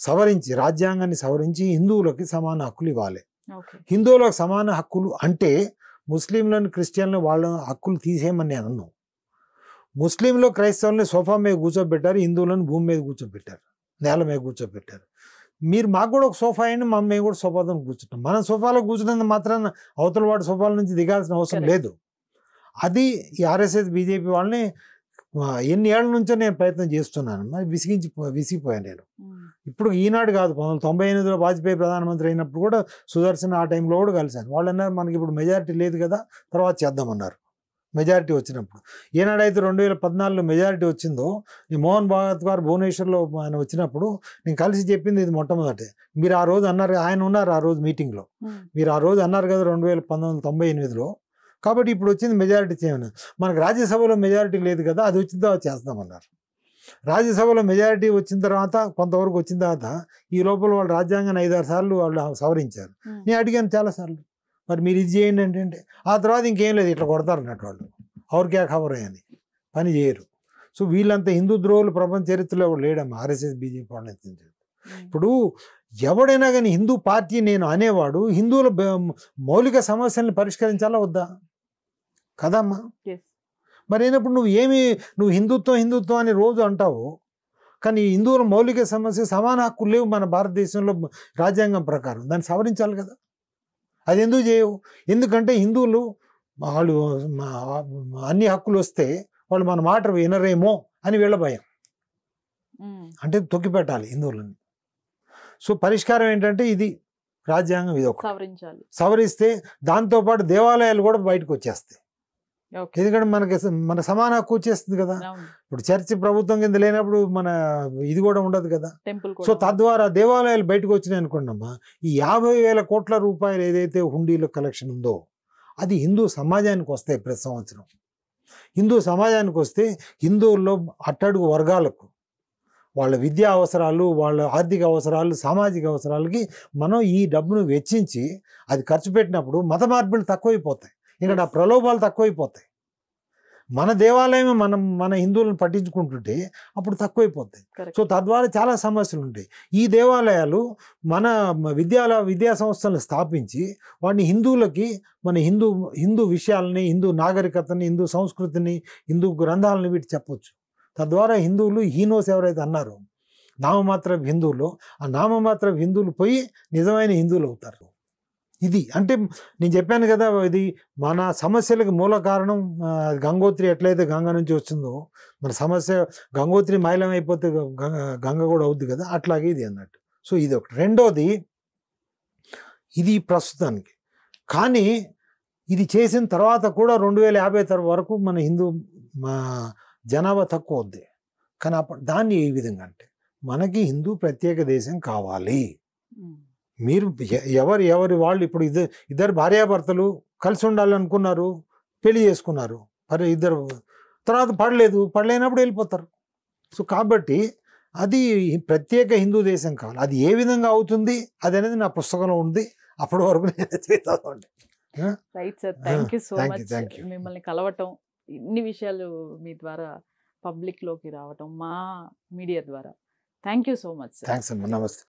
సవరించి, రాజ్యాంగాన్ని సవరించి హిందువులకి సమాన హక్కులు ఇవ్వాలి. హిందువులకు సమాన హక్కులు అంటే ముస్లింలను, క్రిస్టియన్లను వాళ్ళ హక్కులు తీసేయమని నేను అన్నాను. ముస్లింలో క్రైస్తవులని సోఫా మీద కూర్చోబెట్టారు, హిందువులను భూమి మీద కూర్చోబెట్టారు, నేల మీద కూర్చోబెట్టారు. మీరు మాకు కూడా ఒక సోఫా అయ్యండి, మేము కూడా సోఫాతో కూర్చుంటాం. మన సోఫాలో కూర్చున్నంత మాత్రాన అవతల వాడి సోఫాల నుంచి దిగాల్సిన అవసరం లేదు. అది ఈ ఆర్ఎస్ఎస్ బీజేపీ వాళ్ళని ఎన్ని ఏళ్ళ నుంచో నేను ప్రయత్నం చేస్తున్నాను, మరి విసిగిపోయాను నేను. ఇప్పుడు ఈనాడు కాదు, 1998లో వాజ్పేయి ప్రధానమంత్రి అయినప్పుడు కూడా సుదర్శన్ ఆ టైంలో కూడా కలిశాను. వాళ్ళు అన్నారు మనకి ఇప్పుడు మెజారిటీ లేదు కదా, తర్వాత చేద్దామన్నారు. మెజారిటీ వచ్చినప్పుడు ఏనాడైతే 2014లో మెజారిటీ వచ్చిందో, ఈ మోహన్ భాగవత్ గారు భువనేశ్వర్లో ఆయన వచ్చినప్పుడు నేను కలిసి చెప్పింది ఇది మొట్టమొదటి. మీరు ఆ రోజు అన్నారు, ఆయన ఉన్నారు ఆ రోజు మీటింగ్లో, మీరు ఆ రోజు అన్నారు కదా 1998లో, కాబట్టి ఇప్పుడు వచ్చింది మెజారిటీ చేయమని. మనకు రాజ్యసభలో మెజారిటీ లేదు కదా, అది వచ్చిన తర్వాత చేస్తామన్నారు. రాజ్యసభలో మెజారిటీ వచ్చిన తర్వాత కొంతవరకు వచ్చిన తర్వాత ఈ లోపల వాళ్ళు రాజ్యాంగాన్ని 5-6 సార్లు వాళ్ళు సవరించారు. నేను అడిగాను చాలాసార్లు, మరి మీరు ఇది చేయండి అంటే ఆ తర్వాత ఇంకేం లేదు, ఇట్లా కొడతారు అన్నట్టు వాళ్ళు. ఎవరికే ఖబర్ అని పని చేయరు. సో వీళ్ళంతా హిందూ ద్రోహులు ప్రపంచ చరిత్రలో ఎవరు లేడమ్మా, ఆర్ఎస్ఎస్ బీజేపీ వాళ్ళని. ఇప్పుడు ఎవడైనా కానీ హిందూ పార్టీ నేను అనేవాడు హిందువుల మౌలిక సమస్యలను పరిష్కరించాలా వద్దా కదమ్మా? మరి అయినప్పుడు నువ్వు హిందుత్వం అని రోజు అంటావు, కానీ హిందువుల మౌలిక సమస్య సమాన హక్కులు లేవు మన భారతదేశంలో రాజ్యాంగం ప్రకారం, దాన్ని సవరించాలి కదా. అది ఎందుకు చేయవు? ఎందుకంటే హిందువులు వాళ్ళు అన్ని హక్కులు వస్తే వాళ్ళు మన మాట వినరేమో అని వీళ్ళ భయం, అంటే తొక్కిపెట్టాలి హిందువులని. సో పరిష్కారం ఏంటంటే ఇది రాజ్యాంగం, ఇది ఒక సవరిస్తే దాంతోపాటు దేవాలయాలు కూడా బయటకు వచ్చేస్తాయి. ఎందుకంటే మన సమాన హక్కు వచ్చేస్తుంది కదా. ఇప్పుడు చర్చి ప్రభుత్వం కింద లేనప్పుడు మన ఇది కూడా ఉండదు కదా. సో తద్వారా దేవాలయాలు బయటకు వచ్చినాయి అనుకోండమ్మా, ఈ 50,000 కోట్ల రూపాయలు ఏదైతే హుండీలో కలెక్షన్ ఉందో అది హిందూ సమాజానికి వస్తాయి ప్రతి సంవత్సరం. హిందూ సమాజానికి వస్తే హిందువుల్లో అట్టడుగు వర్గాలకు వాళ్ళ విద్యా అవసరాలు, వాళ్ళ ఆర్థిక అవసరాలు, సామాజిక అవసరాలకి మనం ఈ డబ్బును వెచ్చించి అది ఖర్చు పెట్టినప్పుడు మత మార్పులు తక్కువైపోతాయి, ఇక్కడ ఆ ప్రలోభాలు తక్కువైపోతాయి. మన దేవాలయమే మన హిందువులను పట్టించుకుంటుంటే అప్పుడు తక్కువైపోతాయి. సో తద్వారా చాలా సమస్యలు ఉంటాయి. ఈ దేవాలయాలు మన విద్యా సంస్థలను స్థాపించి వాటిని హిందువులకి మన హిందూ విషయాలని, హిందూ నాగరికతని, హిందూ సంస్కృతిని, హిందూ గ్రంథాలని వీటి చెప్పొచ్చు. తద్వారా హిందువులు హీనోస్ ఎవరైతే అన్నారో నామమాత్ర హిందువులు, ఆ నామమాత్ర హిందువులు పోయి నిజమైన హిందువులు అవుతారు. ఇది అంటే నేను చెప్పాను కదా, ఇది మన సమస్యలకు మూల కారణం గంగోత్రి ఎట్లయితే గంగ నుంచి వచ్చిందో మన సమస్య గంగోత్రి మైలం అయిపోతే గంగ కూడా అవుద్ది కదా, అట్లాగే ఇది అన్నట్టు. సో ఇది ఒకటి. రెండోది ఇది ప్రస్తుతానికి, కానీ ఇది చేసిన తర్వాత కూడా 2050 వరకు మన జనాభా తక్కువ అవుద్ది. కానీ దాన్ని ఏ విధంగా అంటే మనకి హిందూ ప్రత్యేక దేశం కావాలి. మీరు ఎవరి వాళ్ళు ఇప్పుడు ఇద్దరు భార్యాభర్తలు కలిసి ఉండాలనుకున్నారు, పెళ్లి చేసుకున్నారు, ఇద్దరు తర్వాత పడలేనప్పుడు వెళ్ళిపోతారు. సో కాబట్టి అది ప్రత్యేక హిందూ దేశం కావాలి. అది ఏ విధంగా అవుతుంది అది అనేది నా పుస్తకంలో ఉంది. అప్పటి వరకు నేను right sir, thank you so much. మిమ్మల్ని కలవటం, ఇన్ని విషయాలు మీ ద్వారా పబ్లిక్లోకి రావటం మా మీడియా ద్వారా, thank you so much sir. Thanks అమ్మా, నమస్తే.